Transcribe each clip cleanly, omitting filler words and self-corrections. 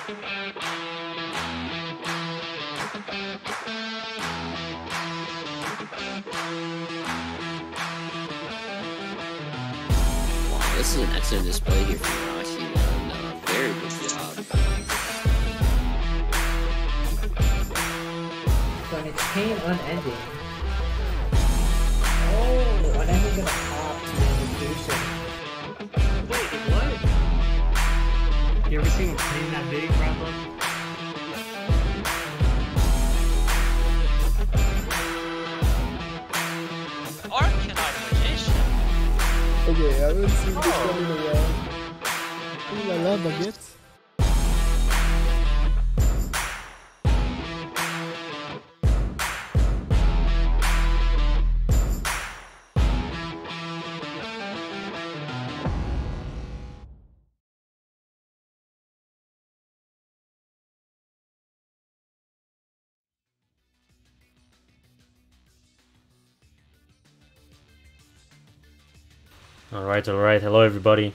This is an excellent display here from Rikki. Very good job. So it's pain unending. Oh, unending gonna pop notification. Wait, what? You ever seen a pain that big, Bravo? Arcanine magician. Okay, I haven't seen this one in a while. Ooh la la, baguette. Alright, hello everybody.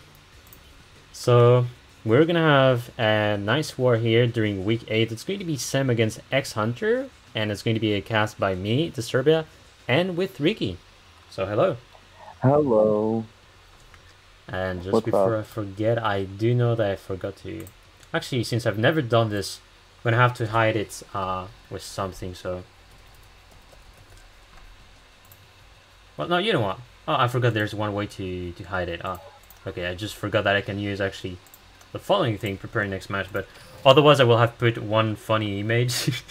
So, we're gonna have a nice war here during week 8. It's going to be SEM against X Hunter, and it's going to be a cast by me, Disturbia, and with Rikki. So, hello. Hello. And just What's before up? I forget, I do know that I forgot to... Actually, since I've never done this, I'm gonna have to hide it with something, so... Well, no, you know what? Oh, I forgot there's one way to hide it. Ah, okay, I just forgot that I can use actually the following thing, prepare next match, but otherwise I will have put one funny image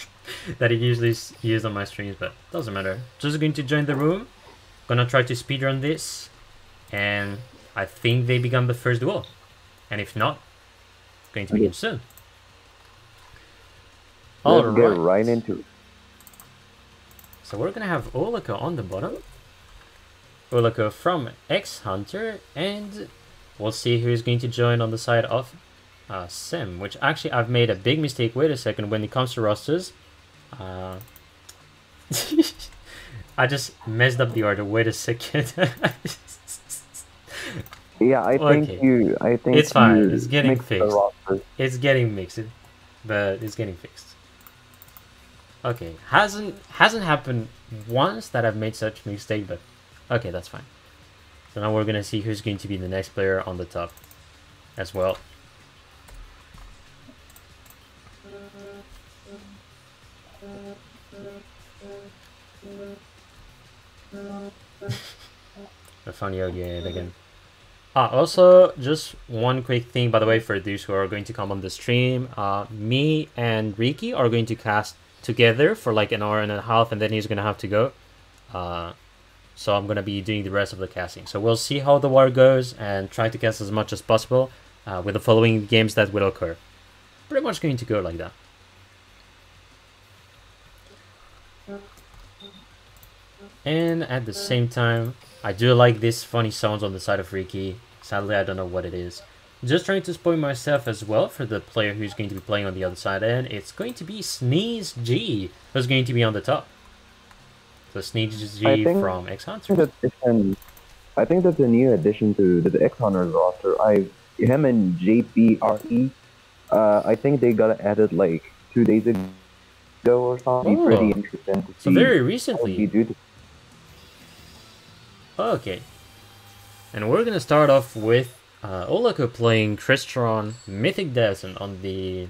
that I usually use on my streams, but doesn't matter. Just going to join the room, gonna try to speedrun this, and I think they began the first duel. And if not, it's going to begin soon. Let's get right into it. So we're gonna have Olaka on the bottom. Olaka from X Hunter, and we'll see who's going to join on the side of SEM, which actually I've made a big mistake. Wait a second, when it comes to rosters, I just messed up the order. Wait a second. Yeah, I think Okay. I think It's fine. you It's getting mixed the fixed. rosters. It's getting mixed, but it's getting fixed. Okay, hasn't happened once that I've made such a mistake, but okay, that's fine. So now we're gonna see who's going to be the next player on the top as well. A funny audio again. Also, just one quick thing, by the way, for those who are going to come on the stream. Me and Rikki are going to cast together for like an hour and a half, and then he's gonna have to go. So I'm gonna be doing the rest of the casting. So we'll see how the war goes and try to cast as much as possible with the following games that will occur. Pretty much going to go like that. And at the same time, I do like these funny sounds on the side of Rikki. Sadly, I don't know what it is. Just trying to spoil myself as well for the player who's going to be playing on the other side, and it's going to be Sneeze G who's going to be on the top. So Sneeze G from X Hunter. I think that's a new addition to the X Hunters roster. Him and JPRE. I think they got added like 2 days ago or something. Oh. Pretty interesting to see. So very recently. What he do. Okay. And we're gonna start off with Olaka playing Crystron Mythic Descent on the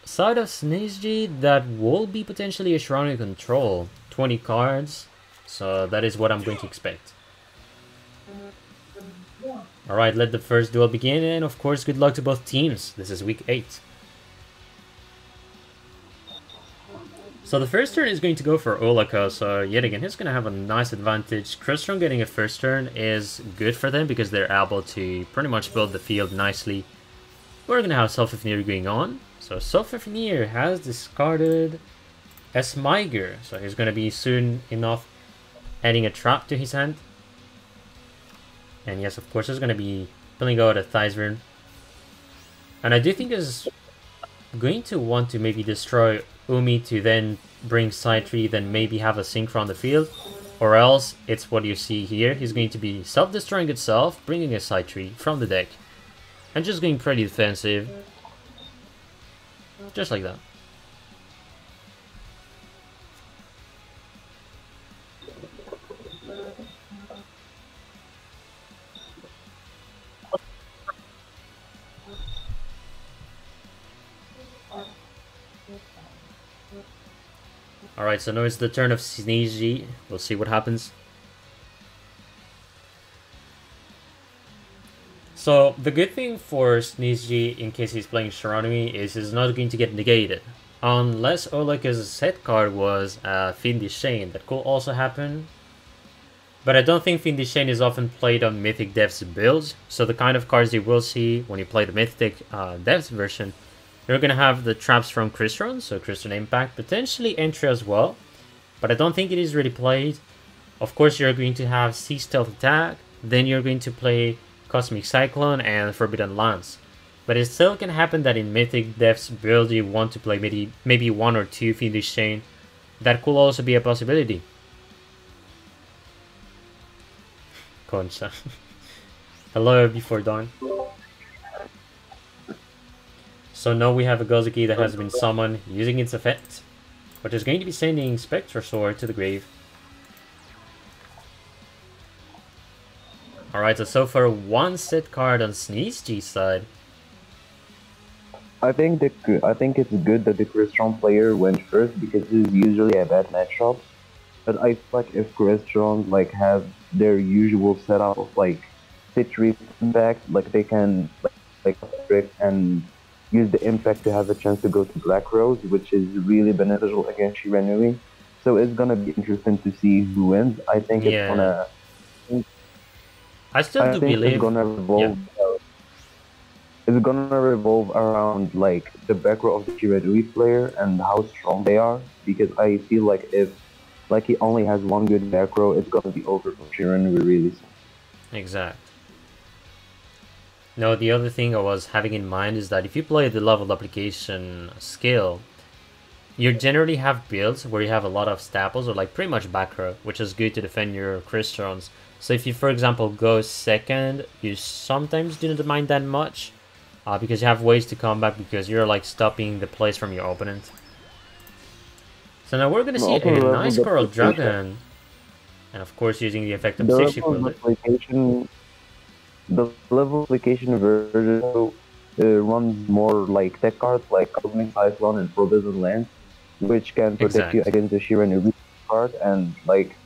side of Sneezy. That will be potentially a Shrouded Control. 20 cards. So that is what I'm going to expect. Alright, let the first duel begin, and of course good luck to both teams. This is week 8. So the first turn is going to go for Olaka, so yet again he's going to have a nice advantage. Crystron getting a first turn is good for them because they're able to pretty much build the field nicely. We're going to have Self-Fafnir going on. So Self-Fafnir has discarded a Smyger, so he's going to be soon enough adding a trap to his hand. And yes, of course, he's going to be pulling out a Thizern. And I do think he's going to want to maybe destroy Umi to then bring Side-Tree, then maybe have a Synchro on the field. Or else, it's what you see here. He's going to be self-destroying itself, bringing a Side-Tree from the deck. And just going pretty defensive. Just like that. Alright, so now it's the turn of Sneezy. We'll see what happens. So, the good thing for Sneezy, in case he's playing Shiranui, is he's not going to get negated. Unless Oleka's set card was Findy Shane, that could also happen. But I don't think Findy Shane is often played on Mythic Devs builds, so the kind of cards you will see when you play the Mythic Devs version, you're going to have the traps from Crystron, so Crystron Impact, potentially Entry as well, but I don't think it is really played. Of course, you're going to have Sea Stealth Attack, then you're going to play Cosmic Cyclone and Forbidden Lance. But it still can happen that in Mythic Devs build you want to play maybe 1 or 2 Fiendish Chain. That could also be a possibility. Concha. Hello before dawn. So now we have a Gozuki that has been summoned using its effect, which is going to be sending Spectre Sword to the grave. Alright, so far one set card on Sneezy's side. I think it's good that the Crystron player went first because it's usually a bad matchup. But I feel like if Crystron like have their usual setup of like Citrus Impact, like they can like trick and use the impact to have a chance to go to Black Rose, which is really beneficial against Shiranui. So it's gonna be interesting to see who wins. I think it's gonna. I still do believe it's gonna revolve. It's gonna revolve around like the back row of the Shiranui player and how strong they are. Because I feel like if like he only has one good back row, it's gonna be over for Shiranui really soon. Exact. No, the other thing I was having in mind is that if you play the leveled application skill, you generally have builds where you have a lot of staples or like pretty much back row, which is good to defend your Crystons. So if you, for example, go second, you sometimes do not mind that much because you have ways to come back because you're like stopping the plays from your opponent. So now we're going to see a nice Coral Dragon, and of course using the effect of Sixty Quill. The level application version runs more like tech cards like Cosmic Cyclone and Forbidden Lance, which can protect you against the Shiranui card, and like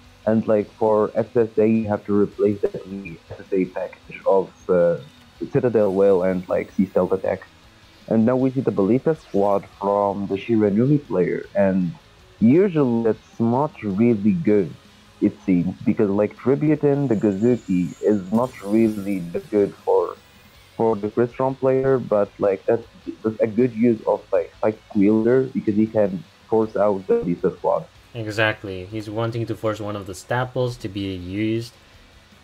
for SSA you have to replace that with the SSA package of Citadel Whale and like Sea Stealth Attack. And now we see the Ballista squad from the Shiranui player, and usually that's not really good, it seems, because like Tributin, the Gozuki, is not really that good for the Crystron player, but like that's a good use of like Psychic Wielder because he can force out the Lisa squad. Exactly, he's wanting to force one of the staples to be used,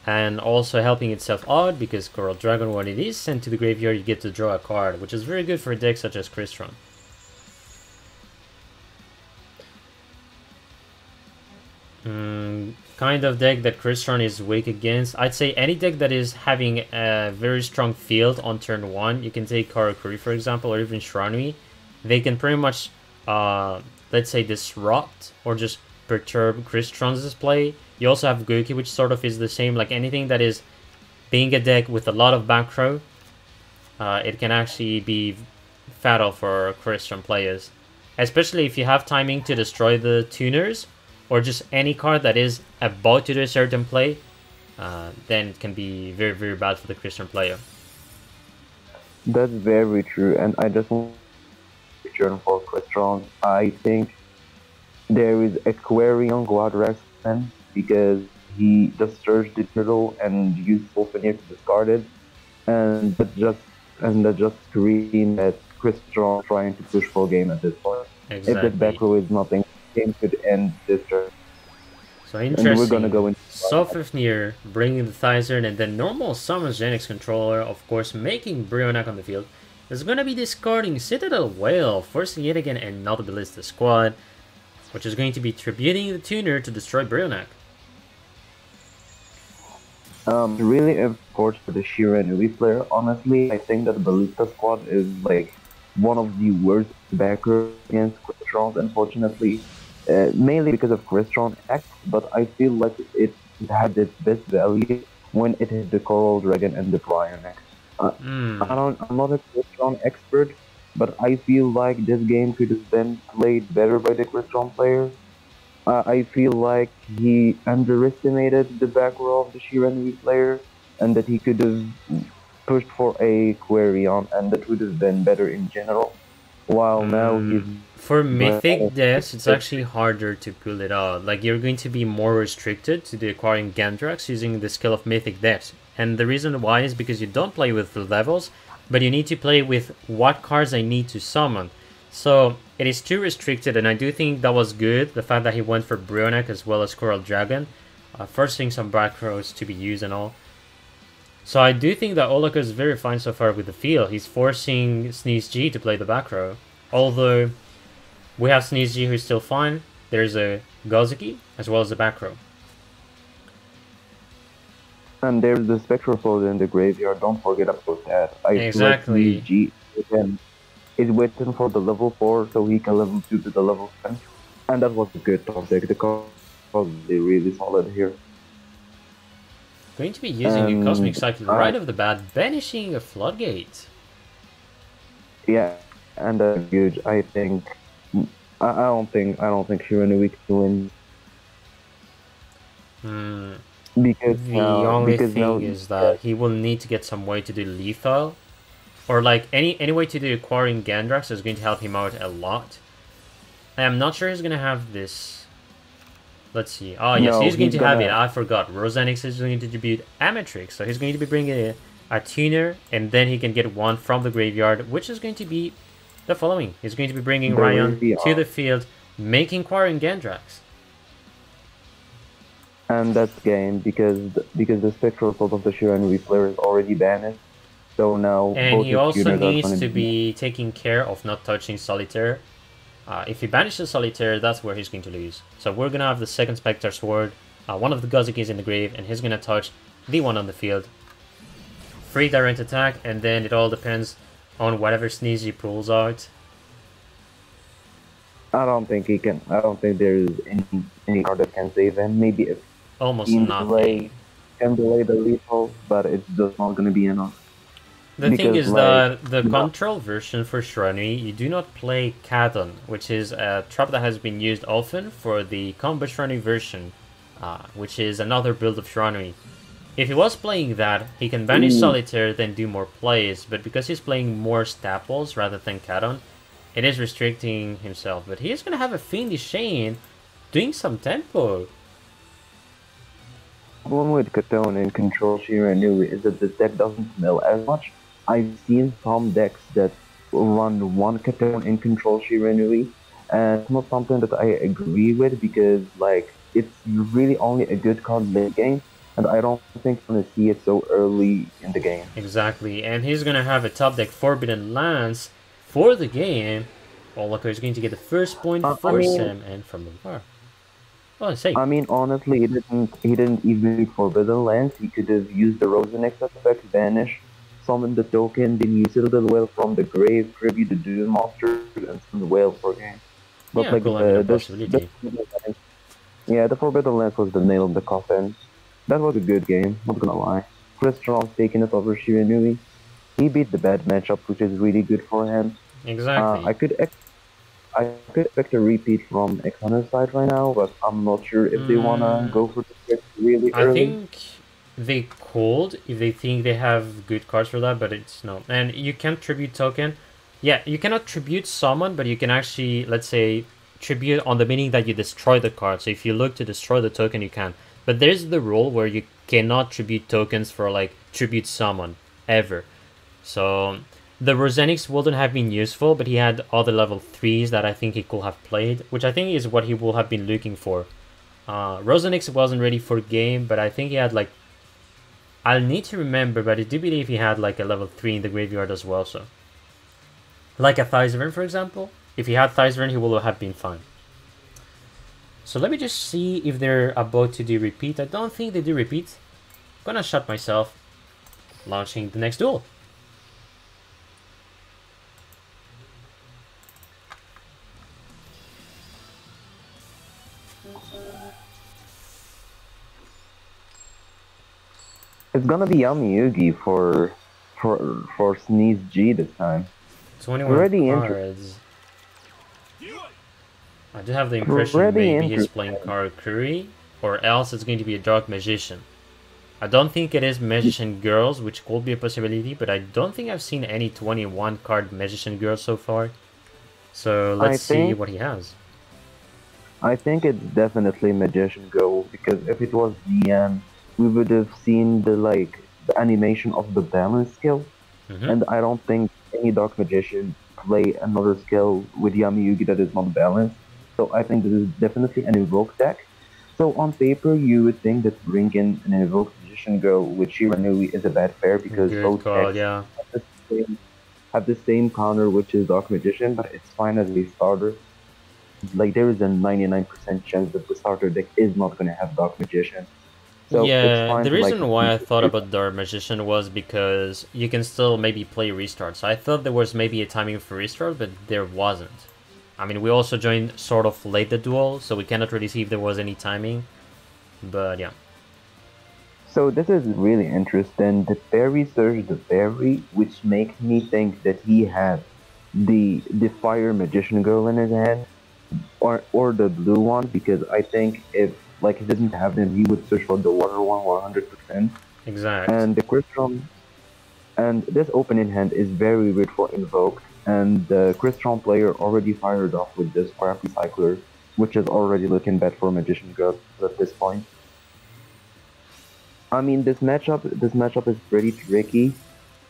and also helping itself out because Coral Dragon, when it is sent to the graveyard, you get to draw a card, which is very good for decks such as Crystron. Kind of deck that Crystron is weak against. I'd say any deck that is having a very strong field on turn 1, you can take Karakuri for example, or even Shiranui. They can pretty much, let's say, disrupt or just perturb Crystron's play. You also have Goki, which sort of is the same. Like anything that is being a deck with a lot of back row, it can actually be fatal for Crystron players. Especially if you have timing to destroy the tuners, or just any card that is about to do a certain play, then it can be very, very bad for the Crystron player. That's very true, and I just want to turn for Crystron. I think there is Aquarium Guadrax because he just surged the turtle and used Fulfenir to discard it, and that just screamed at Crystron trying to push full game at this point. Exactly. If that back row is nothing, game could end this turn. So interesting. And we're gonna go into Sofifnir bringing the Thizern, and then normal summons Genix controller, of course, making Brionac on the field. Is gonna be discarding Citadel Whale, forcing yet again another Ballista squad, which is going to be tributing the tuner to destroy Brionac. Really important for the Shiranui player. Honestly, I think that the Ballista squad is like one of the worst backers against Crystron, unfortunately. Mainly because of Crystron X, but I feel like it had its best value when it hit the Coral Dragon and the Brian X. I'm not a Crystron expert, but I feel like this game could have been played better by the Crystron player. I feel like he underestimated the back row of the Shiranui player, and that he could have pushed for a Quarion, and that would have been better in general. While now he's for Mythic Deaths, it's actually harder to pull it out. Like, you're going to be more restricted to the acquiring Gandrax using the skill of Mythic Deaths. And the reason why is because you don't play with the levels, but you need to play with what cards I need to summon. So it is too restricted, and I do think that was good, the fact that he went for Brionac as well as Coral Dragon, forcing some back rows to be used and all. So I do think that Olaka is very fine so far with the field. He's forcing Sneeze G to play the back row. Although we have Sneeze G who's still fine. There's a Gozuki as well as the back row. And there's the Spectral Sword in the graveyard, don't forget about that. Exactly. G again is waiting for the level 4 so he can level 2 to the level 10. And that was a good top deck. The cards are really solid here. Going to be using a Cosmic Cycle right off the bat, banishing a Floodgate. Yeah, and good. I think I don't think Shiranui can win. Because the only thing is that he will need to get some way to do lethal, or like any way to do acquiring Gandrax is going to help him out a lot. I am not sure he's gonna have this. Let's see. Oh yes, he's going to have it. I forgot. Rosenix is going to debut Amatrix, so he's going to be bringing a tuner, and then he can get one from the graveyard, which is going to be the following. He's going to be bringing Ryan to the field, making acquiring Gandrax. And that's game because the Spectral Sword of the Shiranui player is already banished. So now and he also needs to be taking care of not touching Solitaire. If he banishes Solitaire, that's where he's going to lose. So we're going to have the second Spectre Sword, one of the Gozukis in the grave, and he's going to touch the one on the field. Free direct attack, and then it all depends on whatever Sneezy pulls out. I don't think he can. I don't think there's any card that can save him. Maybe if almost nothing can delay the lethal, but it's just not going to be enough. The thing is that the control version for Shiranui, you do not play Kadon, which is a trap that has been used often for the combo Shiranui version, which is another build of Shiranui. If he was playing that, he can banish Solitaire, then do more plays, but because he's playing more staples rather than Kadon, it is restricting himself. But he is going to have a Fiendish Shane doing some tempo. The problem with Kadon and Control Shiranui is that the deck doesn't smell as much. I've seen some decks that run one Kadon in Control Shiranui, and it's not something that I agree with because like it's really only a good card late game, and I don't think I'm gonna see it so early in the game. Exactly, and he's gonna have a top deck Forbidden Lance for the game. Olaka is going to get the first point for SEM and from the bar. Oh, say. I mean, honestly, he didn't even need Forbidden Lance. He could have used the Rosenex effect, banish, summon the token, then use Citadel Whale from the grave, tribute the Duel monster, and summon the whale for game. But yeah, like cool, the Forbidden Lance was the nail in the coffin. That was a good game, not gonna lie. Chris Strong's taking it over Shiranui. He beat the bad matchup, which is really good for him. Exactly. I could expect a repeat from Xhunter's side right now, but I'm not sure if they wanna go for the trick really early. I think they could if they think they have good cards for that, but it's no. And you can't tribute token. Yeah, you cannot tribute someone, but you can actually, let's say, tribute on the meaning that you destroy the card. So if you look to destroy the token, you can. But there's the rule where you cannot tribute tokens for like tribute someone ever. So the Rosenix wouldn't have been useful, but he had other level 3s that I think he could have played, which I think is what he will have been looking for. Rosenix wasn't ready for game, but I think he had like, I'll need to remember, but I do believe he had like a level 3 in the graveyard as well. So like a Thizern, for example. If he had Thizern, he will have been fine. So let me just see if they're about to do repeat. I don't think they do repeat. I'm gonna shut myself. Launching the next duel. It's gonna be Yami Yugi for Sneeze G this time. 21 Already cards. I do have the impression Already maybe he's interesting. playing Karakuri, or else it's going to be a Dark Magician. I don't think it is Magician Girls, which could be a possibility, but I don't think I've seen any 21 card Magician Girls so far. So let's see what he has. I think it's definitely Magician Go, because if it was DM, we would have seen the animation of the balance skill, and I don't think any Dark Magician play another skill with Yami Yugi that is not balanced. So I think this is definitely an Invoke deck. So on paper, you would think that bringing an Invoke Magician Girl with Shiranui is a bad pair because both decks have the same counter, which is Dark Magician, but it's fine as a starter. Like, there is a 99% chance that the starter deck is not going to have Dark Magician. So yeah, the reason why I thought about Dark Magician was because you can still maybe play restart. So I thought there was maybe a timing for restart, but there wasn't. I mean, we also joined sort of late the duel, so we cannot really see if there was any timing. But yeah. So this is really interesting. The Fairy Surge the Fairy, which makes me think that he had the Fire Magician Girl in his hand, or the blue one, because I think if he didn't have them, he would search for the water one 100%. Exactly. And the Crystron, and this opening hand is very weird for Invoke, and the Crystron player already fired off with this Scrap Recycler, which is already looking bad for Magician Girl at this point. I mean, this matchup is pretty tricky.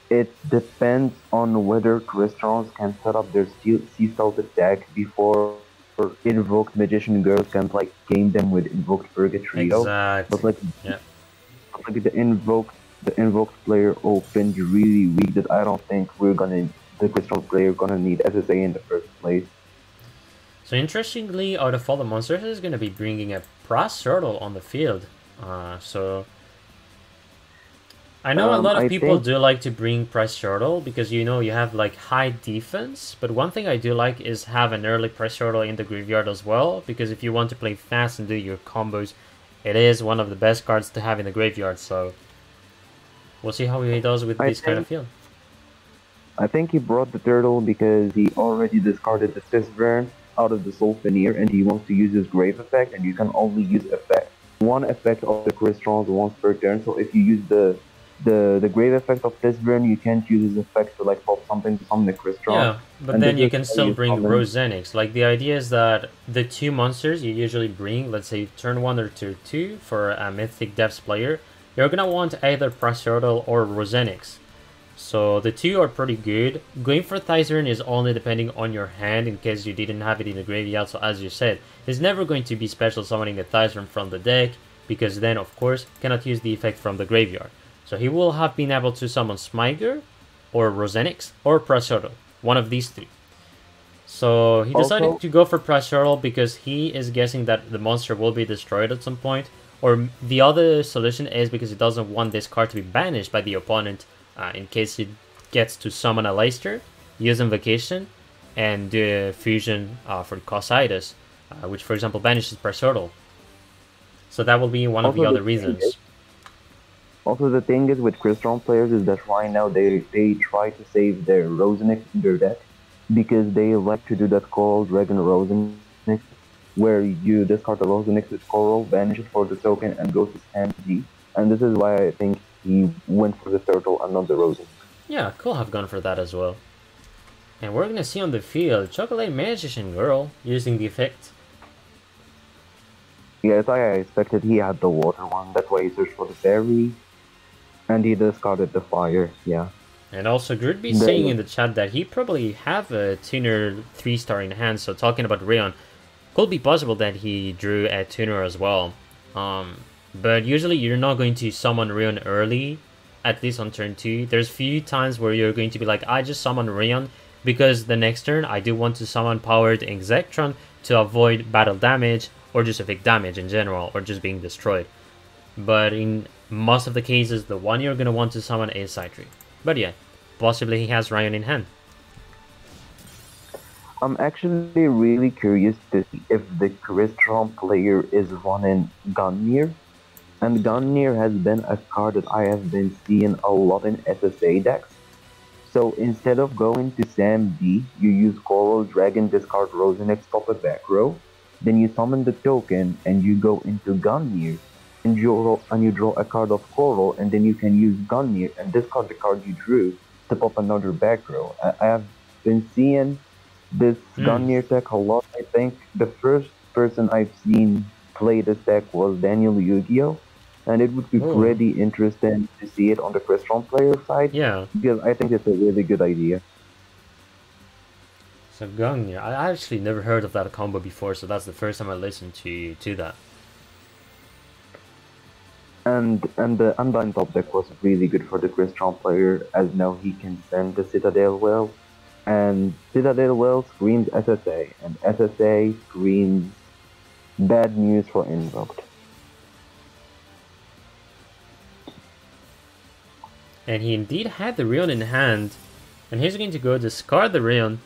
It depends on whether Crystrons can set up their Sea Salted deck before Invoked Magician Girls can game them with Invoked Purgatrio. Exactly. But the invoked player opened really weak that I don't think the Crystron player gonna need SSA in the first place. So interestingly, out of all the monsters, is going to be bringing a Brass Turtle on the field. So I know a lot of people do like to bring Price Turtle because you have high defense, but one thing I do like is have an early Price Turtle in the graveyard as well, because if you want to play fast and do your combos, it is one of the best cards to have in the graveyard. So we'll see how he does with this kind of field. I think he brought the turtle because he already discarded the Cisvern out of the Soul Veneer and he wants to use his Grave effect, and you can only use one effect of the Crystrons once per turn. So if you use the Grave effect of Cisvern, you can't use his effect to pop something to summon the Crystron. Yeah, but then you can still bring Rosenix. The idea is that the two monsters you usually bring, let's say turn 1 or turn 2 for a Mythic Depths player, you're gonna want either Price Turtle or Rosenix. So the two are pretty good. Going for Thizern is only depending on your hand in case you didn't have it in the graveyard. So as you said, it's never going to be special summoning the Thizern from the deck, because then of course cannot use the effect from the graveyard. So he will have been able to summon Smyger or Rosenix or Price Turtle, one of these three. So he decided to go for Price Turtle because he is guessing that the monster will be destroyed at some point. Or the other solution is because he doesn't want this card to be banished by the opponent in case he gets to summon a Leicester, use Invocation, and do a fusion for Cositis, which for example banishes Price Turtle. So that will be one of the other reasons. Also, the thing is with Crystron players is that right now they try to save their Rosenix in their deck because they like to do that Coral Dragon Rosenix, where you discard the Rosenix with Coral, banish it for the token, and go to stand G. And this is why I think he went for the Turtle and not the Rosenix. Yeah, could have gone for that as well. And we're gonna see on the field Chocolate Magician Girl using the effect. Yeah, as I expected, he had the water one. That's why he searched for the fairy. And he discarded the fire, yeah. And also, Gridby saying in the chat that he probably have a tuner 3-star in hand, so talking about Rayon, could be possible that he drew a tuner as well. But usually you're not going to summon Rayon early, at least on turn 2. There's few times where you're going to be like, I just summon Rayon because the next turn I do want to summon Powered Exectron to avoid battle damage, or just evict damage in general, or just being destroyed. But in most of the cases, the one you're going to want to summon is Scythrix. But yeah, possibly he has Ryan in hand. I'm actually really curious to see if the Crystron player is running Gungnir. And Gungnir has been a card that I have been seeing a lot in SSA decks. So instead of going to Sam D, you use Coral Dragon, discard Rosenex, top a back row. Then you summon the token and you go into Gungnir. And you draw a card of Coral, and then you can use Gungnir and discard the card you drew to pop another back row. I have been seeing this Gungnir deck a lot. I think the first person I've seen play this deck was Daniel Yu-Gi-Oh! And it would be pretty interesting to see it on the Crystron player side. Yeah. Because I think it's a really good idea. So Gungnir, I actually never heard of that combo before, so that's the first time I listened to that. And the Undying top deck was really good for the Crystron player, as now he can send the Citadel Well. And Citadel Well screams SSA, and SSA screams bad news for Invoked. And he indeed had the Rion in hand, and he's going to go discard the Rion.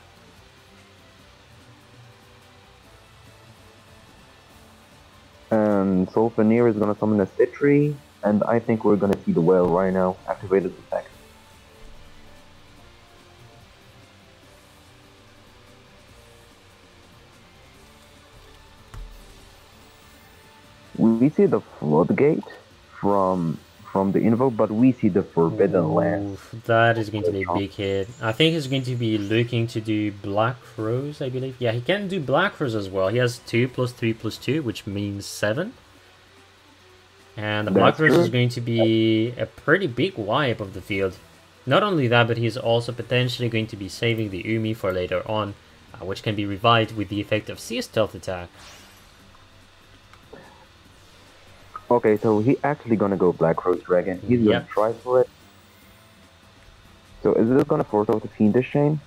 And Solfanir is gonna summon a Citri, and I think we're gonna see the Whale right now activated effect. We see the Floodgate from the Invoke, but we see the Forbidden Land. That is going to be a big hit. I think he's going to be looking to do Black Rose, I believe. Yeah, he can do Black Rose as well. He has 2+3+2, which means 7. And the Black Rose is going to be a pretty big wipe of the field. Not only that, but he's also potentially going to be saving the Umi for later on, which can be revived with the effect of Sea Stealth Attack. Okay, so he actually gonna go Black Rose Dragon. He's gonna try for it. So is this gonna force out the Fiendish Chain?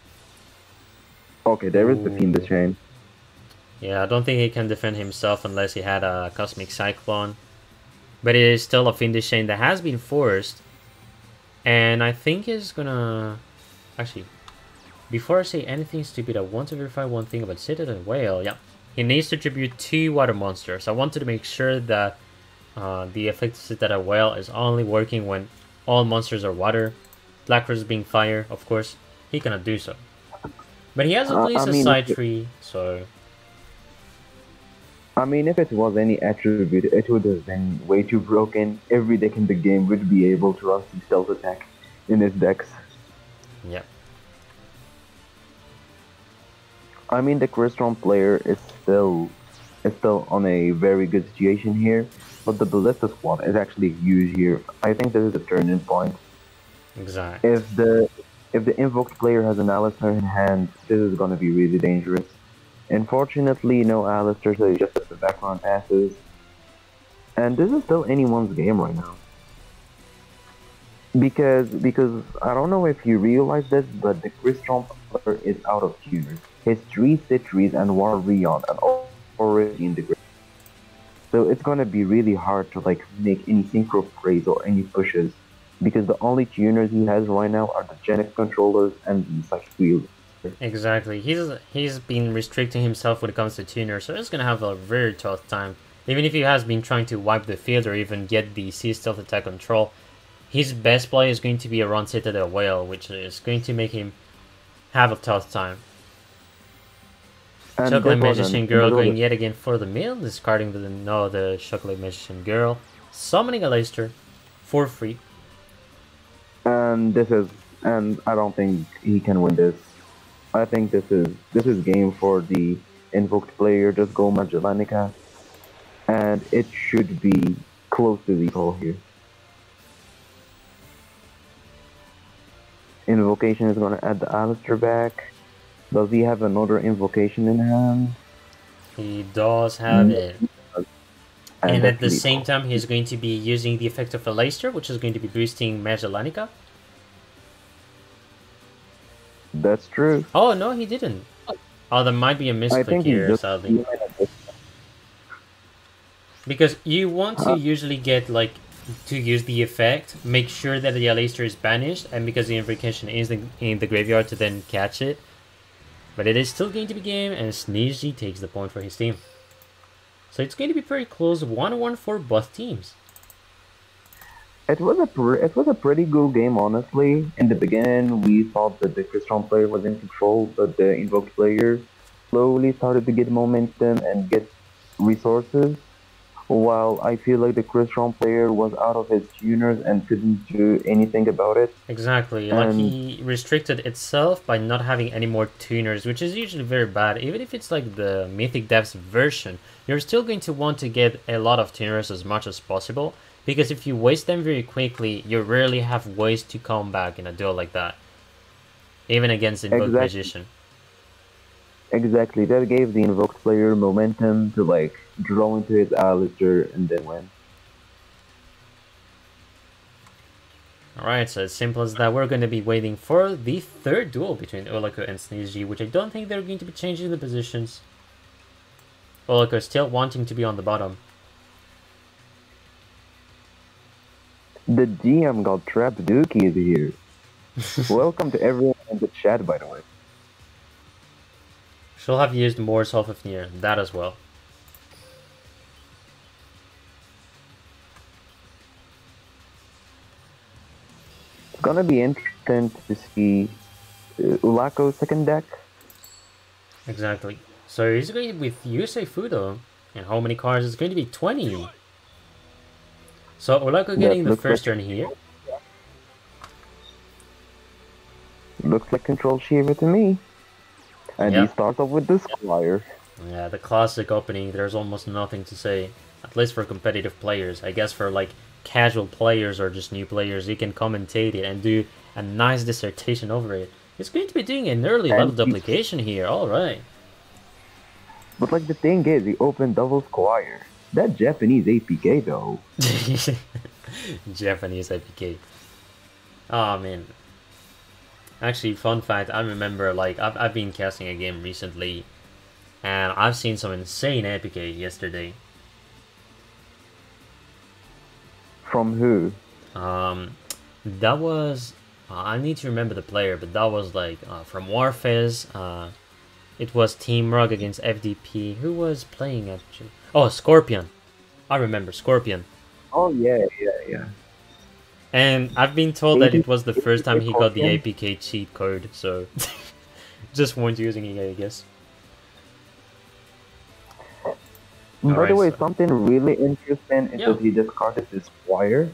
Okay, there is the Fiendish Chain. Yeah, I don't think he can defend himself unless he had a Cosmic Cyclone. But it is still a Fiendish Chain that has been forced. And I think he's gonna... Actually, before I say anything stupid, I want to verify one thing about Citadel Whale. Yeah, he needs to tribute 2 water monsters. I wanted to make sure that the effect of Citadel Whale is only working when all monsters are water. Black Rose being fire, of course. He cannot do so. But he has at least a side tree, so... I mean, if it was any attribute, it would have been way too broken. Every deck in the game would be able to run some Stealth Attack in its decks. Yeah. I mean, the Crystron player is still on a very good situation here, but the Ballista squad is actually huge here. I think this is a turning point. Exactly. If the invoked player has an Alistair in hand, this is gonna be really dangerous. Unfortunately, no Alistair, so he just has the background passes. And this is still anyone's game right now. Because I don't know if you realize this, but the Crystron player is out of tuners. His 3 Citries and 1 Rion are already in the grid. So it's gonna be really hard to like make any synchro praise or any pushes, because the only tuners he has right now are the Genex controllers and the Psychic Wheel. Exactly. He's been restricting himself when it comes to tuners, so he's gonna have a very tough time. Even if he has been trying to wipe the field or even get the Sea Stealth Attack control, his best play is going to be around Citadel Whale, which is going to make him have a tough time. And Chocolate Magician Girl going yet again for the mill, discarding the Chocolate Magician Girl, summoning a Leicester for free. And I don't think he can win this. I think this is game for the invoked player. Just go Magellanica, and it should be close to the call here. Invocation is gonna add the Alistair back. Does he have another invocation in hand? He does have it. And at the same time, he's going to be using the effect of a Leicester, which is going to be boosting Magellanica. That's true. Oh, no, he didn't. Oh, there might be a misclick here, sadly. Because you want to usually get, like, to use the effect, make sure that the Leicester is banished, and because the invocation is in the graveyard to then catch it. But it is still going to be game, and Sneezy takes the point for his team. So it's going to be pretty close, 1-1 for both teams. It was a pretty good game, honestly. In the beginning, we thought that the Crystron player was in control, but the Invoke player slowly started to get momentum and get resources. While I feel like the Crystron player was out of his tuners and couldn't do anything about it. Exactly, like he restricted itself by not having any more tuners, which is usually very bad. Even if it's like the Mythic Devs version, you're still going to want to get a lot of tuners as much as possible, because if you waste them very quickly, you rarely have ways to come back in a duel like that, even against Invoke position. Exactly, that gave the Invoked player momentum to like draw into his Alistair and then win. Alright, so as simple as that, we're going to be waiting for the third duel between Olako and Sneezy, which I don't think they're going to be changing the positions. Olako still wanting to be on the bottom. The GM got trapped. Dookie is here. Welcome to everyone in the chat, by the way. She'll have used more Solfafnir, that as well. It's gonna be interesting to see Ulako's second deck. Exactly. So he's going with Yusei Fudo. And how many cards? It's going to be 20. So Olako getting the first turn here. Looks like Control Shiva to me. And he starts off with the Squire. Yeah, the classic opening, there's almost nothing to say. At least for competitive players. I guess for like casual players or just new players, you can commentate it and do a nice dissertation over it. He's going to be doing an early level duplication here, alright. But like the thing is, he opened double Squire. That Japanese APK though. Japanese APK. Oh man. Actually, fun fact, I remember like I've been casting a game recently and I've seen some insane APK yesterday. From who? That was I need to remember the player, but that was like from Warfez. It was Team Rug against FDP. Who was playing actually? Oh, Scorpion. I remember Scorpion. Oh yeah. And I've been told that it was the first time he got the APK cheat code, so just weren't using it, I guess. By the way, something really interesting is that he discarded his Squire.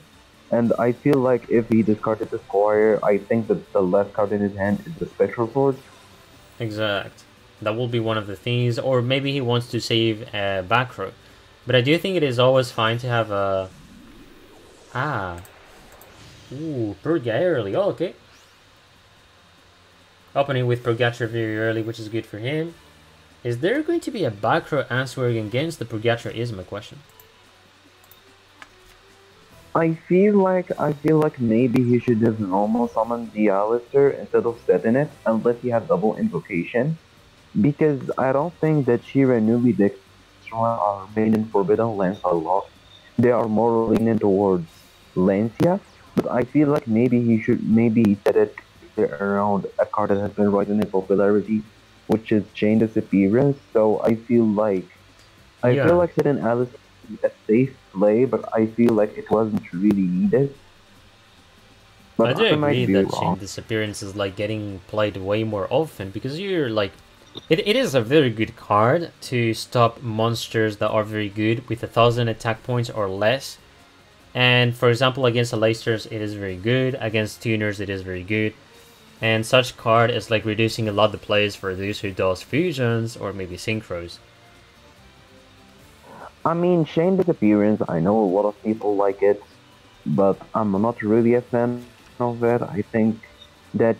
And I feel like if he discarded the Squire, I think that the last card in his hand is the Spectral Sword. Exact. That will be one of the things, or maybe he wants to save a back row. But I do think it is always fine to have a... Ooh, Purga early, oh, okay. Opening with Purgatra very early, which is good for him. Is there going to be a back row answering against the Purgatra is my question. I feel like maybe he should have normal summoned the Alistair instead of setting it, unless he had double invocation. Because I don't think that Shira and Nubi decks are made in Forbidden Lands a lot. They are more leaning towards Lancia, but I feel like maybe he should set it around a card that has been rising in popularity, which is Chain Disappearance. So I feel like setting Alice a safe play, but I feel like it wasn't really needed. But I do agree that Chain Disappearance is like getting played way more often because you're like it is a very good card to stop monsters that are very good with 1,000 attack points or less. And for example, against Alasters it is very good, against tuners it is very good. And such card is like reducing a lot the plays for those who does fusions or maybe synchros. I mean, Chain Disappearance, I know a lot of people like it, but I'm not really a fan of it. I think that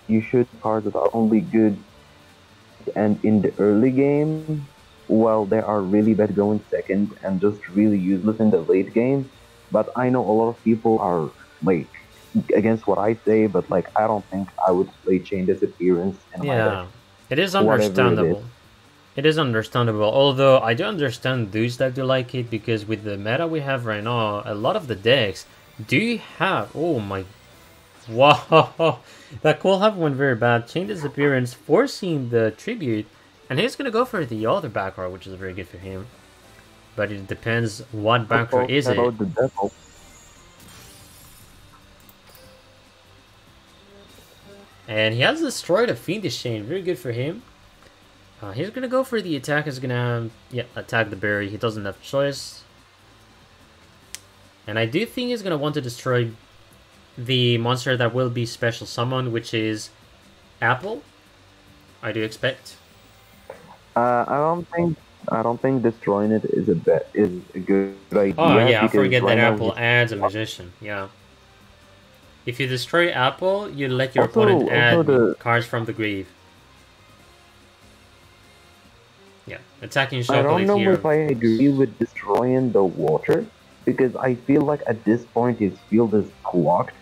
you should cards that are only good and in the early game, while they are really bad going second and just really useless in the late game. But I know a lot of people are like against what I say, but like I don't think I would play Chain Disappearance in my deck. It is understandable. It is understandable, although I do understand those that do like it, because with the meta we have right now, a lot of the decks do have... Oh my... Wow, that cool have went very bad. Chain disappearance, forcing the tribute, and he's gonna go for the other back row, which is very good for him. But it depends what back row is it. About the devil. And he has destroyed a Fiendish Chain, very good for him. He's gonna go for the attack, he's gonna attack the berry, he doesn't have choice. And I do think he's gonna want to destroy the monster that will be special summoned, which is Apple. I do expect. I don't think destroying it is a good idea. Oh yeah, I because forget that right now Apple adds a magician. Yeah. If you destroy Apple, you let your Also- opponent add also cards from the grave. Yeah, attacking I Chocolate don't know here. if I agree with destroying the water, because I feel like at this point his field is clogged,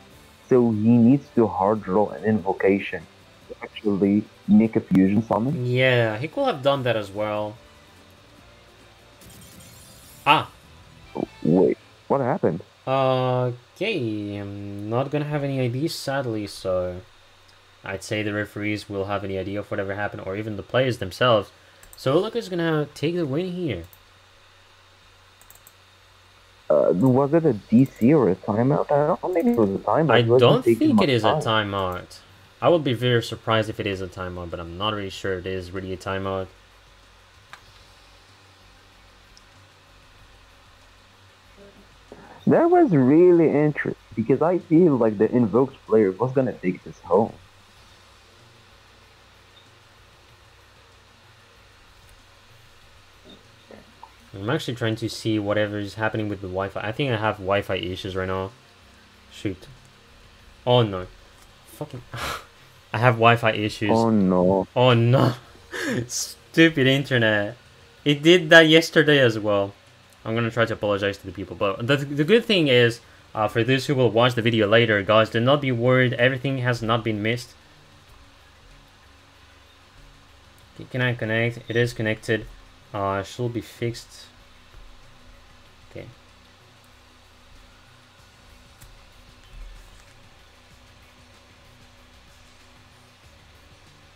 so he needs to hard draw an invocation to actually make a fusion summon. Yeah, he could have done that as well. Ah, Wait, what happened? okay, I'm not gonna have any ideas, sadly, so I'd say the referees will have any idea of whatever happened, or even the players themselves. So Luca's gonna take the win here. Was it a DC or a timeout? I don't think it was a timeout. I It wasn't don't taking think much it is a time. timeout. I would be very surprised if it is a timeout, but I'm not really sure it is really a timeout. That was really interesting, because I feel like the invoked player was gonna take this home. I'm actually trying to see whatever is happening with the Wi-Fi. I think I have Wi-Fi issues right now. Shoot. Oh no. Fucking... I have Wi-Fi issues. Oh no. Oh no. Stupid internet. It did that yesterday as well. I'm gonna try to apologize to the people. But the good thing is, for those who will watch the video later, guys, do not be worried. Everything has not been missed. Okay, can I connect? It is connected. Should be fixed. Okay.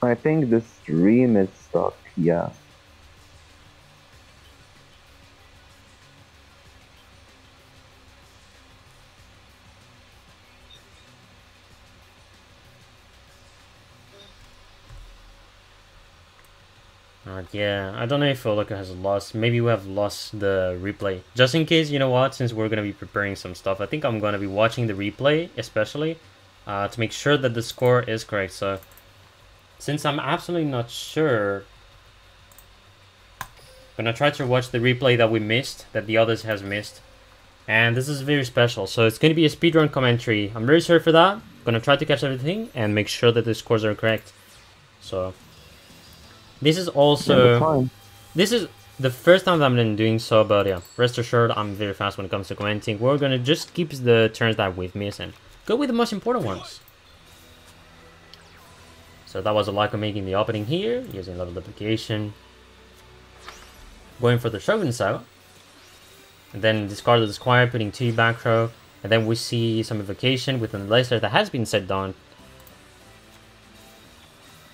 I think the stream is stuck, yeah. Yeah, I don't know if Oloka has lost. Maybe we have lost the replay. Just in case, you know what? Since we're gonna be preparing some stuff, I think I'm gonna be watching the replay, especially, to make sure that the score is correct. So, since I'm absolutely not sure, I'm gonna try to watch the replay that we missed, that the others has missed. And this is very special, so it's gonna be a speedrun commentary. I'm very sorry for that. I'm gonna try to catch everything and make sure that the scores are correct. So. This is also, this is the first time that I'm doing so, but yeah, rest assured I'm very fast when it comes to commenting. We're gonna just keep the turns that we've missed and go with the most important ones. So that was a like of making the opening here, using level duplication. Going for the Shogun Sao. And then discard the Squire, putting 2 back row. And then we see some evocation with an laser that has been set down.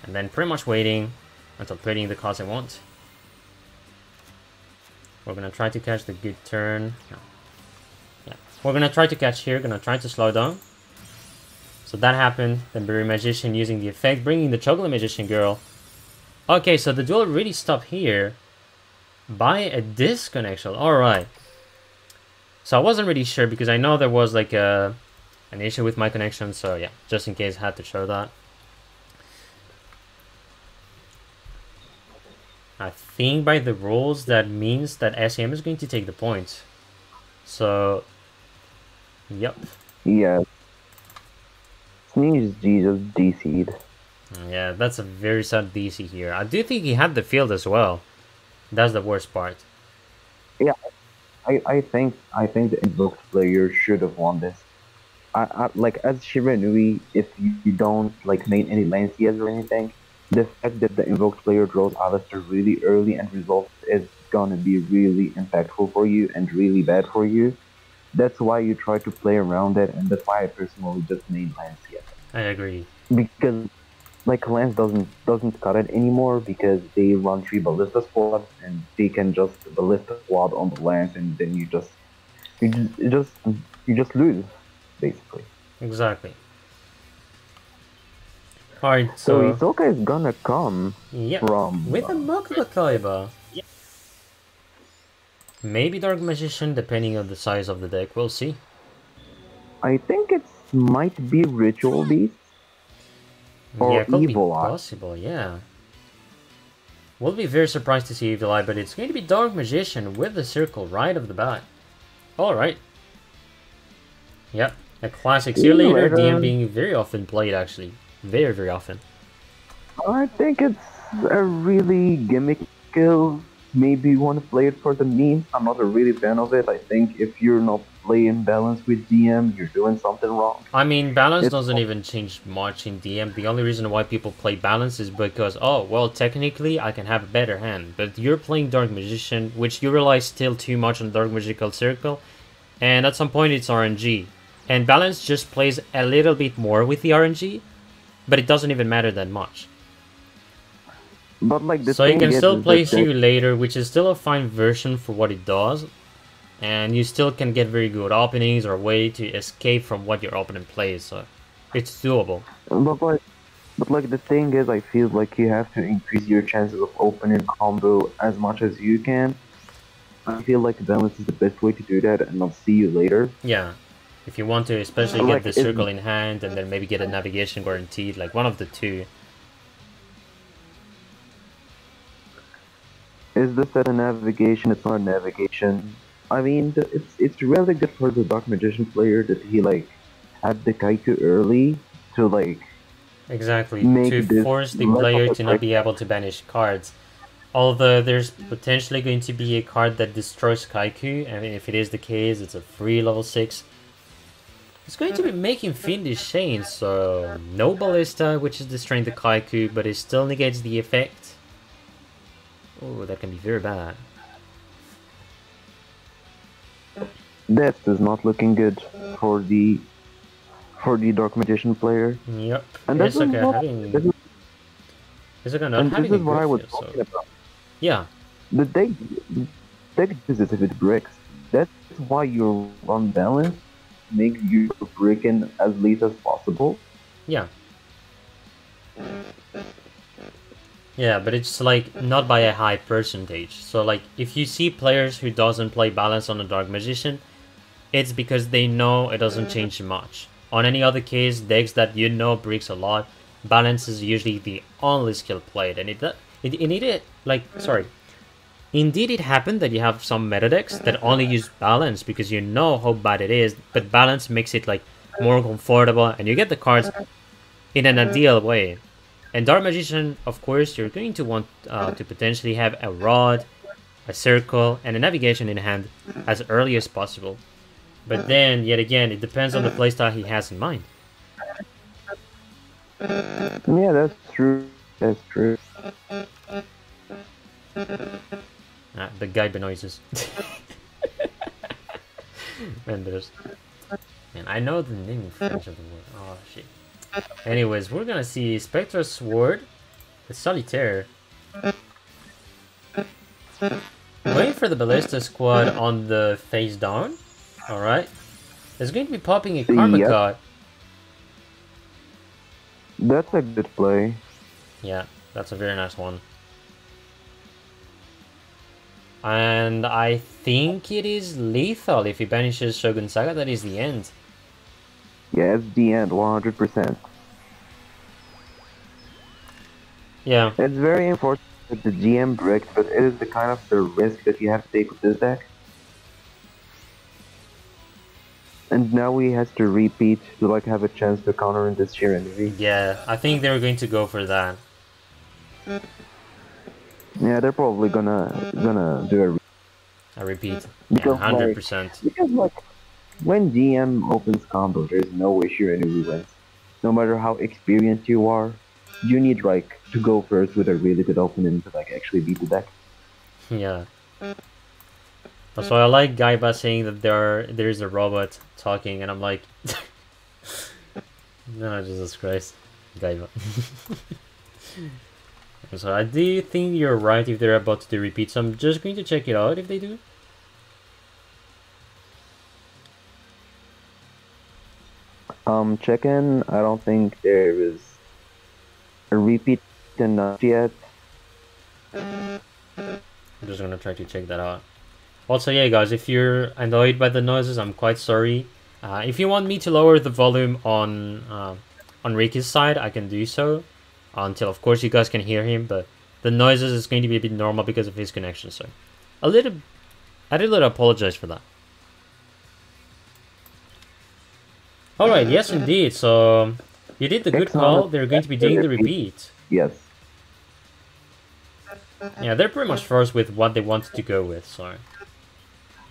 And then pretty much waiting until putting the cards I want. We're gonna try to catch the good turn. No. Yeah, we're gonna try to catch here. Gonna try to slow down. So that happened. Then Berry Magician using the effect, bringing the Chocolate Magician girl. Okay, so the duel really stopped here by a disconnection. All right. So I wasn't really sure because I know there was like an issue with my connection. So yeah, just in case I had to show that. I think by the rules that means that SEM is going to take the points. So, yep. Yeah. Sneeze Jesus DC'd. Yeah, that's a very sad DC here. I do think he had the field as well. That's the worst part. Yeah, I think the invoked player should have won this. I like as Shiranui, if you don't like make any Lancias or anything, the fact that the invoked player draws Alistair really early and resolves is gonna be really impactful for you and really bad for you. That's why you try to play around it, and that's why I personally just made Lancia. I agree. because like Lance doesn't cut it anymore because they run 3 ballista squad and they can just ballista squad on the Lance and then you just you just, you just lose basically. Exactly. Alright, So so Hisoka is gonna come yeah, from with a Magma Kaiba. Maybe Dark Magician, depending on the size of the deck. We'll see. I think it might be Ritual Beast or Yeah, it could be Evil Eye. possible, yeah. We'll be very surprised to see Evil Eye, but it's going to be Dark Magician with the circle right off the bat. Alright. Yep, a classic. See you later, DM being very often played, actually. Very, very often. I think it's a really gimmick skill. Maybe you want to play it for the meme. I'm not a really fan of it. I think if you're not playing balance with DM, you're doing something wrong. I mean, balance doesn't even change much in DM. The only reason why people play balance is because, oh, well, technically I can have a better hand. But you're playing Dark Magician, which you rely still too much on Dark Magical Circle. And at some point it's RNG. And balance just plays a little bit more with the RNG. But it doesn't even matter that much. But like the So you can still play that See You Later, which is still a fine version for what it does. And you still can get very good openings or a way to escape from what your opponent plays. So it's doable. But like the thing is, I feel like you have to increase your chances of opening combo as much as you can. I feel like balance is the best way to do that, and I'll see you later. Yeah. If you want to especially Like, get the circle in hand and then maybe get a navigation guaranteed, like one of the two. Is this a navigation? It's not a navigation. I mean, it's really good for the Dark Magician player that he like had the Kaiku early to like Exactly, make to this force the less player of a to not be break. able to banish cards. Although there's potentially going to be a card that destroys Kaiku, and if it is the case, it's a free level 6. It's going to be making Fiendish Chain, so no Ballista, which is destroying the Kaiku, but it still negates the effect. Oh, that can be very bad. That is not looking good for the Dark Magician player. Yep, And that's Hisoka what, having... this is, Hisoka not and having this is a what I good was feel, talking so... about. Yeah, The deck uses it with bricks. That's why you run balance, make your bricking as least as possible. yeah. Yeah, but it's like not by a high percentage. So like if you see players who doesn't play balance on a Dark Magician, it's because they know it doesn't change much. On any other case, decks that you know bricks a lot, balance is usually the only skill played, and Indeed, it happened that you have some meta decks that only use balance because you know how bad it is, but balance makes it like more comfortable, and you get the cards in an ideal way. And Dark Magician, of course, you're going to want to potentially have a rod, a circle, and a navigation in hand as early as possible. But then, yet again, it depends on the playstyle he has in mind. Yeah, that's true. That's true. The Gaiba noises. Man, I know the name in French of the word. Oh, shit. Anyways, we're gonna see Spectral Sword, the Solitaire. Waiting for the Ballista squad on the face down. Alright. There's going to be popping a Karma Yep. card. That's a good play. Yeah, that's a very nice one. And I think it is lethal if he banishes Shogun Saga. That is the end. Yeah, it's the end, 100%. Yeah. It's very important that the GM bricks, but it is the kind of the risk that you have to take with this deck. And now he has to repeat to like have a chance to counter in this sheer enemy. Yeah, I think they're going to go for that. Yeah, they're probably gonna do I repeat. Because, 100%. because like when GM opens combo, there's no way sheer enemy wins. No matter how experienced you are, you need like to go first with a really good opening to like actually beat the deck. Yeah. Also, I like Gaiba saying that there's a robot talking, and I'm like, No, Jesus Christ. Gave up. So I do think you're right if they're about to do repeat, so I'm just going to check it out if they do. Check-in, I don't think there is a repeat enough yet. I'm just gonna try to check that out. Also, yeah, guys, if you're annoyed by the noises, I'm quite sorry. If you want me to lower the volume on Rikki's side, I can do so. Until, of course, you guys can hear him, but the noises is going to be a bit normal because of his connection, so... I did a little apologize for that. Alright, yes indeed, so... You did the good call, they're going to be doing the repeat. Yes. Yeah, they're pretty much forced with what they wanted to go with, so...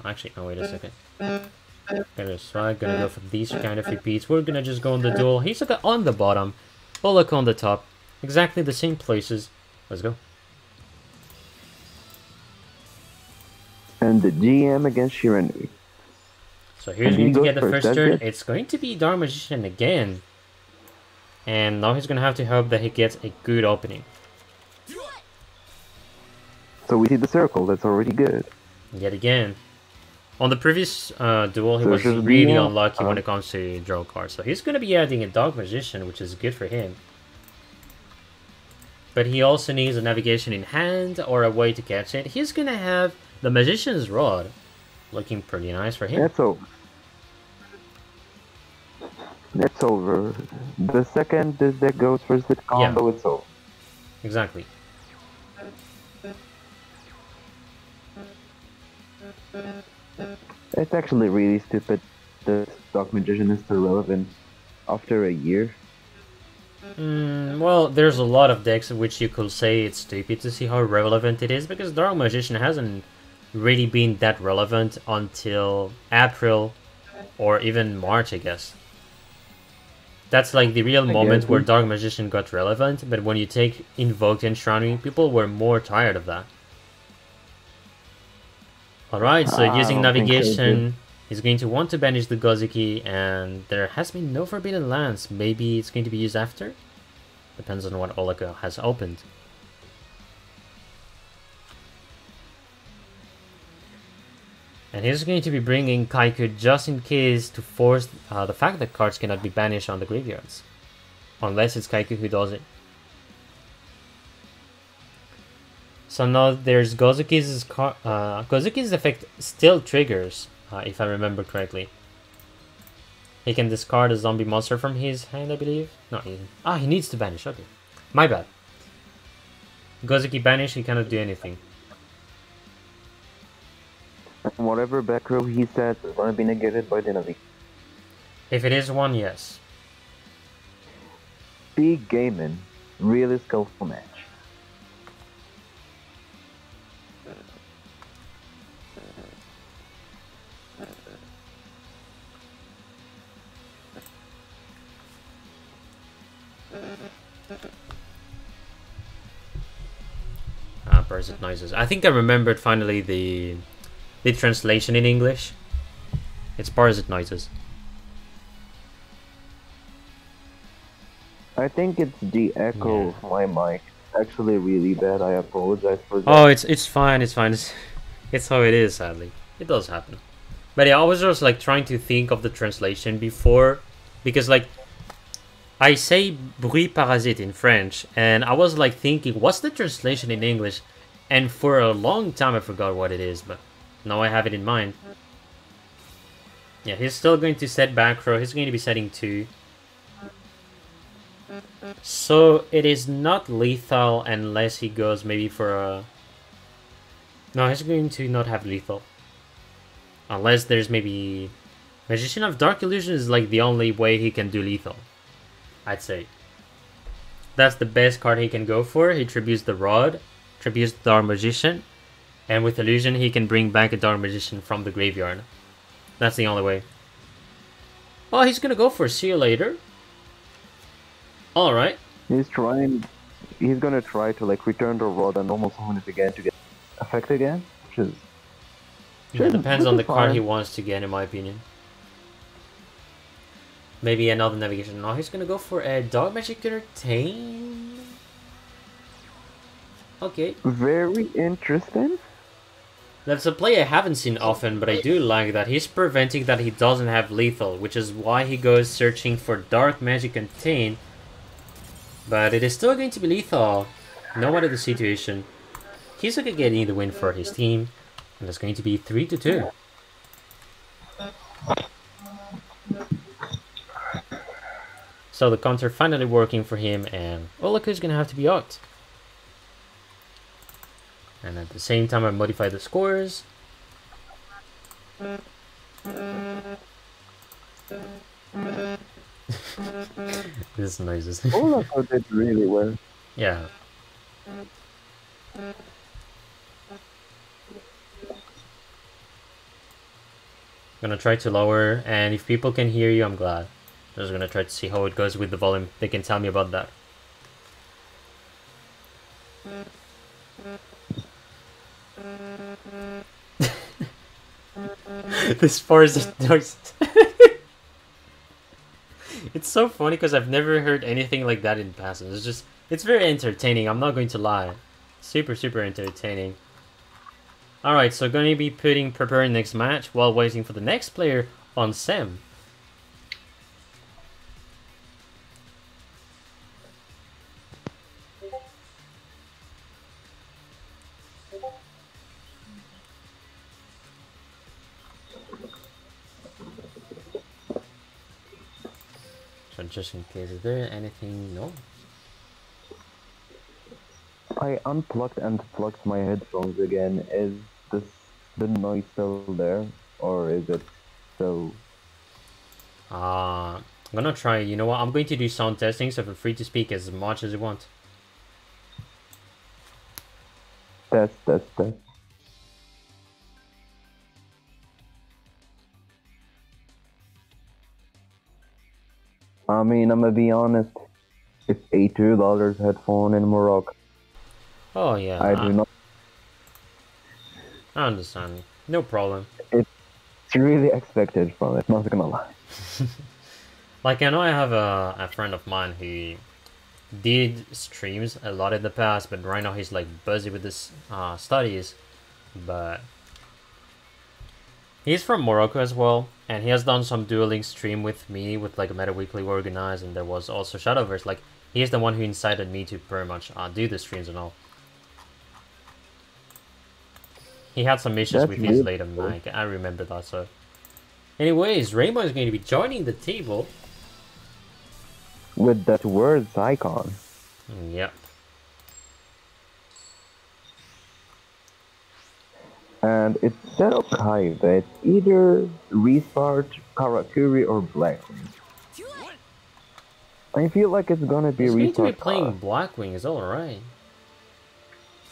Actually, no, wait a second. Gonna go for these kind of repeats. We're gonna just go on the duel. He's on the bottom, Olaka on the top. Exactly the same places. Let's go. And the GM against Shiranui. So here's going to get the first turn. It's going to be Dark Magician again. And now he's going to have to hope that he gets a good opening. So we see the circle, that's already good. Yet again. On the previous duel, he was really unlucky when it comes to draw cards. So he's going to be adding a Dark Magician, which is good for him. But he also needs a navigation in hand or a way to catch it. He's going to have the Magician's Rod. Looking pretty nice for him. That's over. That's over. The second this deck goes for the combo, it's over. Exactly. It's actually really stupid the Dark Magician is still relevant after a year. Well, there's a lot of decks in which you could say it's stupid to see how relevant it is, because Dark Magician hasn't really been that relevant until April or even March, I guess. That's like the real moment where Dark Magician got relevant, but when you take Invoked and Shrouding, people were more tired of that. Alright, so using navigation, he's going to want to banish the Gozuki, and there has been no Forbidden Lands. Maybe it's going to be used after? Depends on what Olaka has opened. And he's going to be bringing Kaiku just in case to force the fact that cards cannot be banished on the graveyards. Unless it's Kaiku who does it. So now there's Gozuki's Gozuki's effect still triggers, if I remember correctly. He can discard a zombie monster from his hand, I believe. No, he needs to banish, okay. My bad. Gozuki banish, he cannot do anything. And whatever back row he sets is going to be negated by the navigation. If it is one, yes. Big gaming, really skillful match. Parasite noises. I think I remembered finally the translation in English. It's Parasite noises. I think it's the echo of my mic. Actually really bad, I apologize for that. Oh, it's fine, it's fine. It's how it is, sadly. It does happen. But yeah, I was just like trying to think of the translation before, because like I say bruit parasite in French, and I was like thinking, what's the translation in English? And for a long time I forgot what it is, but now I have it in mind. Yeah, he's still going to set back row. He's going to be setting 2. So it is not lethal unless he goes maybe for a... No, he's going to not have lethal. Unless there's maybe... Magician of Dark Illusion is like the only way he can do lethal, I'd say. That's the best card he can go for. He tributes the Rod, tributes the Dark Magician, and with Illusion he can bring back a Dark Magician from the graveyard. That's the only way. Oh, he's gonna go for See You Later. Alright. He's gonna try to like return the Rod and almost summon it again to get effect again, which is... It depends on the card he wants to get, in my opinion. Maybe another navigation. No, he's gonna go for a Dark Magic Entertain. Okay. Very interesting. That's a play I haven't seen often, but I do like that. He's preventing that he doesn't have lethal, which is why he goes searching for Dark Magic Contain. But it is still going to be lethal, no matter the situation. He's going to get the win for his team, and it's going to be 3-2. So the counter finally working for him, and Olaku is going to have to be out. And at the same time, I modify the scores. This noises. Olaku did really well. Yeah. Gonna try to lower, and if people can hear you, I'm glad. Just gonna try to see how it goes with the volume. They can tell me about that. This forest noise. It's so funny because I've never heard anything like that in passing. It's very entertaining. I'm not going to lie. Super, super entertaining. Alright, so going to be preparing next match while waiting for the next player on SEM. So just in case, is there anything? No? I unplugged and plugged my headphones again. Is the noise still there, or is it still? I'm gonna try. You know what? I'm going to do sound testing, so feel free to speak as much as you want. Test. I mean, I'm gonna be honest. It's $82 headphone in Morocco. Oh yeah. I do not. I understand. No problem. It's really expected from it. Not gonna lie. Like I know I have a friend of mine who did streams a lot in the past, but right now he's like busy with his studies. But he's from Morocco as well, and he has done some Duel Links stream with me with like a Meta Weekly organized, and there was also Shadowverse. Like he's the one who incited me to pretty much do the streams and all. He had some issues That's with his really late mic. I remember that. So, anyways, Rainbow is going to be joining the table. With that words icon. Yep. And it's set up high. It's either restart, Karakuri, or Blackwing. I feel like it's gonna be He's restart. going to be playing Blackwing. Is all right.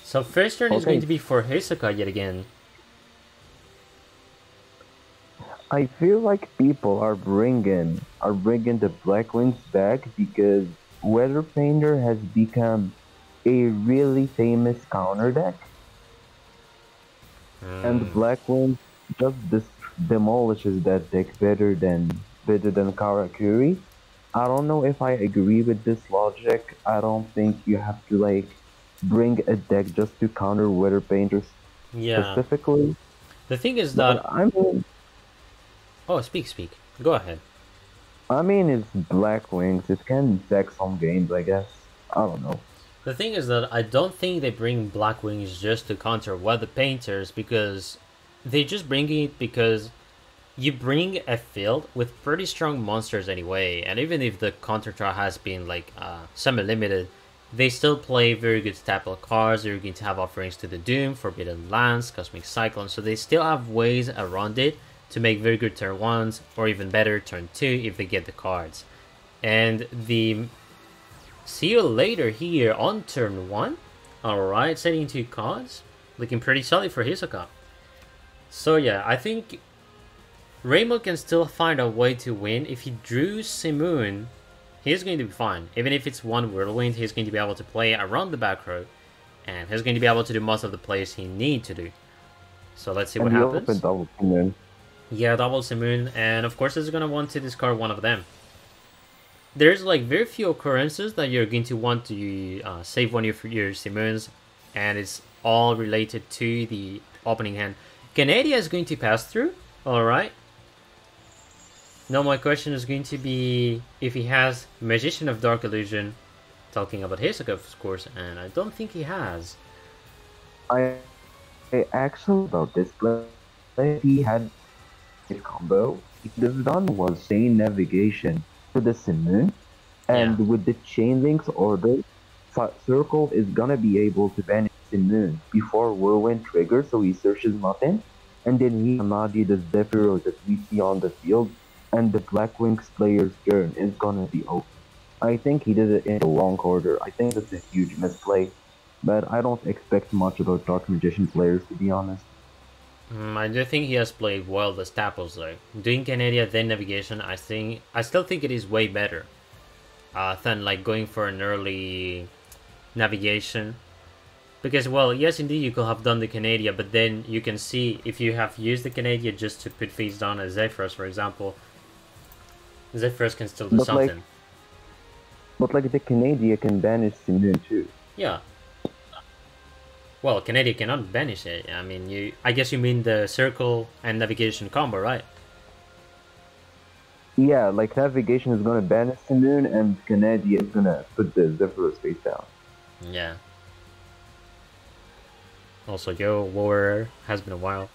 So first turn is Okay. going to be for Hisoka yet again. I feel like people are bringing the Blackwings back because Weather Painter has become a really famous counter deck, and Blackwing just demolishes that deck better than Karakuri. I don't know if I agree with this logic. I don't think you have to like bring a deck just to counter Weather Painter Yeah. specifically. The thing is But that... I mean, Oh, speak. Go ahead. it's Blackwings. It can deck some games, I guess. I don't know. The thing is that I don't think they bring Blackwings just to counter Weather Painters, because they just bring it because you bring a field with pretty strong monsters anyway, and even if the counter draw has been like semi-limited, they still play very good staple cards. They're going to have offerings to the Doom, Forbidden Lance, Cosmic Cyclone, so they still have ways around it to make very good turn 1s, or even better turn 2 if they get the cards. And the see you later here on turn 1. Alright, setting 2 cards. Looking pretty solid for Hisoka. So yeah, I think Rainbow can still find a way to win. If he drew Simoon, he's going to be fine. Even if it's one Whirlwind, he's going to be able to play around the back row, and he's going to be able to do most of the plays he needs to do. So let's see what And happens. open double Simoon. Yeah, double Simoon, and of course he's going to want to discard one of them. there's like very few occurrences that you're going to want to save one of your Simoons, and it's all related to the opening hand. Canadia is going to pass through, alright. Now my question is going to be if he has Magician of Dark Illusion, talking about Hisaka of course, and I don't think he has. I actually about this play, he had a combo. He could have done was Chain Navigation for the Simoon, and with the Chain Links order, Circle is gonna be able to banish Simoon before Whirlwind triggers, so he searches nothing, and then he Nagi the Zephyros that we see on the field, and the Black Wings player's turn is gonna be open. I think he did it in the wrong order. I think that's a huge misplay, but I don't expect much about Dark Magician players, to be honest. I do think he has played well the staples though. Doing Canadia then Navigation, I still think it is way better than like going for an early Navigation. Because, well, yes indeed you could have done the Canadia, but then you can see if you have used the Canadia just to put face down a Zephyros, for example, Zephyros can still do something. But like the Canadia can banish Simoon too. Yeah. Well, Canadia cannot banish it. I mean, I guess you mean the Circle and Navigation combo, right? Yeah, like Navigation is gonna banish Simoon, and Canadia is gonna put the Zephyros face down. Yeah. Also, yo, Warrior, has been a while.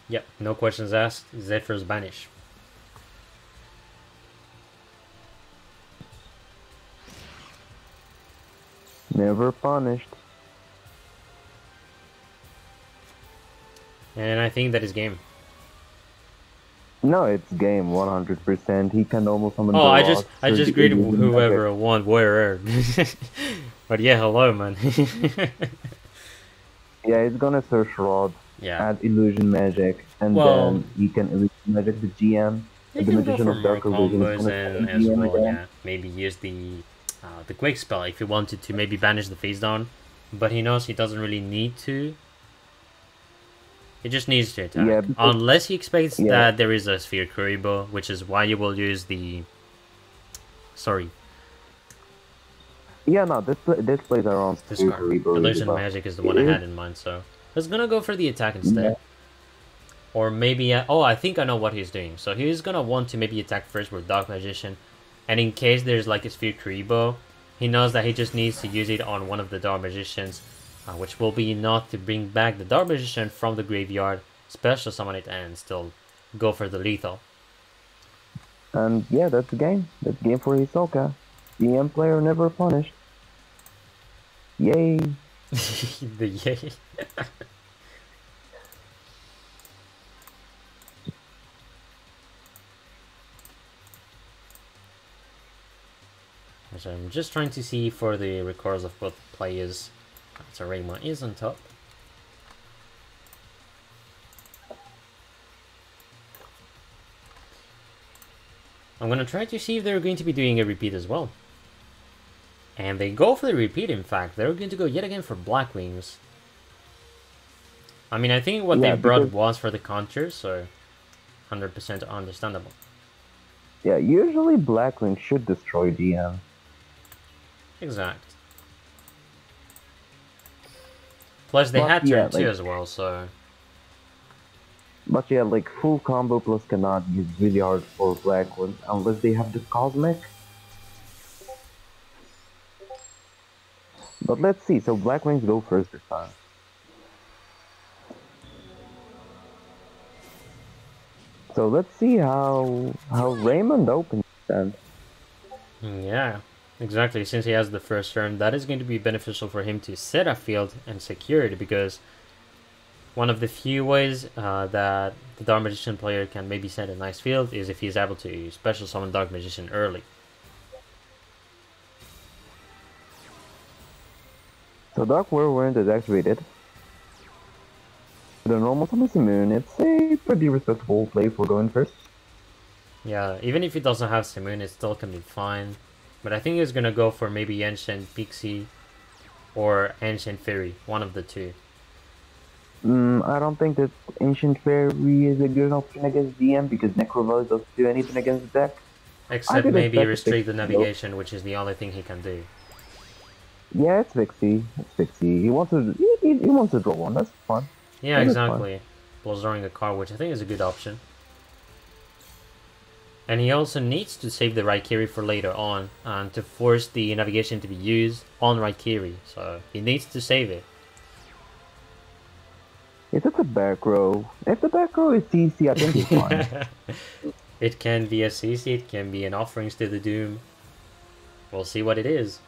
Yep, no questions asked. Zephyr's banish. Never punished. And I think that is game. No, it's game 100%. He can almost summon. Oh, I just greeted whoever won Warrior. But yeah, hello, man. Yeah, he's gonna search Rod. Yeah. Add Illusion Magic, and then he can Illusion Magic the GM. You can go for more combos and as well, yeah. Maybe use the Quake spell if he wanted to maybe banish the face down. But he knows he doesn't really need to. He just needs to attack. Yeah, unless he expects that there is a Sphere Kuribo, which is why you will use the... Sorry. Yeah, no, this plays around Sphere Kuribo. Illusion Magic is the one I had in mind, so... He's gonna go for the attack instead. Yeah. Or maybe... oh, I think I know what he's doing. So he's gonna want to maybe attack first with Dark Magician. And in case there's like a Sphere Kuribo, he knows that he just needs to use it on one of the Dark Magicians. Which will be enough to bring back the Dark Magician from the graveyard, special summon it, and still go for the lethal. And yeah, that's the game. That's the game for Hisoka. DM player never punished. Yay! The yay. So I'm just trying to see for the records of both players. So Rayma is on top. I'm gonna try to see if they're going to be doing a repeat as well. And they go for the repeat, in fact. They're going to go yet again for Black Wings. I mean, I think what they brought was for the counter, so 100% understandable. Yeah, usually Black Wings should destroy DM. Exact. Plus they had turn 2 as well, so... But yeah, like full combo plus Kanadi is really hard for Black Ones, unless they have the Cosmic. But let's see, so Black Wings go first this time. So let's see how Raymond opens then. Yeah, exactly. Since he has the first turn, that is going to be beneficial for him to set a field and secure it, because one of the few ways that the Dark Magician player can maybe set a nice field is if he's able to special summon Dark Magician early. So Dark Whirlwind is activated. The normal summon Simoon, it's a pretty respectable play for going first. Yeah, even if he doesn't have Simoon, it still can be fine. But I think he's gonna go for maybe Ancient Pixie or Ancient Fairy, one of the two. I don't think that Ancient Fairy is a good option against DM because Necroville doesn't do anything against the deck. Except could maybe expect restrict the Pixie, though. navigation, which is the only thing he can do. Yeah, it's Vixie. It's Vixie. He wants to draw one. That's fun. Yeah, That is exactly. Plus drawing a card, which I think is a good option. And he also needs to save the Rikki for later on, and to force the navigation to be used on Rikki. So he needs to save it. If it's a back row, if the back row is CC, I think it's fine. It can be a CC, it can be an Offerings to the Doom. We'll see what it is.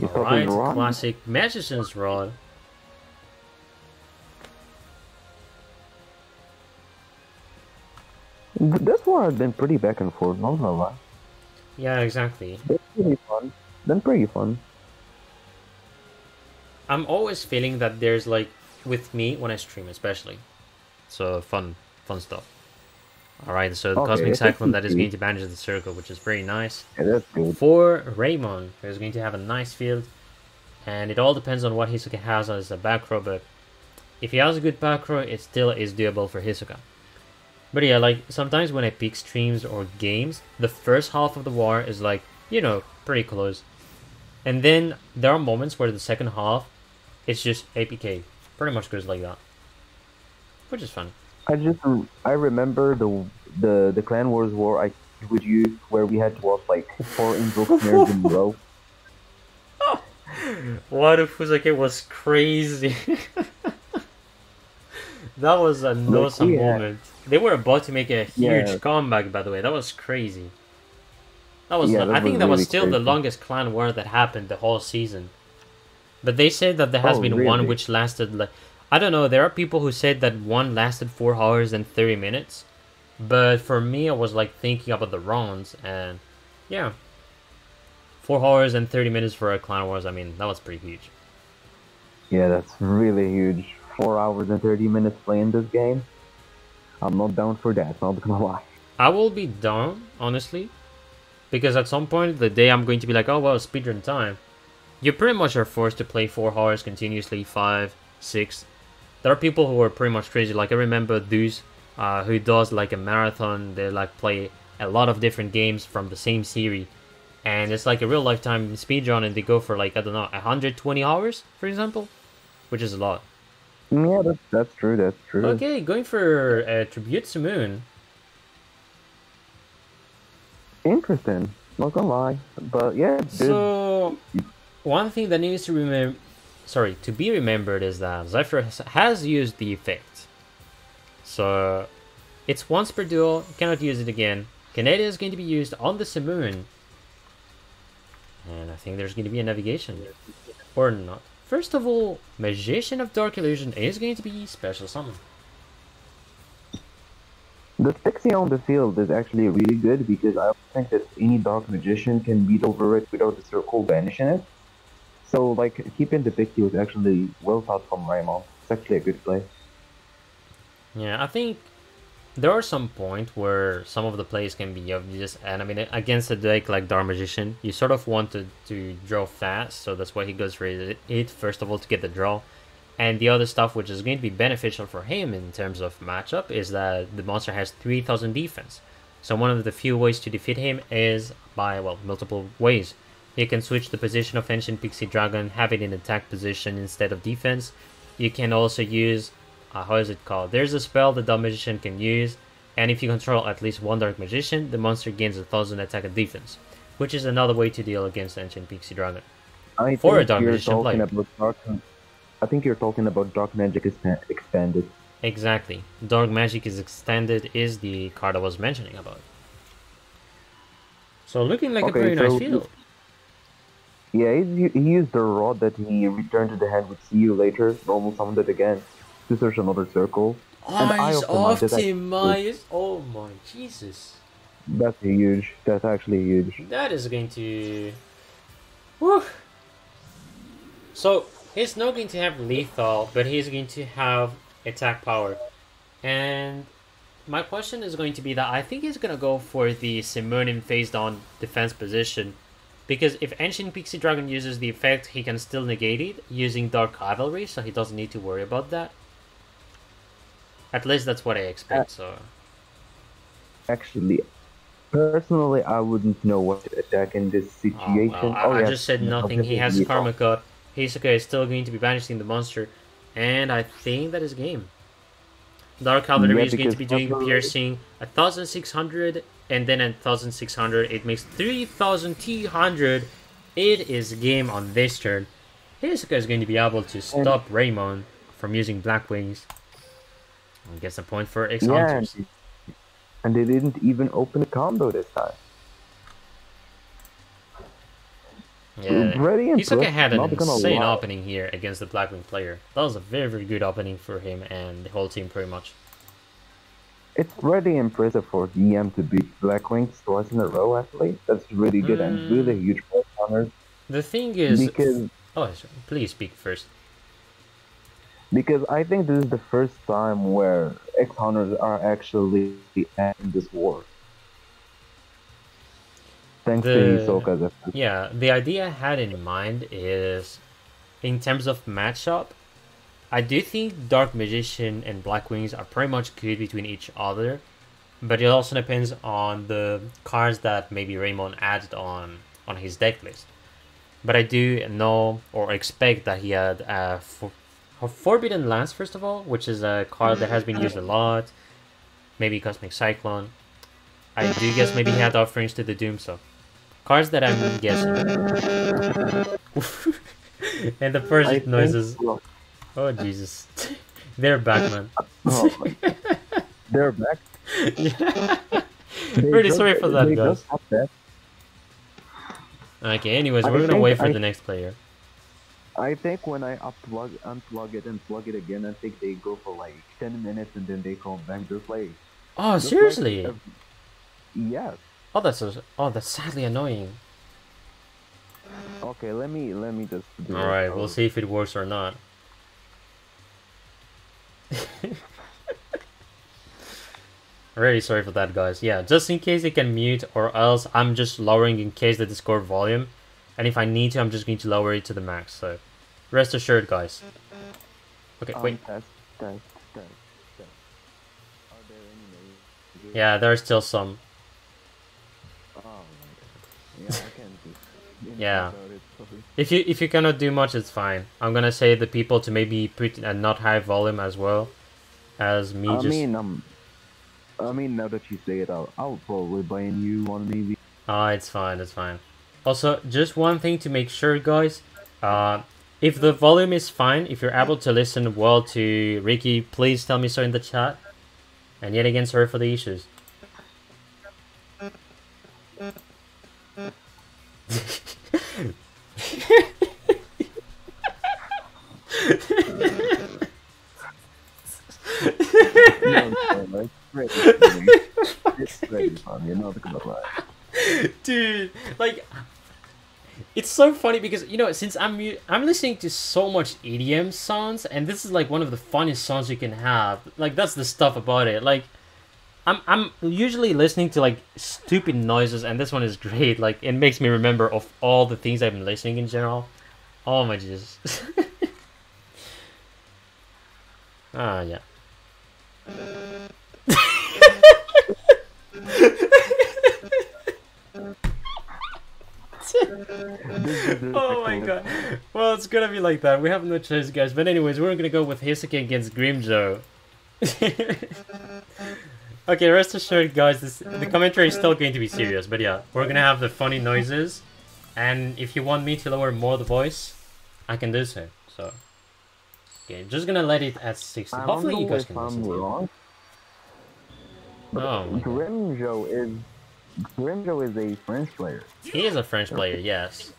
Alright, classic Magician's Rod. This war has been pretty back and forth, not gonna lie. Yeah, exactly. It's pretty fun. Been pretty fun. I'm always feeling that there's like, with me when I stream especially. So fun stuff. Alright, so the Cosmic Cyclone that is going to banish the circle, which is very nice. Yeah, that's good. For Raymond, who's going to have a nice field. And it all depends on what Hisoka has as a back row, but if he has a good back row, it still is doable for Hisoka. But yeah, like, sometimes when I peak streams or games, the first half of the war is like, you know, pretty close. And then there are moments where the second half, it's just APK. Pretty much goes like that. Which is fun. I remember the Clan Wars war I did with you where we had to watch like 4 invoke snares in a row. What if Fusake was crazy? That was an awesome moment. They were about to make a huge comeback, by the way. That was crazy. That was. I think that was still the longest clan war that happened the whole season. But they said that there has been one which lasted like, I don't know. There are people who said that one lasted 4 hours and 30 minutes. But for me, I was like thinking about the rounds, and yeah, 4 hours and 30 minutes for a clan wars. I mean, that was pretty huge. Yeah, that's really huge. 4 hours and 30 minutes playing this game. I'm not down for that, not gonna lie. I will be down, honestly. Because at some point, the day I'm going to be like, oh well, speedrun time. You pretty much are forced to play 4 hours continuously, 5, 6. There are people who are pretty much crazy. Like I remember Deuce, who does like a marathon. They like play a lot of different games from the same series. And it's like a real lifetime speedrun, and they go for like, I don't know, 120 hours, for example. Which is a lot. Yeah, that's true, that's true. Okay, going for Tribute to Moon. Interesting, not gonna lie. But yeah, so one thing that needs to be remembered is that Zephyr has used the effect. So it's once per duel, you cannot use it again. Canada is going to be used on the Simoon. And I think there's going to be a navigation. Or not. First of all, Magician of Dark Illusion is going to be special summon. The Pixie on the field is actually really good because I don't think that any Dark Magician can beat over it without the circle banishing it. So, like, keeping the Pixie was actually well thought from Raymond. It's actually a good play. Yeah, I think there are some points where some of the plays can be obvious, and I mean, against a deck like Dark Magician, you sort of wanted to draw fast, so that's why he goes for it first of all to get the draw. And the other stuff which is going to be beneficial for him in terms of matchup is that the monster has 3000 defense. So one of the few ways to defeat him is by, well, multiple ways. You can switch the position of Ancient Pixie Dragon, have it in attack position instead of defense. You can also use, how is it called? There's a spell the Dark Magician can use, and if you control at least one Dark Magician, the monster gains 1000 attack and defense, which is another way to deal against Ancient Pixie Dragon. For a Dark Magician player. I think you're talking about Dark Magic Expanded. Exactly. Dark Magic is Extended is the card I was mentioning about. So looking like a very nice field. Yeah, he used the rod that he returned to the hand with See You Later, normal summoned it again, to search another circle. Eyes optimize! Oh my Jesus. That's huge. That's actually huge. That is going to... Whew. So, he's not going to have lethal, but he's going to have attack power. And my question is going to be that I think he's going to go for the Simonin phased on defense position. Because if Ancient Pixie Dragon uses the effect, he can still negate it using Dark Cavalry, so he doesn't need to worry about that. At least that's what I expect, so... Actually, personally, I wouldn't know what to attack in this situation. I just said nothing. He has Karma Cut. Hisoka is still going to be banishing the monster, and I think that is game. Dark Cavalry is going to be doing piercing 1,600, and then at 1,600 it makes 3,200. It is game on this turn. Hisoka is going to be able to stop Raymond from using Black Wings. And gets a point for X Hunters. And they didn't even open a combo this time. Yeah, Hisoka had an insane opening here against the Blackwing player. That was a very, very good opening for him and the whole team pretty much. It's really impressive for DM to beat Blackwings twice in a row, actually. That's really good and really huge for honors. The thing is... Because... Oh, please speak first. Because I think this is the first time where X-Hunters are actually in this war. Thanks to Hisoka. Yeah, the idea I had in mind is, in terms of matchup, I do think Dark Magician and Black Wings are pretty much good between each other, but it also depends on the cards that maybe Raymond added on his deck list. But I do know or expect that he had a Forbidden Lance, first of all, which is a card that has been used a lot. Maybe Cosmic Cyclone. I do guess maybe he had offerings to the Doom, so cards that I'm guessing. And the Persian noises. Oh Jesus. They're back, man. Oh, they're back? Yeah. Pretty sorry for that, guys. Okay, anyways, we're gonna wait for the next player. I think when I unplug it and plug it again, I think they go for like 10 minutes and then they come back just like... Oh, seriously? Like, yes. Oh, that's sadly annoying. Okay, let me just do it. Alright, we'll see if it works or not. Really sorry for that, guys. Yeah, just in case it can mute, or else I'm just lowering in case the Discord volume. And if I need to, I'm just going to lower it to the max, so rest assured, guys. Okay, wait. Yeah, there are still some. Oh my god. Yeah, I can't do. Yeah. If you cannot do much, it's fine. I'm gonna say the people to maybe put a not high volume as well as me. I mean, now that you say it, I'll probably blame you one maybe. It's fine. It's fine. Also, just one thing to make sure, guys. If the volume is fine, if you're able to listen well to Rikki, please tell me so in the chat. And yet again, sorry for the issues. It's pretty fun, you're not gonna lie. Dude, like, it's so funny because, you know, since I'm listening to so much EDM songs, and this is like one of the funniest songs you can have. Like, that's the stuff about it. Like, I'm usually listening to like stupid noises, and this one is great. Like, it makes me remember of all the things I've been listening in general. Oh my Jesus. Ah, yeah. Oh my god. Well, it's gonna be like that. We have no choice, guys. But anyways, we're gonna go with Hisoka against Grimjo. Okay, rest assured, guys, the commentary is still going to be serious. But yeah, we're gonna have the funny noises. And if you want me to lower more the voice, I can do so. So, okay, just gonna let it at 60. Hopefully you guys can listen to it. Oh, Grimjo is a French player. He is a French player, yes.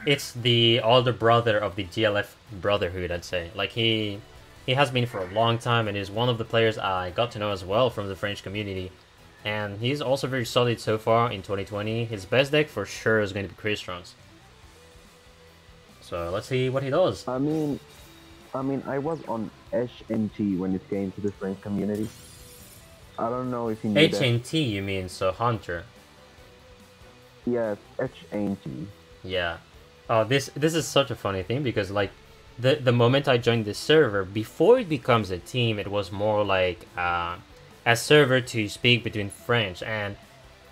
It's the older brother of the GLF Brotherhood, I'd say. Like, he has been for a long time and is one of the players I got to know as well from the French community. And he's also very solid so far in 2020. His best deck for sure is going to be Crystron's. So let's see what he does. I mean, I was on HNT when it came to the French community. I don't know if you knew HNT, you mean, so Hunter. Yes, HNT. Yeah. Oh, this is such a funny thing because like the moment I joined this server, before it becomes a team, it was more like a server to speak between French, and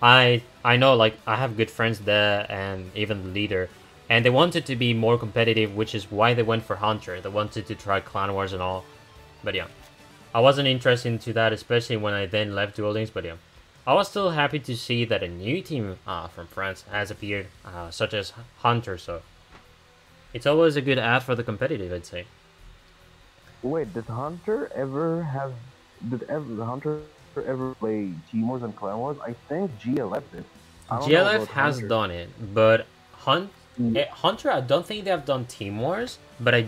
I know like I have good friends there and even the leader, and they wanted to be more competitive, which is why they went for Hunter. They wanted to try Clan Wars and all, but yeah, I wasn't interested into that, especially when I then left Duel Links. But yeah, I was still happy to see that a new team from France has appeared, such as Hunter. So it's always a good ad for the competitive, I'd say. Wait, did Hunter ever have? Did ever Hunter ever play Team Wars and Clan Wars? I think GLF did. I don't know GLF about has Hunter. done it, but Hunter, I don't think they have done Team Wars, but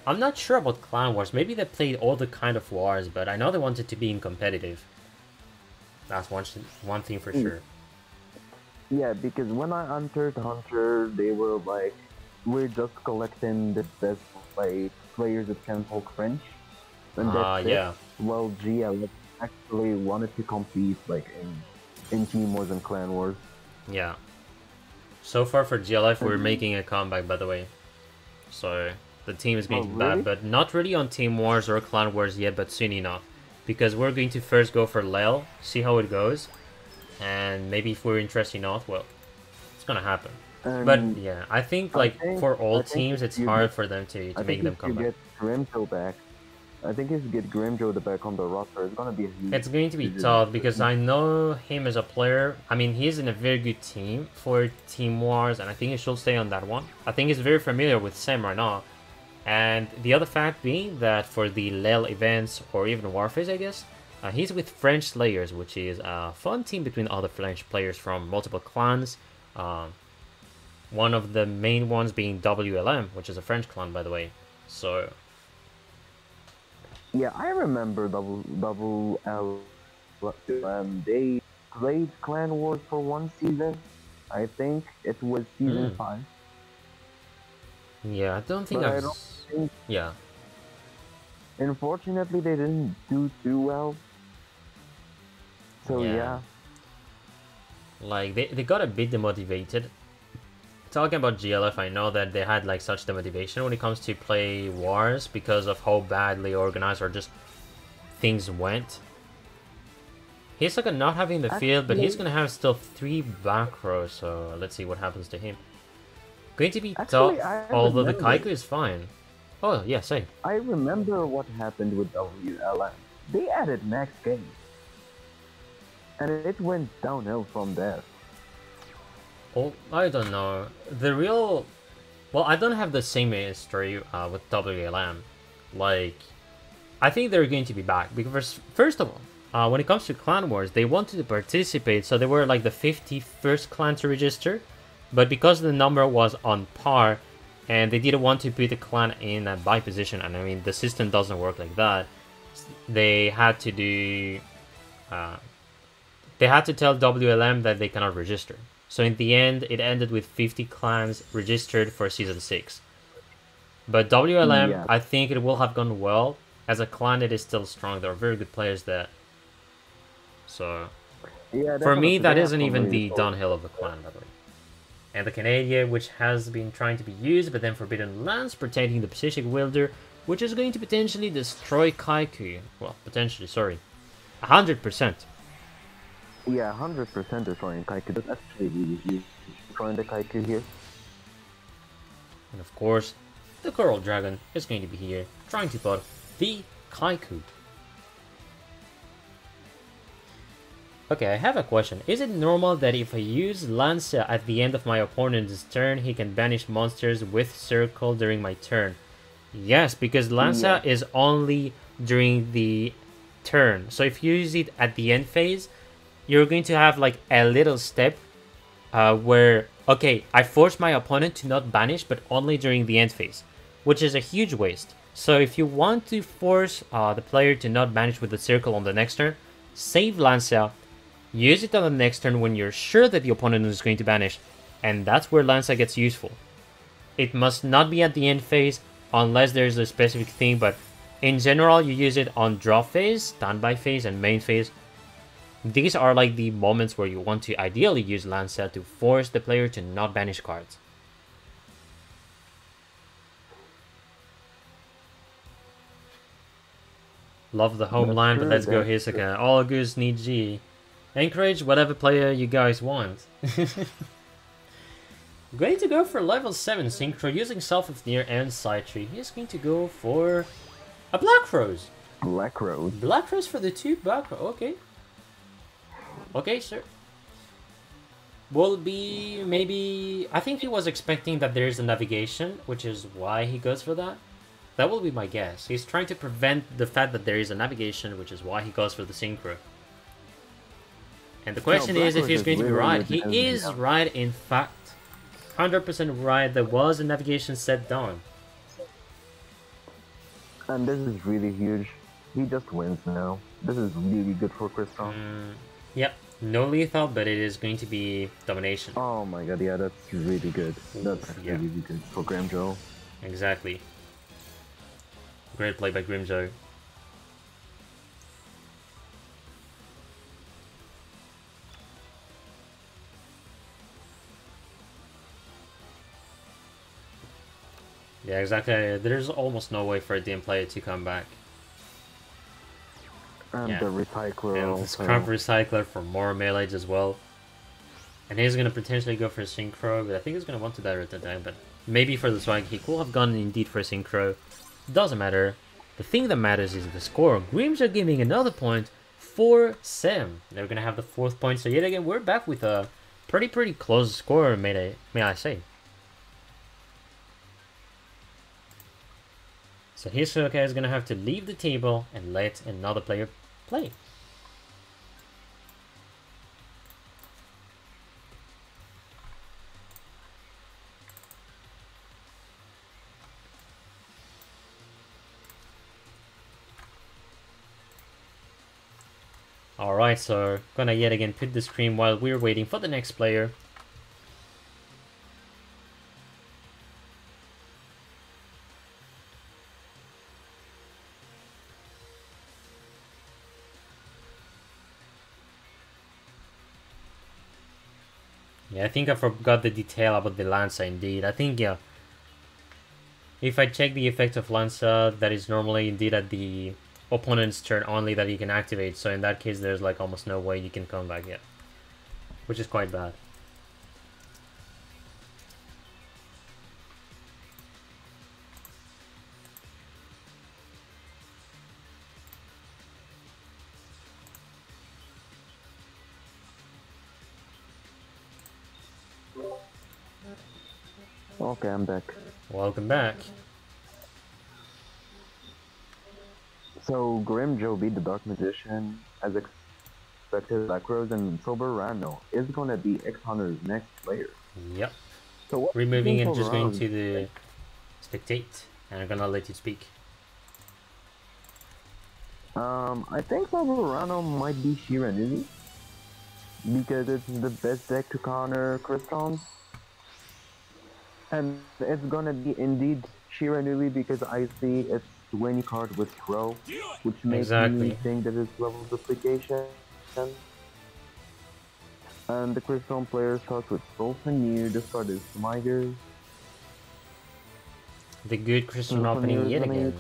I'm not sure about Clan Wars. Maybe they played all the kind of wars, but I know they wanted to be in competitive. That's one thing for sure. Yeah, because when I entered Hunter, they were like, we're just collecting the best like players that can talk French, and that's it. Yeah. Well, GLF actually wanted to compete like in Team Wars and Clan Wars. Yeah. So far for GLF, we're making a comeback, by the way. So the team is going to be bad, but not really on Team Wars or Clan Wars yet, but soon enough. Because we're going to first go for Lel, see how it goes, and maybe if we're interested enough, well, it's gonna happen. But yeah, I think for all teams, it's hard for them to make them come back. Get Grimjo back. I think if you get Grimjo back on the roster, it's gonna be a huge. It's going to be tough because I know him as a player. I mean, he's in a very good team for Team Wars, and I think he should stay on that one. I think he's very familiar with SEM right now. And the other fact being that for the LEL events, or even Warface, I guess, he's with French Slayers, which is a fun team between other French players from multiple clans. One of the main ones being WLM, which is a French clan, by the way. So yeah, I remember double L. They played Clan Wars for one season. I think it was season 5. Yeah, I don't think I don't think. Yeah. Unfortunately, they didn't do too well. So yeah. Like they got a bit demotivated. Talking about GLF, I know that they had like such demotivation when it comes to play wars because of how badly organized or just things went. He's like not having the field, but he's gonna have still 3 back rows, so let's see what happens to him. Going to be tough, although the Kaiku is fine. Oh yeah, say. I remember what happened with WLM. They added max game, and it went downhill from there. Oh, I don't know. Well, I don't have the same history with WLM. Like, I think they're going to be back because first of all, when it comes to Clan Wars, they wanted to participate, so they were like the 51st clan to register, but because the number was on par, and they didn't want to put the clan in a buy position, and I mean the system doesn't work like that. They had to do, they had to tell WLM that they cannot register. So in the end, it ended with 50 clans registered for Season 6. But WLM, I think it will have gone well. As a clan, it is still strong. There are very good players there. So, for me, that isn't even the downhill of the clan, by the way. And the Canadian, which has been trying to be used, but then Forbidden Lance, protecting the Psychic Wielder, which is going to potentially destroy Kaiku. Well, potentially, sorry. 100%. Yeah, 100% destroying Kaiku. That's actually really huge. Destroying the Kaiku here. And of course, the Coral Dragon is going to be here, trying to pot the Kaiku. Okay, I have a question. Is it normal that if I use Lancia at the end of my opponent's turn, he can banish monsters with Circle during my turn? Yes, because Lancia is only during the turn. So if you use it at the end phase, you're going to have like a little step where, okay, I force my opponent to not banish, but only during the end phase, which is a huge waste. So if you want to force the player to not banish with the Circle on the next turn, save Lancia, use it on the next turn when you're sure that the opponent is going to banish, and that's where Lancia gets useful. It must not be at the end phase unless there's a specific thing, but in general you use it on draw phase, standby phase, and main phase. These are like the moments where you want to ideally use Lancet to force the player to not banish cards. Love the homeland, but let's go Hisoka. All goose need G. Encourage whatever player you guys want. Going to go for level 7 Synchro using Self of Near and Side Tree. He's going to go for a Black Rose. Black Rose. Black Rose for the 2 Black Rose. Okay. Okay, sir. Will be maybe. I think he was expecting that there is a navigation, which is why he goes for that. That will be my guess. He's trying to prevent the fact that there is a navigation, which is why he goes for the Synchro. And the question is if he's going to be right. He is right, in fact. 100% right, there was a navigation set done. And this is really huge. He just wins now. This is really good for Crystal. Yep, no lethal, but it is going to be domination. Oh my god, yeah, that's really good. That's really good for Grimjo. Exactly. Great play by Grimjo. Yeah, exactly. There's almost no way for a DM player to come back. And the Recycler and the Scrap Recycler for more melee as well. And he's going to potentially go for a Synchro, but I think he's going to want to direct it down. But maybe for the swag, he could have gone indeed for a Synchro. Doesn't matter. The thing that matters is the score. Grims are giving another point for SEM. They're going to have the 4th point. So yet again, we're back with a pretty close score, may I say. So Hisoka is going to have to leave the table and let another player play. Alright, so gonna yet again put the screen while we're waiting for the next player. Yeah, I think I forgot the detail about the Lanza indeed. I think, yeah, if I check the effect of Lanza, that is normally indeed at the opponent's turn only that you can activate. So in that case, there's like almost no way you can come back yet, which is quite bad. Okay, I'm back. Welcome back. So Grimjo beat the Dark Magician as expected. Black Rose and Soberano is gonna be X Hunter's next player. Yep. So removing and just going to the spectate, and I'm gonna let you speak. I think Soberano might be Shiranui because it's the best deck to counter Crystons. And it's gonna be indeed Shiranui because I see it's 20 card with throw, which makes me think that it's level duplication. And the Crystal player starts with Solfenir, the start is Smigers. The good Crystal opening yet again.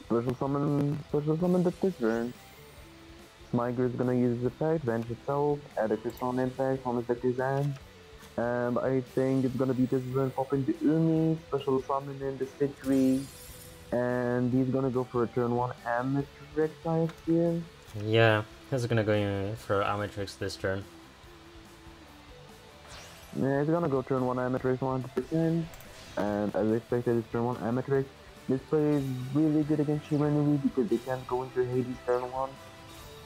Special summon the Tizern. Smiger is gonna use his effect, vanish itself, add a Crystal impact on his deck hand. And I think it's gonna be Tizern popping the Umi, special summon in the Citri, and he's gonna go for a turn 1 Amatrix, I assume. Yeah, he's gonna go in for Amatrix this turn. Yeah, he's gonna go turn 1 Amatrix 100%, and as expected, it's turn 1 Amatrix. This play is really good against Shiranui because they can't go into Hades turn 1.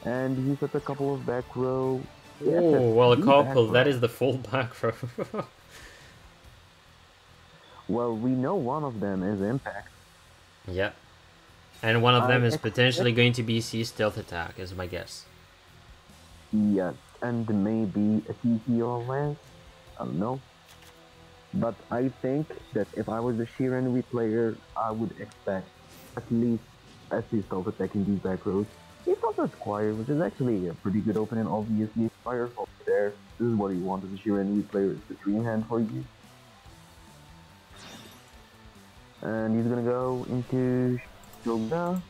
And he sets a couple of back row. Oh, well, a couple, that is the full back row. Well, we know one of them is Impact. Yeah. And one of them is potentially going to be C Stealth Attack, is my guess. Yes, and maybe a TT or Lance. I don't know. But I think that if I was a Shiranui player, I would expect at least as he starts attacking these back rows. He starts with Squire, which is actually a pretty good opening, obviously. Squire over there. This is what you want as a Shiranui player, it's the dream hand for you. And he's gonna go into Shogun.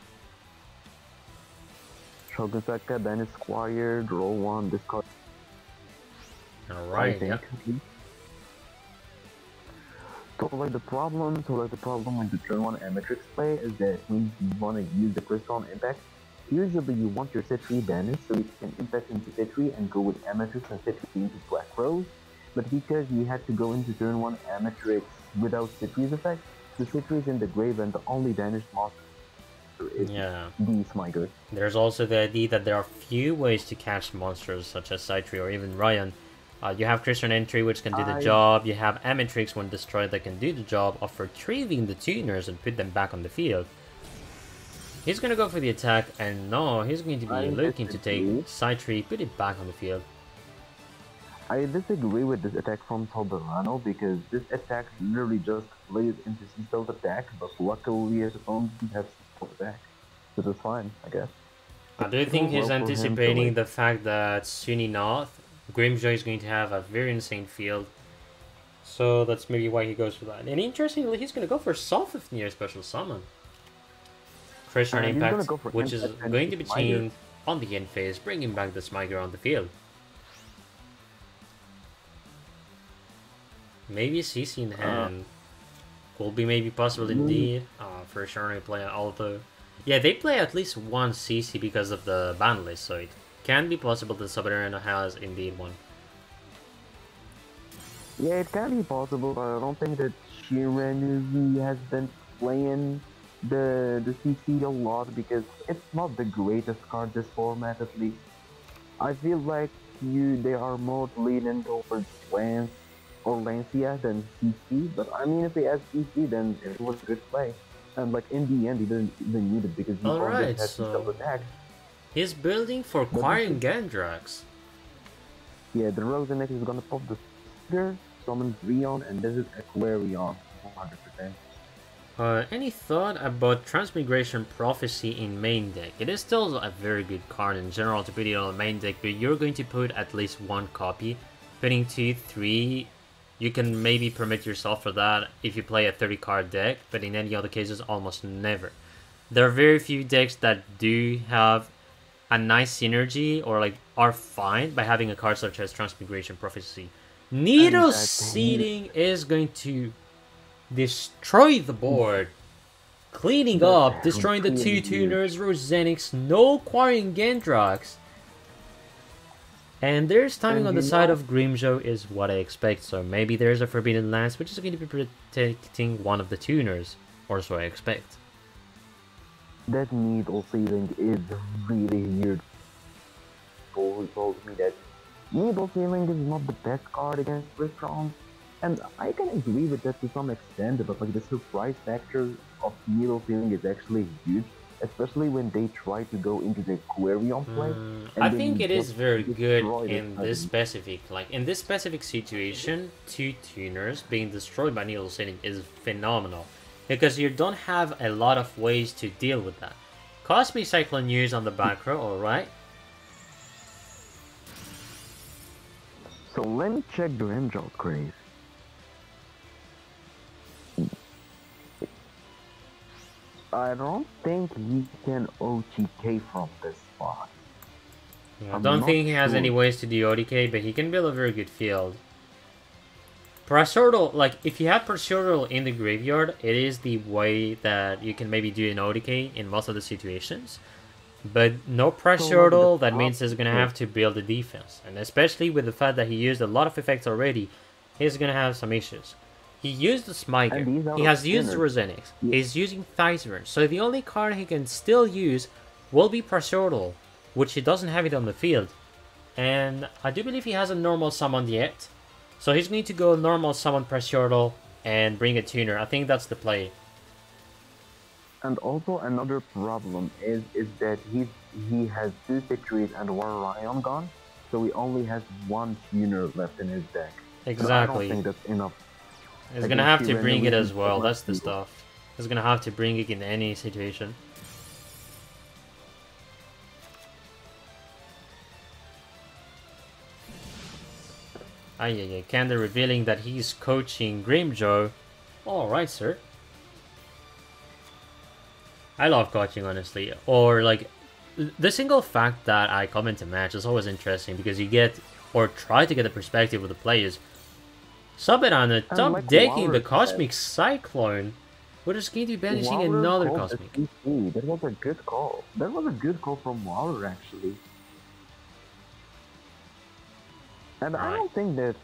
Shogun Saka, then is Squire, draw one, discard. Alright, yeah. So like the problem with the turn 1 Amatrix play is that when you want to use the first round impact, usually you want your set 3 banished so you can impact into set 3 and go with Amatrix and set 3 into Black Rose. But because you had to go into turn 1 Amatrix without set 3's effect, the set 3 is in the grave and the only banished monster is the Smiger. There's also the idea that there are few ways to catch monsters such as Sitri or even Ryan. You have Christian Entry, which can do the job. You have Amatrix, when destroyed, that can do the job of retrieving the tuners and put them back on the field. He's going to go for the attack, and no, he's going to be looking to take Sitri, put it back on the field. I disagree with this attack from Soberano because this attack literally just plays into Seaspell's attack, but luckily his opponent has Seaspell's attack. So that's fine, I guess. I do think he's anticipating the fact that Sunny North, Grimjaw is going to have a very insane field. So that's maybe why he goes for that. And interestingly, he's going to go for Soft-Near Special Summon. Christian Impact, which is going to be chained on the end phase, bringing back the Smiger on the field. Maybe CC in hand. Could be maybe possible indeed. For sure they play Alto. Yeah, they play at least one CC because of the ban list, so it can be possible that Soberano has indeed one. Yeah, it can be possible, but I don't think that Shiranui has been playing the CC a lot because it's not the greatest card this format, at least. I feel like they are more leaning towards Lance or Lancia than CC, but I mean if they had CC then it was a good play. And like in the end he didn't even need it because he always had to attack. He's building for Quarian Gandrax. Yeah, the Rosenex is gonna pop the Spear, summon Rion, and this is Aquarion 100%. Any thought about Transmigration Prophecy in main deck? It is still a very good card in general to put it on main deck, but you're going to put at least one copy. Putting 2, 3, you can maybe permit yourself for that if you play a 30 card deck, but in any other cases, almost never. There are very few decks that do have a nice synergy or like are fine by having a card such as Transmigration Prophecy. Needle Seeding is going to destroy the board. Cleaning up, destroying the 2 tuners, Rosenix, no Quarian Gandrax. And there's timing on the side of Grimjaw is what I expect, so maybe there's a Forbidden Lance which is going to be protecting one of the tuners, or so I expect. That Needle Sealing is really weird. People told me that Needle Sealing is not the best card against first round, and I can agree with that to some extent, but like the surprise factor of Needle Sealing is actually huge. Especially when they try to go into the Aquarion play. I think it is very good in this specific, situation. 2 tuners being destroyed by Needle Seeding is phenomenal. Because you don't have a lot of ways to deal with that. Cosmic Cyclone use on the back row, alright. So let me check the Grimjaw Craze. I don't think he can OTK from this spot. Yeah, I don't think he has any ways to do OTK, but he can build a very good field. Parasortal, like, if you have Parasortal in the graveyard, it is the way that you can maybe do an OTK in most of the situations. But no Parasortal, that means he's going to have to build a defense. And especially with the fact that he used a lot of effects already, he's going to have some issues. He used the Smiger, he has used Rosenix, he's using Thyzern, so the only card he can still use will be Parasortal, which he doesn't have it on the field. And I do believe he hasn't normal summoned yet, so he's going to go normal summon Parasortal and bring a tuner. I think that's the play. And also another problem is that he has 2 victories and 1 Ryan gone, so he only has 1 tuner left in his deck. Exactly. I don't think that's enough. He's gonna have to bring it as well, that's the stuff. He's gonna have to bring it in any situation. Kander revealing that he's coaching Grimjo. Alright, sir. I love coaching, honestly. Or, like, the single fact that I come into match is always interesting because you get, or try to get the perspective of the players. Subirana top like decking the Lauer Cosmic Cyclone. We're just going to be banishing Lauer another called Cosmic. the CC. That was a good call. That was a good call from Lauer, actually. And I don't think that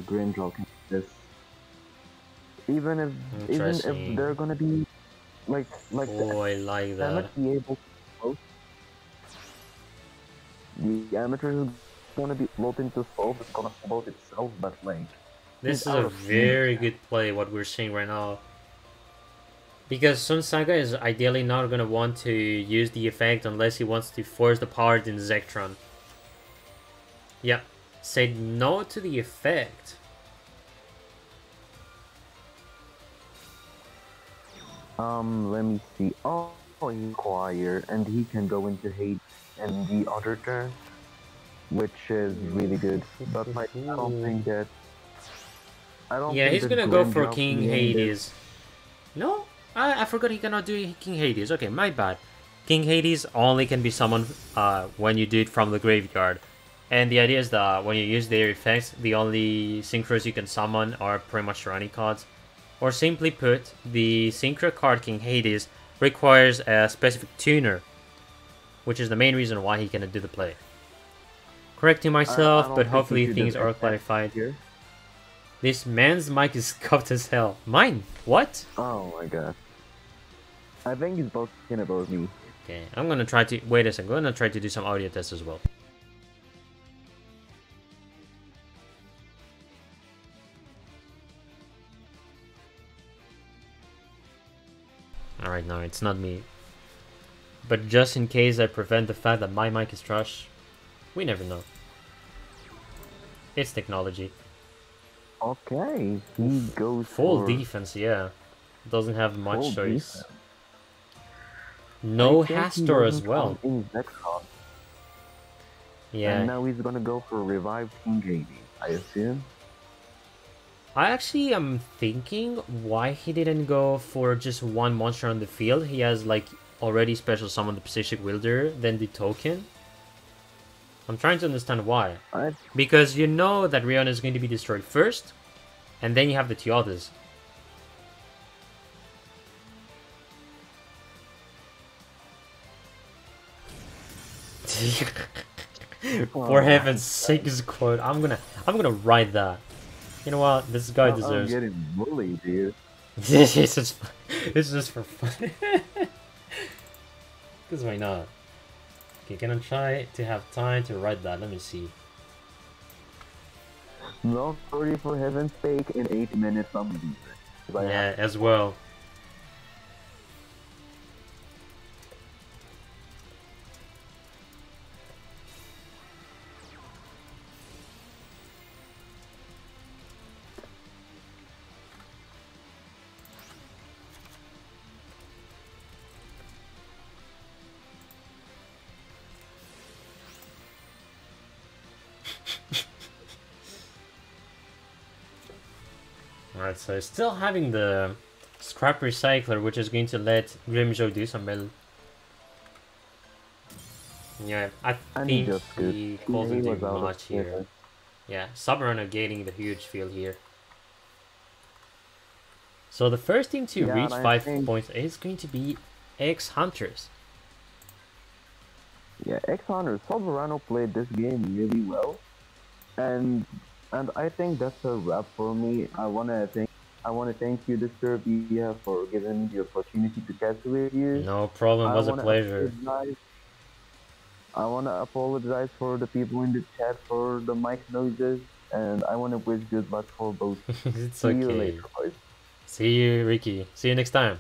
Grindrol can do this. Even if they're gonna be like Oh, I like that. might be able to float. The amateur is gonna be floating to solve. It's gonna float itself, but like This it's is out a of very good play, what we're seeing right now. Because Sun Saga is ideally not going to want to use the effect unless he wants to force the power in Zectron. Yeah, said no to the effect. Let me see. Oh, he Inquire, and he can go into Hate in the other turn, which is really good. But like, I don't think that. Yeah, he's that gonna go for Grindrol King can win Hades. No? I forgot he cannot do King Hades. Okay, my bad. King Hades only can be summoned when you do it from the graveyard. And the idea is that when you use their effects, the only synchros you can summon are pretty much running cards. Or simply put, the synchro card King Hades requires a specific tuner, which is the main reason why he cannot do the play. Correcting myself, don't but think hopefully he should things have are attacked clarified. here. This man's mic is scuffed as hell. Mine? What? Oh my god. I think he's both talking about me. Okay, I'm gonna try to... Wait a second, I'm gonna try to do some audio tests as well. Alright, no, it's not me. But just in case I prevent the fact that my mic is trash, we never know. It's technology. Okay, he goes Full for defense, yeah. Doesn't have much full choice. defense. No I think he Hastor as doesn't well. come in Zexon. Yeah. And now he's gonna go for Revived King Hades, I assume. I actually am thinking why he didn't go for just one monster on the field. He has like already special summoned the Psychic Wielder, then the token. I'm trying to understand why. Because you know that Rion is going to be destroyed first, and then you have the two others. For heaven's sake, is a quote. I'm gonna write that. You know what? This guy deserves. I'm getting bullied, dude. it's just for fun. Because why not? Okay, can I try to have time to write that? Let me see. No, sorry for heaven's sake, in 8 minutes I'm leaving. Yeah, as well. Alright, so still having the Scrap Recycler, which is going to let Grimjo do some build. Yeah, I think he couldn't do much here. Yeah, Subrunner gaining the huge field here. So the first team to reach 5 points is going to be X Hunters. Yeah, X Hunters. Soberano played this game really well, and I think that's a wrap for me. I wanna thank you, Disturbia, for giving me the opportunity to catch with you. No problem, it was a pleasure. I wanna apologize for the people in the chat for the mic noises, and I wanna wish good luck for both. It's See okay. you later, boys. See you, Rikki. See you next time.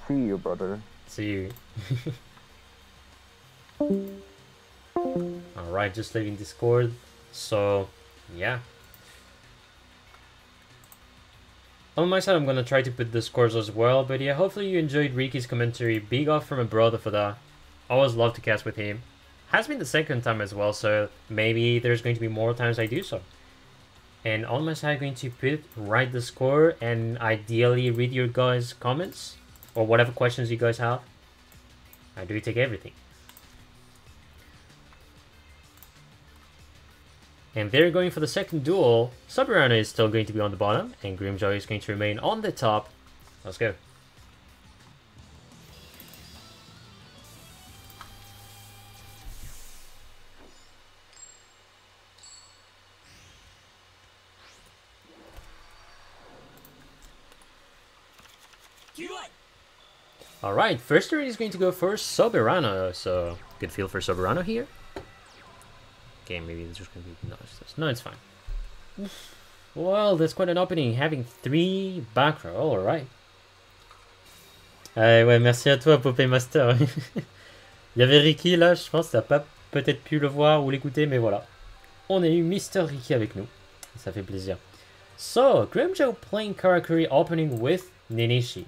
See you, brother. See you. Alright, just leaving Discord. So, yeah. On my side, I'm gonna try to put the scores as well. But yeah, hopefully you enjoyed Rikki's commentary. Big off from a brother for that. Always love to cast with him. has been the second time as well, so maybe there's going to be more times I do so. And on my side, I'm going to write the score and ideally read your guys' comments or whatever questions you guys have. I do take everything. And they're going for the second duel. Soberano is still going to be on the bottom, and Grimjoy is going to remain on the top. Let's go. Alright, first turn is going to go for Soberano, so good feel for Soberano here. Okay, maybe it's just going to be... No, it's fine. Well, that's quite an opening, having 3 back row, alright. Ouais, merci à toi, Popé Master. Il y avait Rikki là, je pense, t'as pas peut-être pu le voir ou l'écouter, mais voilà. On a eu Mr. Rikki avec nous. Ça fait plaisir. So, Grimjoe playing Karakuri opening with Ninishi.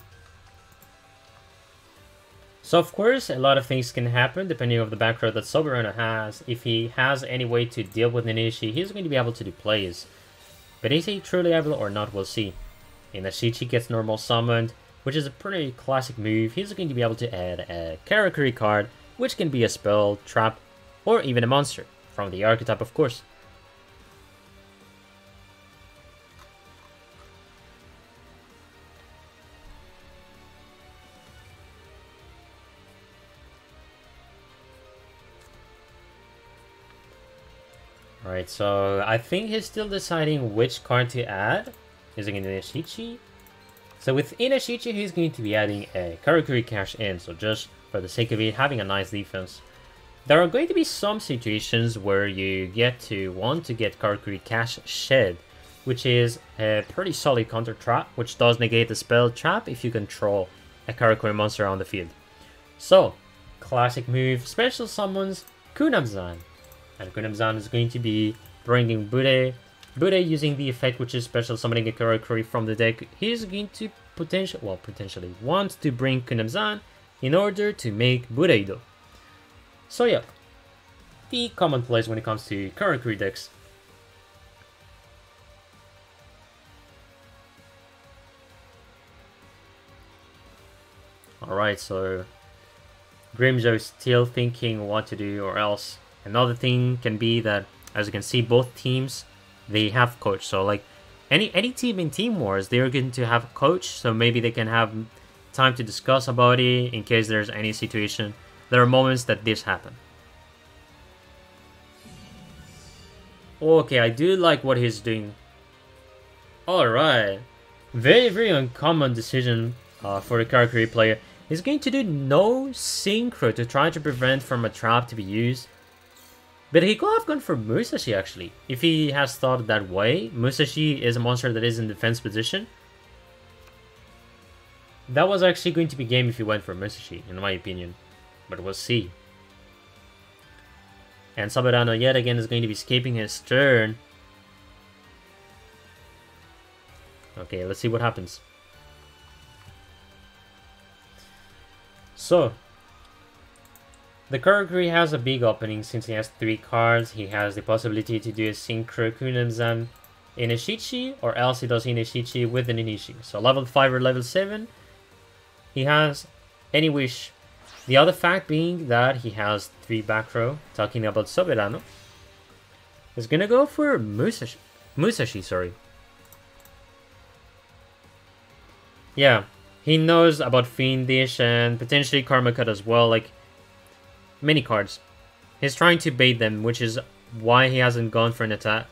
So of course, a lot of things can happen depending on the back row that Soberano has. If he has any way to deal with Ninishi, he's going to be able to do plays. But is he truly able or not, we'll see. Inashichi gets normal summoned, which is a pretty classic move. He's going to be able to add a Karakuri card, which can be a spell, trap, or even a monster, from the archetype of course. Alright, so I think he's still deciding which card to add. Is it going to be Inashichi? So with Inashichi, he's going to be adding a Karakuri Cash in, so just for the sake of it, having a nice defense. There are going to be some situations where you get to want to get Karakuri Cash Shed, which is a pretty solid counter trap, which does negate the spell trap if you control a Karakuri monster on the field. So, classic move, special summons Kunamzan. And Kunamzan is going to be bringing Bude. Bude using the effect which is special summoning a Karakuri from the deck. He's going to potentially want to bring Kunamzan in order to make Budeido. So yeah, the commonplace when it comes to Karakuri decks. Alright, so Grimjoe is still thinking what to do, or else another thing can be that, as you can see, both teams, they have coach. So like any team in Team Wars, they're going to have a coach, so maybe they can have time to discuss about it in case there's any situation. There are moments that this happen. Okay, I do like what he's doing. Alright. Very, very uncommon decision for the Karakuri player. He's going to do no synchro to try to prevent from a trap to be used. But he could have gone for Musashi actually. If he has thought that way, Musashi is a monster that is in defense position. That was actually going to be game if he went for Musashi, in my opinion. But we'll see. And Soberano yet again is going to be escaping his turn. Okay, let's see what happens. So, the Karakuri has a big opening since he has 3 cards. He has the possibility to do a Synchro Kunamzan Inashichi, or else he does Inashichi with an Inishi. So level 5 or level 7, he has any wish. The other fact being that he has 3 back row, talking about Soberano. He's gonna go for Musashi, sorry. Yeah, he knows about Fiendish and potentially Karma Cut as well, like many cards. He's trying to bait them, which is why he hasn't gone for an attack.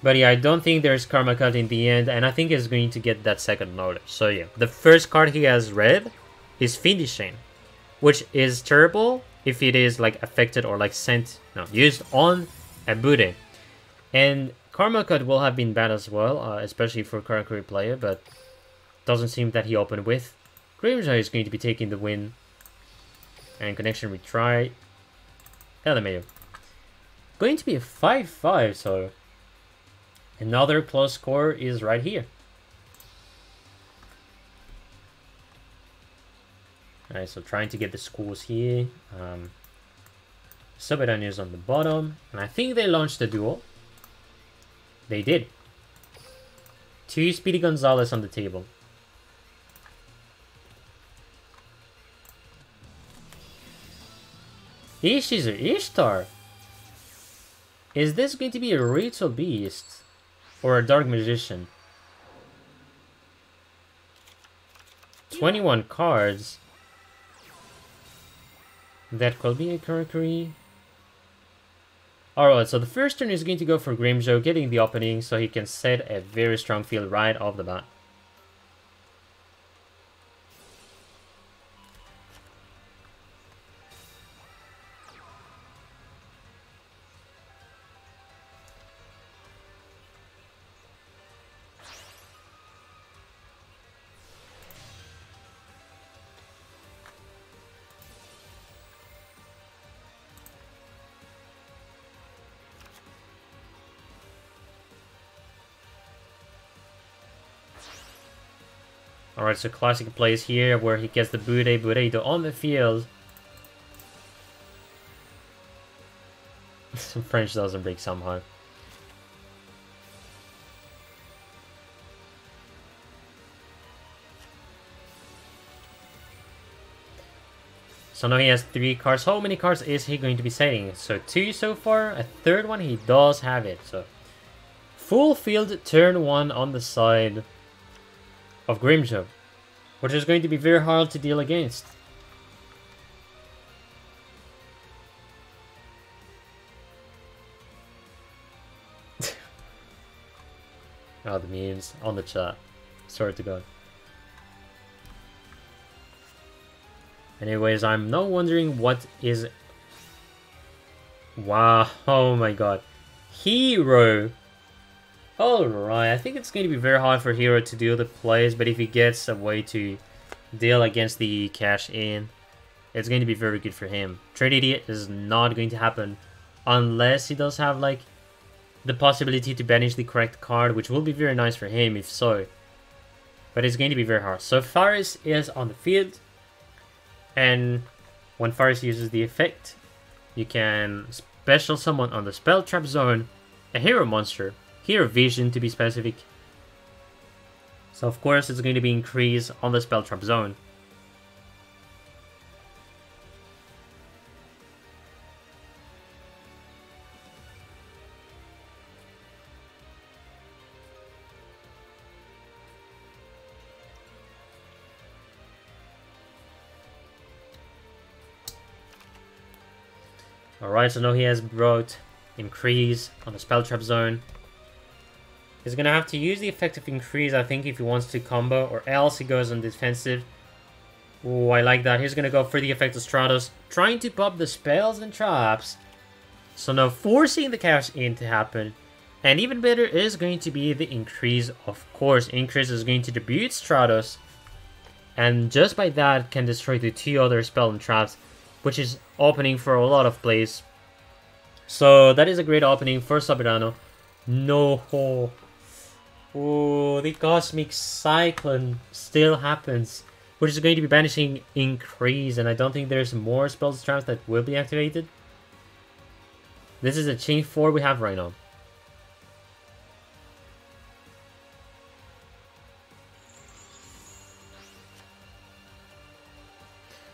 But yeah, I don't think there's Karma Cut in the end, and I think he's going to get that second knowledge. So yeah, the first card he has read is Fiendish Chain, which is terrible if it is like affected or like used on a Bude. And Karma Cut will have been bad as well, especially for Karakuri player, but doesn't seem that he opened with. Grimjoe is going to be taking the win. And connection retry. LMAO. Going to be a 5-5, so another close score is right here. Alright, so trying to get the scores here. Subadon is on the bottom. And I think they launched the duel. They did. 2 Speedy Gonzalez on the table. Ishi's or Ishtar? Is this going to be a Ritual Beast? Or a Dark Magician? 21 cards. That could be a Kurokuri. Alright, so the first turn is going to go for Grimjo, getting the opening so he can set a very strong field right off the bat. Alright, so classic plays here where he gets the Bureido on the field. Some French doesn't break somehow. So now he has 3 cards. How many cards is he going to be setting? So 2 so far. A third one, he does have it. So full field turn 1 on the side of Grimjo, which is going to be very hard to deal against. Oh, the memes on the chat. Swear to God. Anyways, I'm now wondering what is... Wow, oh my god. Hero! Alright, I think it's going to be very hard for Hero to deal the plays, but if he gets a way to deal against the cash in, it's going to be very good for him. Trinity is not going to happen unless he does have like the possibility to banish the correct card, which will be very nice for him if so. But it's going to be very hard. So Faris is on the field, and when Faris uses the effect, you can special summon on the spell trap zone a hero monster. Hero Vision to be specific. So of course it's going to be increased on the spell trap zone. Alright, so now he has brought increase on the spell trap zone. He's gonna have to use the effective increase, I think, if he wants to combo, or else he goes on defensive. Oh, I like that. He's gonna go for the effect of Stratos, trying to pop the spells and traps. So now forcing the cash in to happen. And even better is going to be the increase, of course. Increase is going to debut Stratos, and just by that can destroy the 2 other spell and traps, which is opening for a lot of plays. So that is a great opening for Soberano. No. Oh, the Cosmic Cyclone still happens, which is going to be banishing increase, and I don't think there's more spells traps that will be activated. This is a chain 4 we have right now.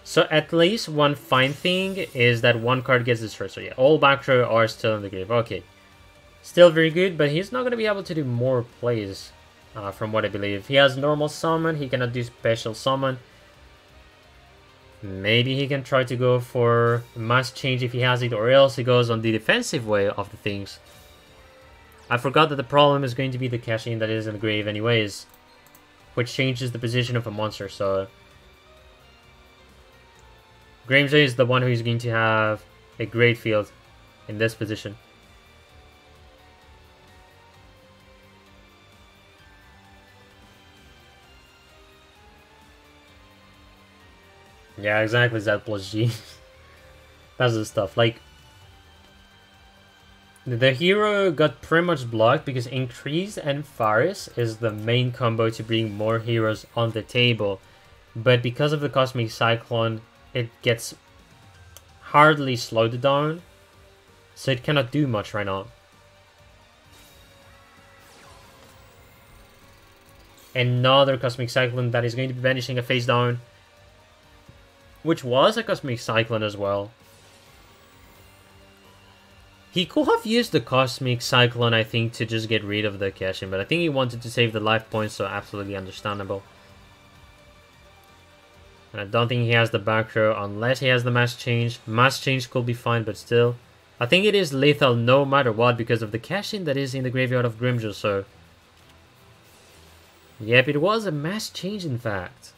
So at least one fine thing is that one card gets destroyed. So yeah, all back row are still in the grave. Okay. Still very good, but he's not going to be able to do more plays, from what I believe. He has normal summon, he cannot do special summon. Maybe he can try to go for mass change if he has it, or else he goes on the defensive way of the things. I forgot that the problem is going to be the cash-in that is in the grave anyways, which changes the position of a monster, so... Grimjo is the one who is going to have a great field in this position. Yeah, exactly, Z plus G. That's the stuff. Like, the hero got pretty much blocked because Increase and Faris is the main combo to bring more heroes on the table. but because of the Cosmic Cyclone, it gets hardly slowed down, so it cannot do much right now. Another Cosmic Cyclone that is going to be banishing a face down, which was a Cosmic Cyclone as well. He could have used the Cosmic Cyclone, I think, to just get rid of the Cashin, but I think he wanted to save the life points, so absolutely understandable. And I don't think he has the back row unless he has the Mass Change. Mass Change could be fine, but still. I think it is lethal no matter what because of the Cashin that is in the graveyard of Grimjo, so... Yep, it was a Mass Change in fact.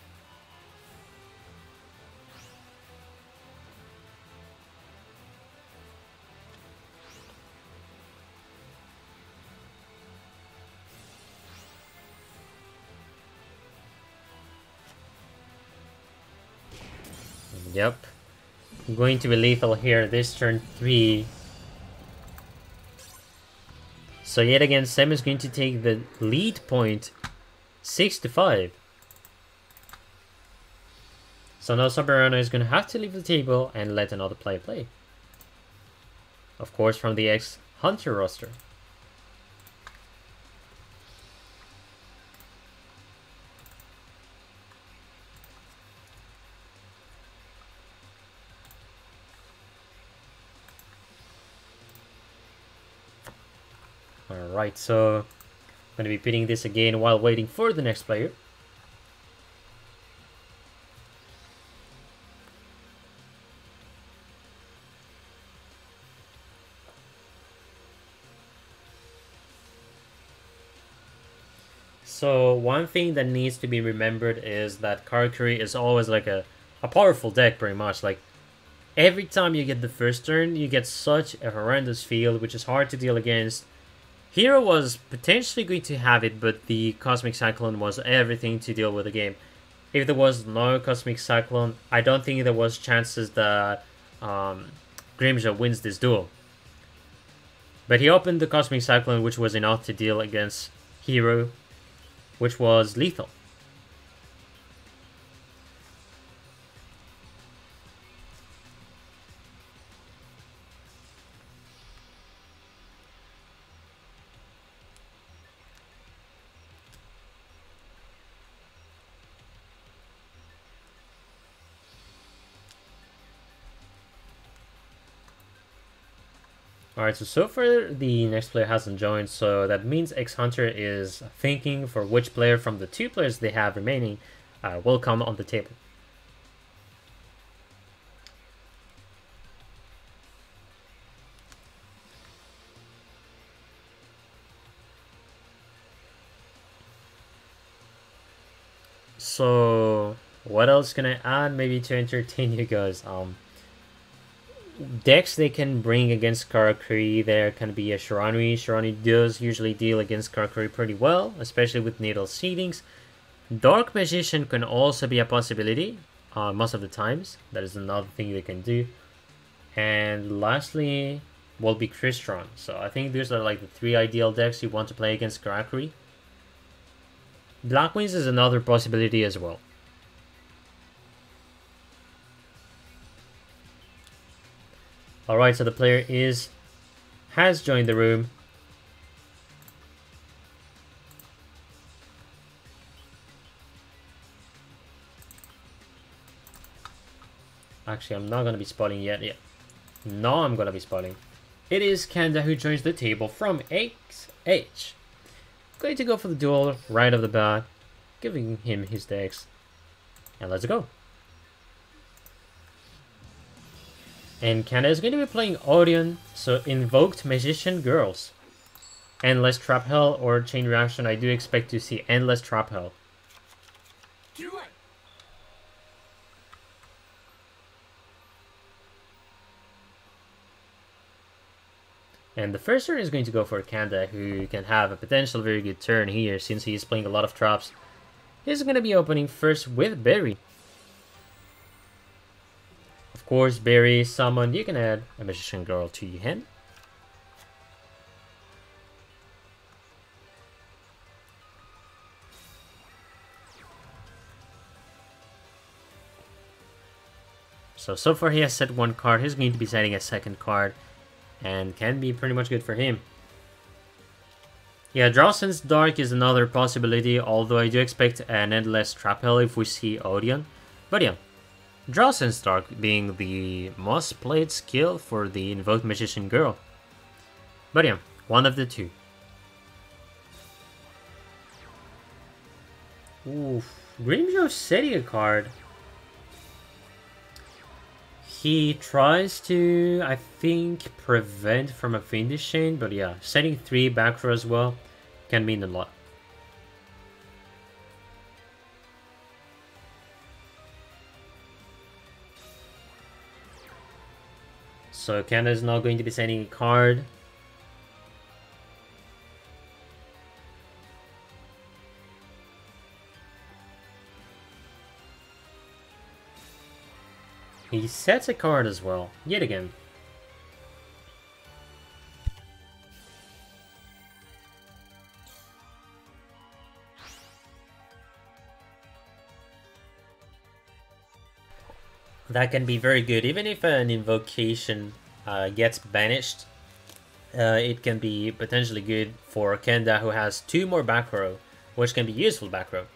Yep. Going to be lethal here this turn 3. So yet again, SEM is going to take the lead point 6-5. So now Soberano is going to have to leave the table and let another player play. Of course from the ex-Hunter roster. Alright, so I'm going to be pitting this again while waiting for the next player. So one thing that needs to be remembered is that Karakuri is always like a powerful deck pretty much. Like every time you get the first turn, you get such a horrendous field, which is hard to deal against. Hero was potentially going to have it, but the Cosmic Cyclone was everything to deal with the game. If there was no Cosmic Cyclone, I don't think there was chances that Grimja wins this duel. But he opened the Cosmic Cyclone, which was enough to deal against Hero, which was lethal. Alright, so far the next player hasn't joined, so that means X-Hunter is thinking for which player from the 2 players they have remaining will come on the table. So, what else can I add maybe to entertain you guys? Decks they can bring against Karakuri, there can be a Shiranui. Shiranui does usually deal against Karakuri pretty well, especially with Needle Seedings. Dark Magician can also be a possibility, most of the times. That is another thing they can do. And lastly will be Crystron. So I think these are like the 3 ideal decks you want to play against Karakuri. Black Wings is another possibility as well. Alright, so the player has joined the room. Actually, I'm not going to be spotting yet. Yeah. No, I'm going to be spotting. It is Kanda who joins the table from XH. Going to go for the duel right off the bat, giving him his decks. And let's go. And Kanda is going to be playing Odeon, so Invoked Magician Girls. Endless Trap Hell or Chain Reaction, I do expect to see Endless Trap Hell. And the first turn is going to go for Kanda, who can have a potential very good turn here since he is playing a lot of traps. He's going to be opening first with Berry. Of course, Berry summoned, you can add a Magician Girl to your hand. So far he has set one card. He's going to be setting a second card. And can be pretty much good for him. Yeah, Drawson's Dark is another possibility, although I do expect an Endless Trap Hell if we see Odeon. But yeah, Drawson's Dark being the most played skill for the Invoked Magician Girl. But yeah, one of the two. Oof, Grimjo setting a card. He tries to, I think, prevent from a Fiendish Chain, but yeah, setting 3 back row as well can mean a lot. So Kanda is now going to be setting a card. He sets a card as well, yet again. That can be very good, even if an invocation gets banished. It can be potentially good for Kenda, who has 2 more back row, which can be useful back row.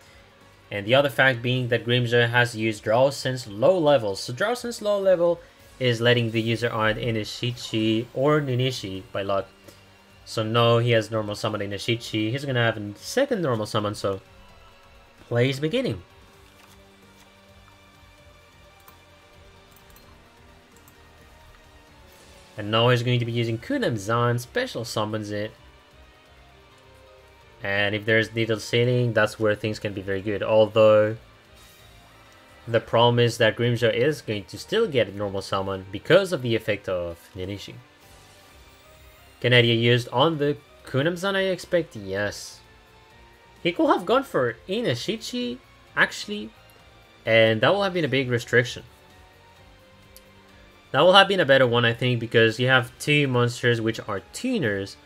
And the other fact being that Grimjo has used Draw Sense low level. So Draw Sense low level is letting the user on Inishichi or Ninishi by luck. So no, he has normal summon Inishichi. He's gonna have a second normal summon, so play is beginning. And now he's going to be using Kunamzan, special summons it. And if there's Needle Sailing, that's where things can be very good. Although, the problem is that Grimjo is going to still get a normal summon because of the effect of Ninishi. Canadia used on the Kunamzan, I expect? Yes. He could have gone for Inishichi, actually, and that will have been a big restriction. That will have been a better one, I think, because you have 2 monsters which are tuners,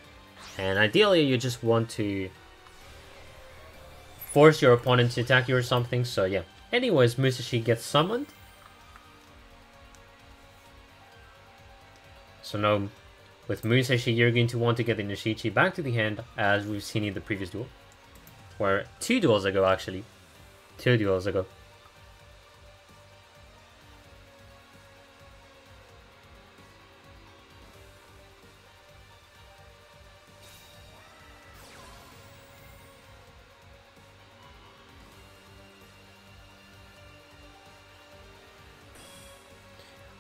and ideally you just want to force your opponent to attack you or something, so yeah. Anyways, Musashi gets summoned. So now, with Musashi, you're going to want to get the Nishichi back to the hand, as we've seen in the previous duel. Or 2 duels ago, actually. 2 duels ago.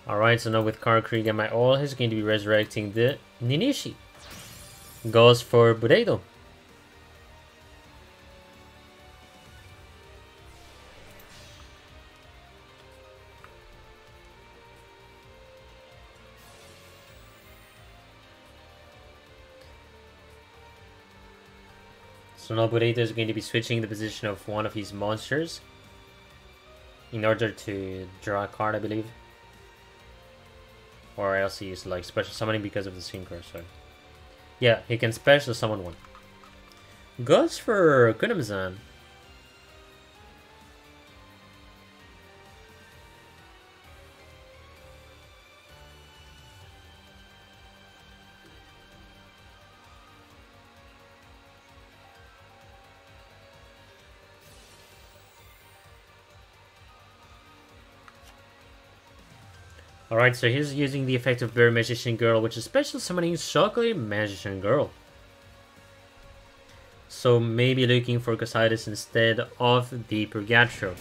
Alright, so now with Karakuri and my all, he's going to be resurrecting the Ninishi. Goes for Bureido. So now Bureido is going to be switching the position of one of his monsters in order to draw a card, I believe. Or else he is like special summoning because of the Synchro, so yeah, he can special summon one. Goes for Kunamzan. Alright, so he's using the effect of Bear Magician Girl, which is special summoning Chocolate Magician Girl. So maybe looking for Cositis instead of the Purgatro.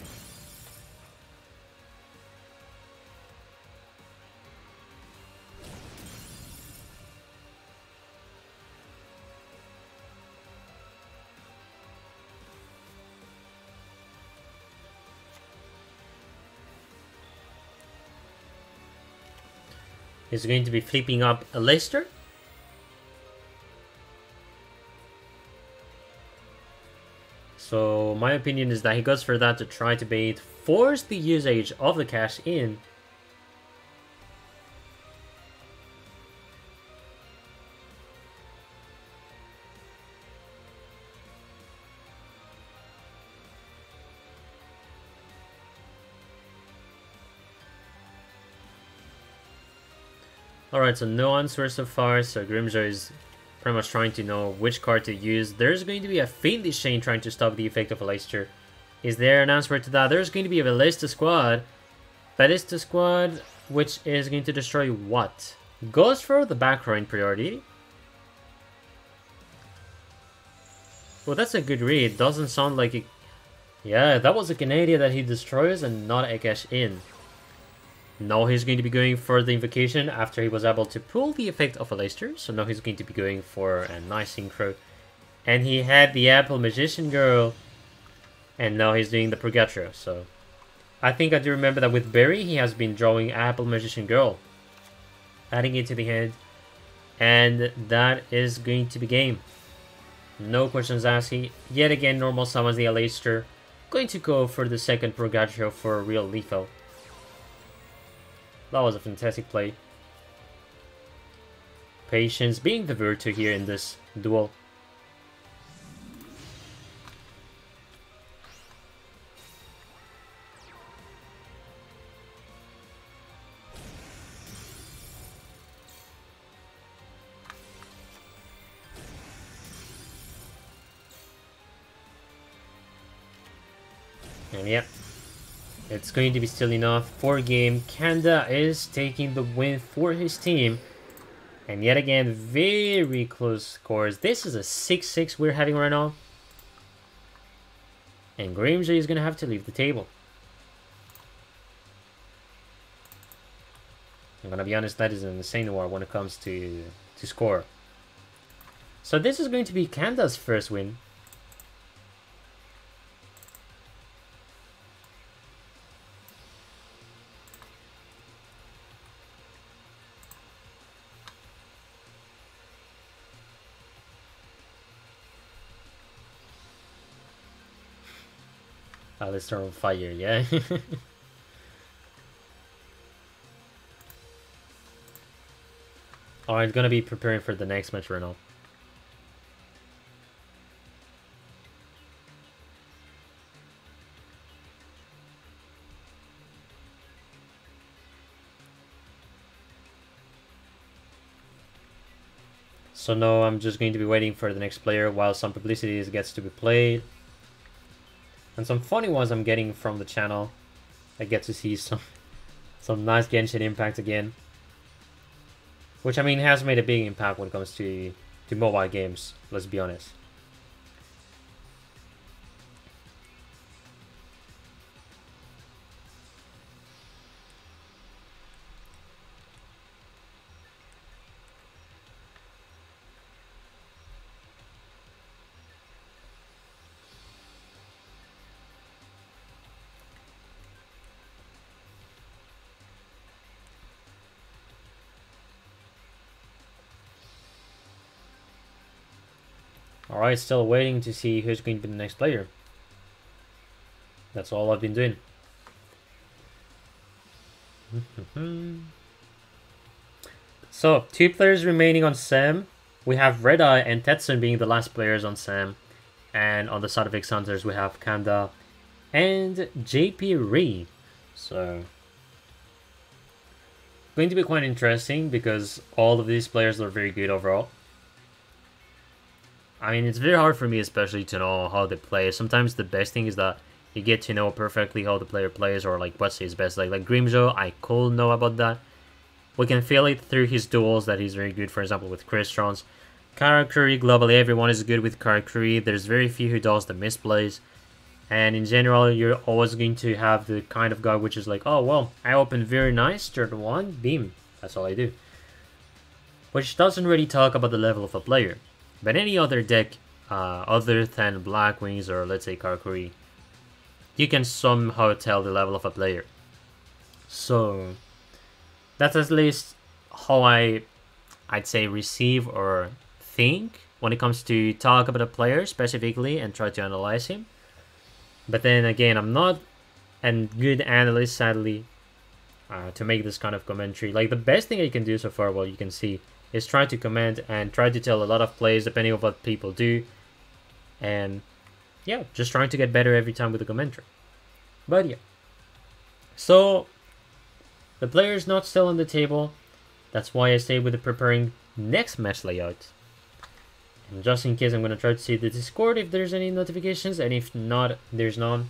He's going to be flipping up a Lister. So my opinion is that he goes for that to try to bait, force the usage of the cash in. Alright, so no answer so far, so Grimjo is pretty much trying to know which card to use. There's going to be a Fiendish Chain trying to stop the effect of Aleister. Is there an answer to that? There's going to be a Ballista Squad. Ballista Squad, which is going to destroy what? Goes for the back row in priority. Well, that's a good read. Doesn't sound like it. Yeah, that was a Canadian that he destroys and not a cash in. Now he's going to be going for the Invocation after he was able to pull the effect of Aleister. So now he's going to be going for a nice synchro. And he had the Apple Magician Girl. And now he's doing the Purgatrio. So I think I do remember that with Barry, he has been drawing Apple Magician Girl. Adding it to the hand. And that is going to be game. No questions asked. Yet again, normal summons the Aleister. Going to go for the second Purgatrio for a real lethal. That was a fantastic play. Patience being the virtue here in this duel. And yep, it's going to be still enough for game. Kanda is taking the win for his team. And yet again, very close scores. This is a 6-6 we're having right now. And Grimjo is going to have to leave the table. I'm going to be honest, that is an insane war when it comes to score. So this is going to be Kanda's first win. Aleister on fire, yeah. Alright, gonna be preparing for the next match right now. So now I'm just going to be waiting for the next player while some publicity gets to be played. And some funny ones I'm getting from the channel. I get to see some nice Genshin impact again. Which, I mean, has made a big impact when it comes to mobile games, let's be honest. Alright, still waiting to see who's going to be the next player. That's all I've been doing. So, 2 players remaining on SEM. We have Red Eye and Tetsun being the last players on SEM. And on the side of X-Hunters, we have Kanda and JP Ree. So, going to be quite interesting because all of these players are very good overall. I mean, it's very hard for me especially to know how they play. Sometimes the best thing is that you get to know perfectly how the player plays or like what's his best. Like Grimjo, I could know about that. We can feel it through his duels that he's very good, for example, with Crystron's. Karakuri, globally everyone is good with Karakuri. There's very few who does the misplays. And in general, you're always going to have the kind of guy which is like, oh, well, I open very nice, turn 1, beam. That's all I do. Which doesn't really talk about the level of a player. But any other deck, other than Black Wings or let's say Karakuri, you can somehow tell the level of a player. So that's at least how I'd say receive or think when it comes to talk about a player specifically and try to analyze him. But then again, I'm not a good analyst, sadly, to make this kind of commentary. Like the best thing I can do so far, well, you can see, is try to comment and try to tell a lot of plays depending on what people do. And yeah, just trying to get better every time with the commentary. But yeah. So, the player is not still on the table. That's why I stay with the preparing next match layout. And just in case, I'm going to try to see the Discord if there's any notifications, and if not, there's none.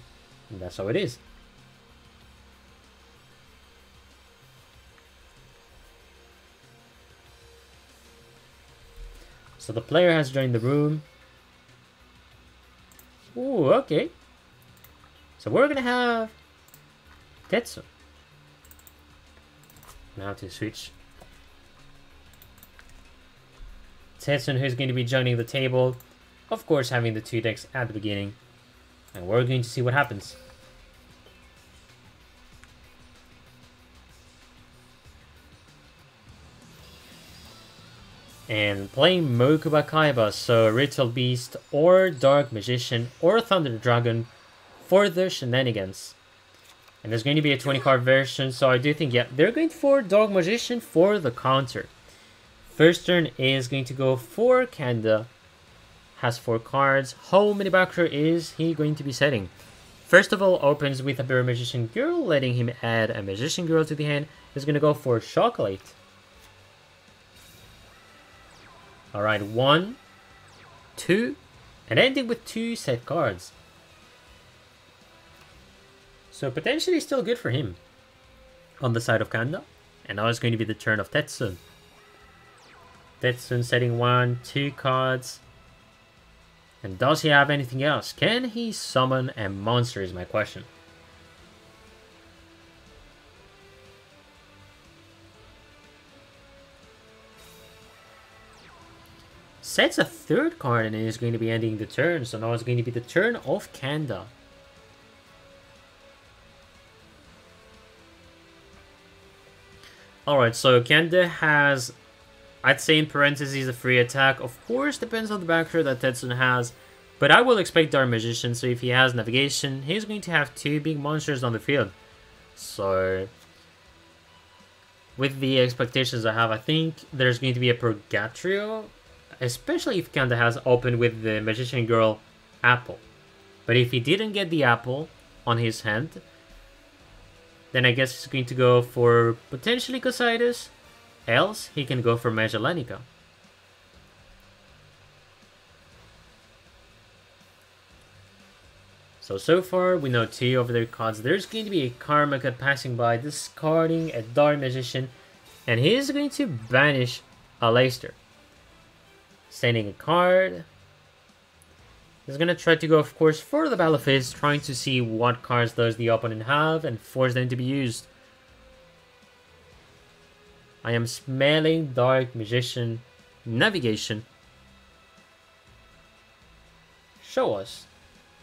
And that's how it is. So the player has joined the room. Ooh, okay. So we're going to have Tetsu. Now to switch. Tetsun, who's going to be joining the table, of course having the 2 decks at the beginning, and we're going to see what happens. And playing Mokuba Kaiba, so Ritual Beast or Dark Magician or Thunder Dragon for the shenanigans. And there's going to be a 20 card version, so I do think, yeah, they're going for Dark Magician for the counter. First turn is going to go for Kanda. Has 4 cards. How many backer is he going to be setting? First of all, opens with a Berry Magician Girl, letting him add a Magician Girl to the hand. He's going to go for Chocolate. Alright, 1, 2, and ending with 2 set cards. So potentially still good for him on the side of Kanda. And now it's going to be the turn of Tetsun. Tetsun setting 1, 2 cards. And does he have anything else? Can he summon a monster is my question. Sets a 3rd card and it is going to be ending the turn. So now it's going to be the turn of Kanda. Alright, so Kanda has, I'd say in parentheses, a free attack. Of course, depends on the backer that Tetsun has. But I will expect Dark Magician, so if he has Navigation, he's going to have 2 big monsters on the field. So, with the expectations I have, I think there's going to be a Purgatrio. Especially if Kanda has opened with the Magician Girl Apple. But if he didn't get the Apple on his hand, then I guess he's going to go for potentially Cositis. Else, he can go for Magelanica. So far, we know 2 of their cards. There's going to be a Karma Cut passing by, discarding a Dark Magician. And he is going to banish a Leicester. Sending a card. He's going to try to go, of course, for the Battle Phase, trying to see what cards does the opponent have and force them to be used. I am smelling Dark Magician Navigation. Show us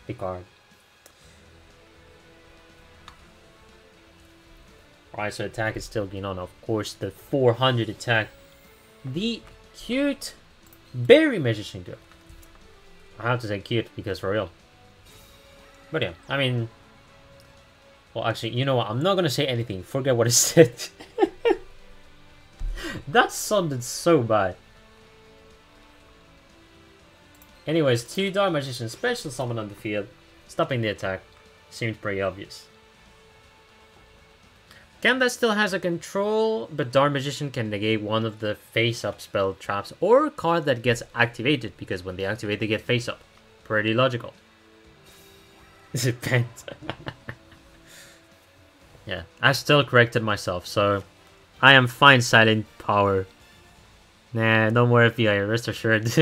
the card. Alright, so attack is still going on. Of course, the 400 attack. The cute Berry Magician Girl. I have to say cute because for real. But yeah, I mean... Well, actually, you know what? I'm not going to say anything. Forget what I said. That sounded so bad. Anyways, 2 Dark Magician special summon on the field. Stopping the attack. Seemed pretty obvious. Kanda still has a control, but Dark Magician can negate one of the face-up spell traps or card that gets activated, because when they activate they get face-up. Pretty logical. Is it bent? Yeah, I still corrected myself, so I am fine silent power. Nah, no more FBI, rest assured.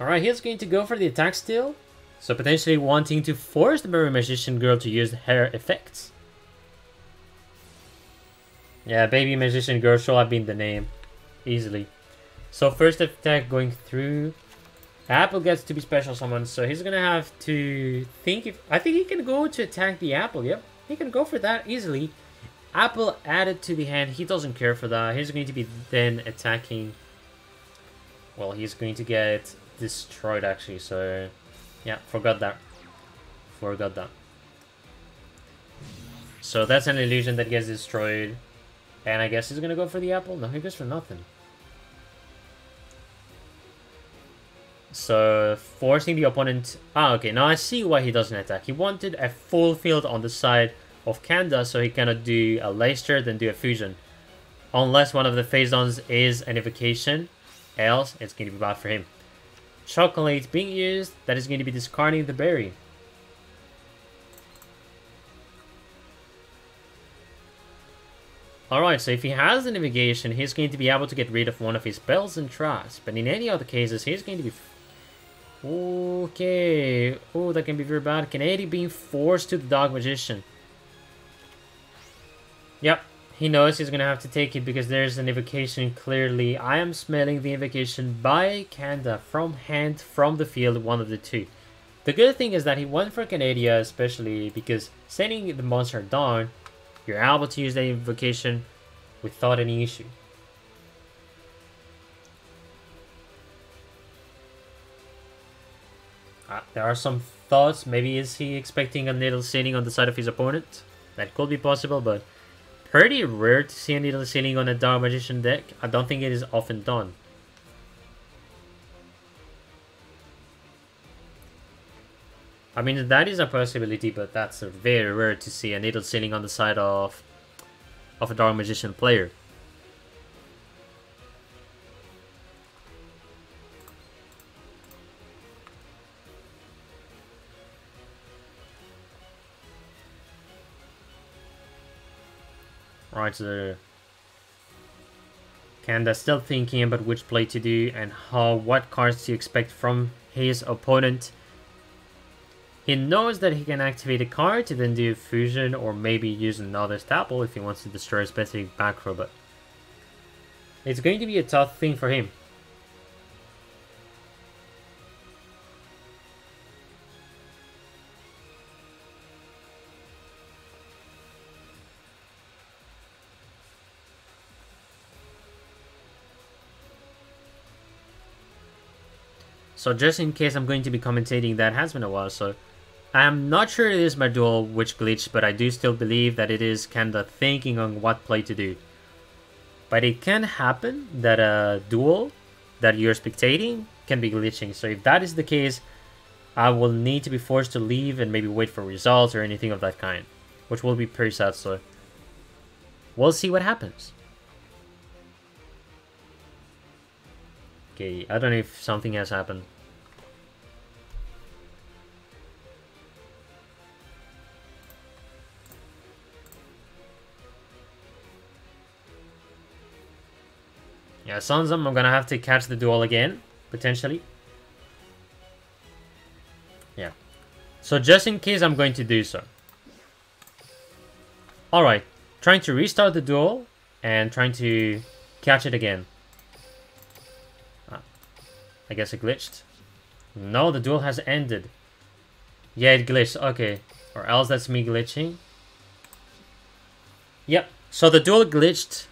Alright, he's going to go for the attack still. So potentially wanting to force the Berry Magician Girl to use her effects. Yeah, Baby Magician Girl should have been the name. Easily. So first attack going through. Apple gets to be special summoned, so he's gonna have to think if... I think he can go to attack the Apple, yep. He can go for that easily. Apple added to the hand, he doesn't care for that. He's going to be then attacking... Well, he's going to get destroyed actually, so... Yeah, forgot that. Forgot that. So that's an illusion that gets destroyed. And I guess he's gonna go for the apple? No, he goes for nothing. So, forcing the opponent... Ah, okay, now I see why he doesn't attack. He wanted a full field on the side of Kanda, so he cannot do a Leicester, then do a fusion. Unless one of the phase downs is an evocation, else it's going to be bad for him. Chocolate being used, that is going to be discarding the berry. Alright, so if he has an evocation, he's going to be able to get rid of one of his spells and traps. But in any other cases, he's going to be... Okay. Oh, that can be very bad. Kennedy being forced to the Dark Magician. Yep. He knows he's going to have to take it because there's an evocation clearly. I am smelling the invocation by Kanda from hand, from the field, one of the two. The good thing is that he went for Canada, especially because sending the monster down, you're able to use the invocation without any issue. There are some thoughts. Maybe is he expecting a needle sealing on the side of his opponent? That could be possible, but pretty rare to see a needle sealing on a Dark Magician deck. I don't think it is often done. I mean, that is a possibility, but that's very rare to see a needle sealing on the side of a Dark Magician player. Right, so Kanda still thinking about which play to do and what cards to expect from his opponent. He knows that he can activate a card to then do a fusion or maybe use another staple if he wants to destroy a specific back row, but it's going to be a tough thing for him. So just in case I'm going to be commentating, that has been a while, so I'm not sure it is my duel which glitched, but I do still believe that it is kinda thinking on what play to do. But it can happen that a duel that you're spectating can be glitching, so if that is the case, I will need to be forced to leave and maybe wait for results or anything of that kind, which will be pretty sad, so we'll see what happens. Okay, I don't know if something has happened. Yeah, sounds I'm gonna have to catch the duel again, potentially. Yeah. So just in case I'm going to do so. Alright, trying to restart the duel and trying to catch it again. I guess it glitched. No, the duel has ended. Yeah, it glitched. Okay. Or else that's me glitching. Yep. So the duel glitched.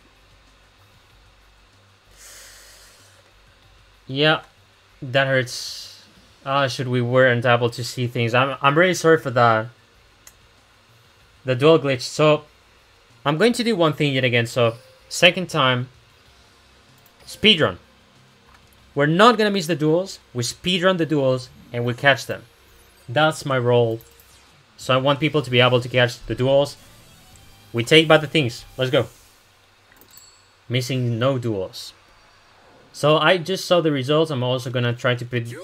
Yeah. That hurts. Should we weren't able to see things. I'm really sorry for that. The duel glitched. So I'm going to do one thing yet again. So second time. Speedrun. We're not gonna miss the duels, we speedrun the duels, and we catch them. That's my role. So I want people to be able to catch the duels. We take by the things. Let's go. Missing no duels. So I just saw the results. I'm also gonna try to put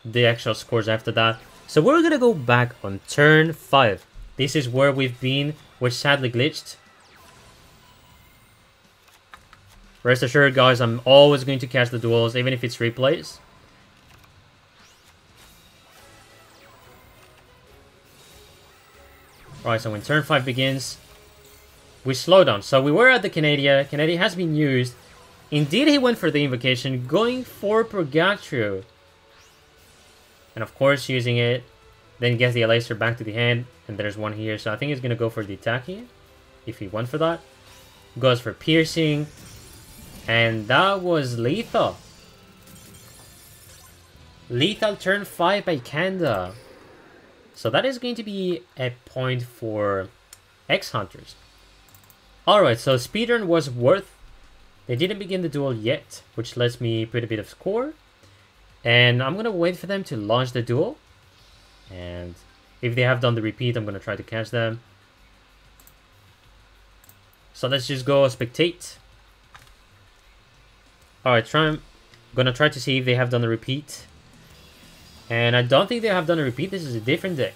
the actual scores after that. So we're gonna go back on turn 5. This is where we've been, which sadly glitched. Rest assured, guys, I'm always going to catch the duels, even if it's replays. Alright, so when turn 5 begins, we slow down. So we were at the Canada. Canada has been used. Indeed, he went for the invocation, going for Purgatrio. And of course, using it. Then gets the Elixir back to the hand. And there's one here. So I think he's going to go for the attack here. If he went for that. Goes for Piercing. And that was lethal. Lethal turn 5 by Kanda. So that is going to be a point for X-Hunters. Alright, so speedrun was worth. They didn't begin the duel yet, which lets me put a bit of score. And I'm going to wait for them to launch the duel. And if they have done the repeat, I'm going to try to catch them. So let's just go spectate. Alright, gonna try to see if they have done a repeat. And I don't think they have done a repeat. This is a different deck.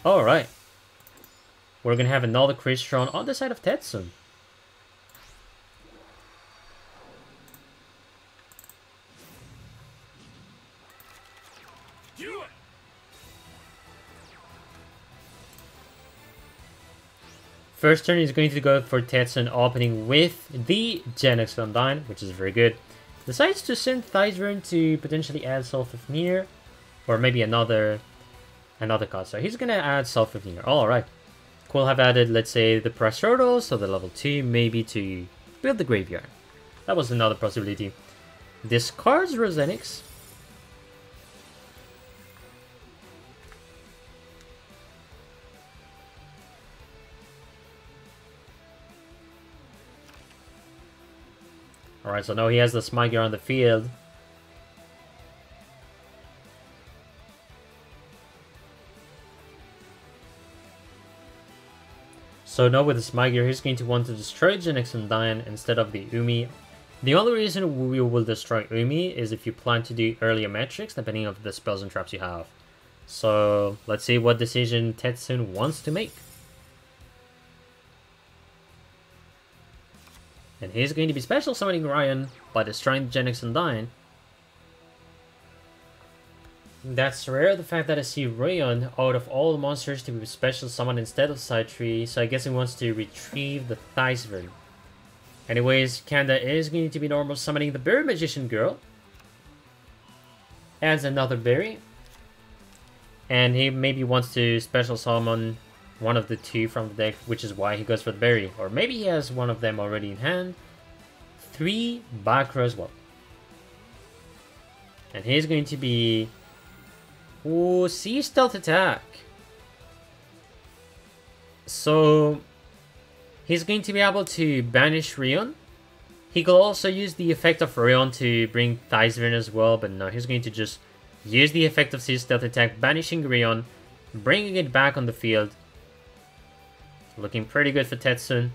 Alright. We're gonna have another Crystron on the side of Tetsun. First turn is going to go for Tetsun, opening with the Genex Undyne, which is very good. Decides to send Thizern to potentially add Self-Fafnir, or maybe another card. So he's gonna add Self-Fafnir. Alright. Could have added, let's say, the Prashoto, so the level 2, maybe to build the graveyard. That was another possibility. Discards Rosenix. Alright, so now he has the Smyger on the field. So now with the Smyger, he's going to want to destroy Genex Undyne instead of the Umi. The only reason we will destroy Umi is if you plan to do earlier metrics, depending on the spells and traps you have. So let's see what decision Tetsun wants to make. And he's going to be special summoning Ryan by destroying Genex Undyne. That's rare, the fact that I see Rayon out of all the monsters to be special summoned instead of Side Tree, so I guess he wants to retrieve the Thizern. Anyways, Kanda is going to be normal summoning the Berry Magician Girl. Adds another berry. And he maybe wants to special summon one of the two from the deck, which is why he goes for the berry. Or maybe he has one of them already in hand. 3 Bakra as well. And he's going to be... Ooh, Sea Stealth Attack. So... he's going to be able to banish Rion. He could also use the effect of Rion to bring Thizern as well, but no, he's going to just use the effect of Sea Stealth Attack, banishing Rion, bringing it back on the field. Looking pretty good for Tetsun.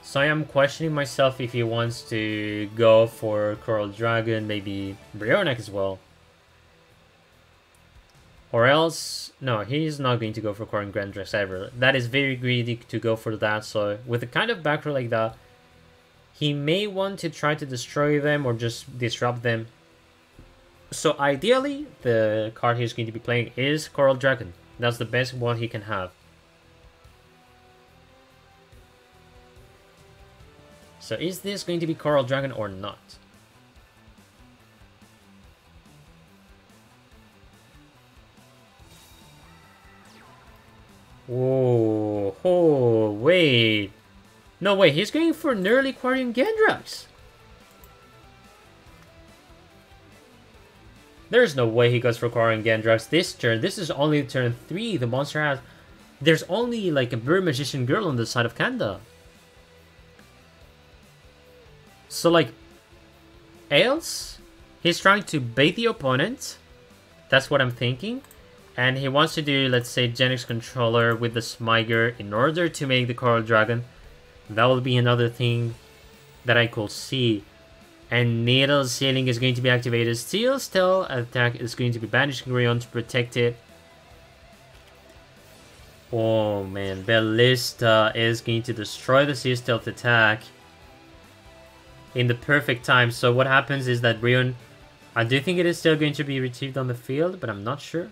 So I am questioning myself if he wants to go for Coral Dragon, maybe Brionac as well. Or else, no, he's not going to go for Coral Grandrex ever. That is very greedy to go for that, so with a kind of back row like that, he may want to try to destroy them or just disrupt them. So ideally, the card he's going to be playing is Coral Dragon. That's the best one he can have. So is this going to be Coral Dragon or not? Whoa, oh, wait. No, wait, he's going for Nearly Quarian Gendrax. There's no way he goes for Quarian Gendrax this turn. This is only turn 3. The monster has... There's only like a Bird Magician Girl on the side of Kanda. So like... else? He's trying to bait the opponent. That's what I'm thinking. And he wants to do, let's say, Genex Controller with the Smyger in order to make the Coral Dragon. That will be another thing that I could see. And Needle Sealing is going to be activated. Steel Stealth Attack is going to be banishing Rion to protect it. Oh man, Ballista is going to destroy the Sea Stealth Attack in the perfect time. So what happens is that Rion, I do think it is still going to be retrieved on the field, but I'm not sure.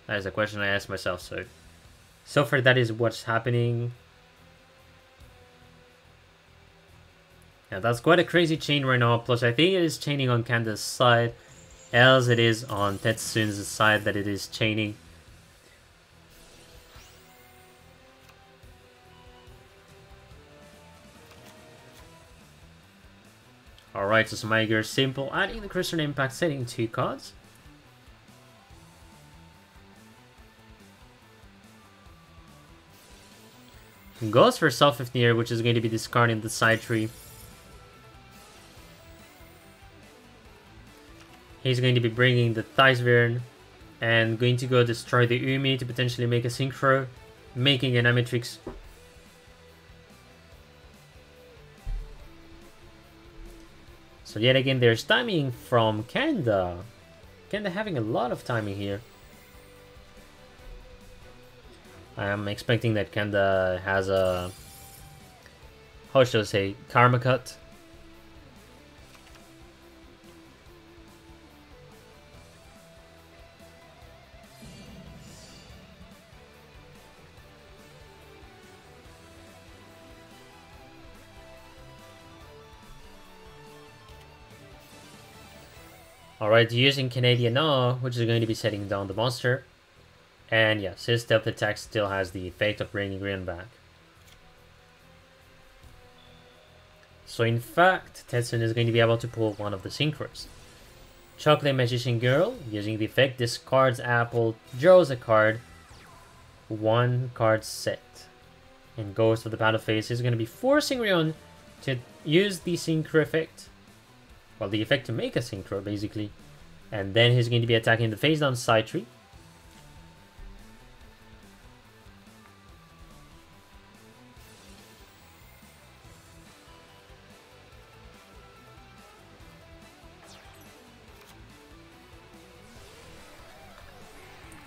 That is a question I asked myself, so far that is what's happening. Yeah, that's quite a crazy chain right now, plus I think it is chaining on Kanda's side, else it is on Tetsun's side that it is chaining. Alright, so Smyger, simple, adding the Christian Impact, setting 2 cards. Goes for Self-Fifneer, which is going to be discarding the side tree. He's going to be bringing the Theisvern and going to go destroy the Umi to potentially make a Synchro, making an Amitrix. So yet again, there's timing from Kanda. Kanda having a lot of timing here. I'm expecting that Kanda has a, how should I say, Karma Cut. Alright, using Canadian Awe, which is going to be setting down the monster. And yes, his stealth attack still has the effect of bringing Green back. So in fact, Tetsun is going to be able to pull one of the synchros. Chocolate Magician Girl, using the effect, discards Apple, draws a card, 1 card set, and goes to the battle phase. He's going to be forcing Rion to use the synchro effect. Well, the effect to make a synchro, basically. And then he's going to be attacking the face down side tree.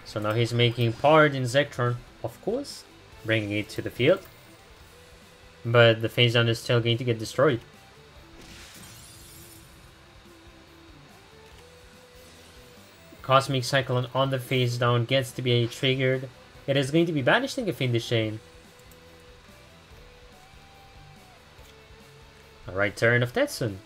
So now he's making Pard in Zektron, of course, bringing it to the field. But the face down is still going to get destroyed. Cosmic Cyclone on the face down gets to be triggered. It is going to be banishing a Fiendish Chain. Alright, turn of Tetsun.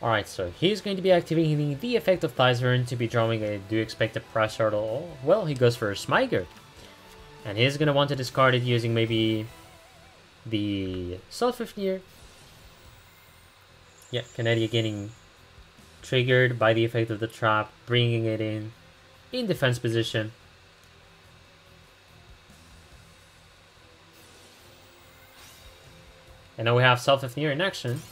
Alright, so he's going to be activating the effect of Theisvern to be drawing. I do expect a press turtle. Well, he goes for a Smiger. And he's going to want to discard it using maybe the Self-Fifneer. Yeah, Canadia getting triggered by the effect of the trap, bringing it in defense position. And now we have Self-Fifneer in action.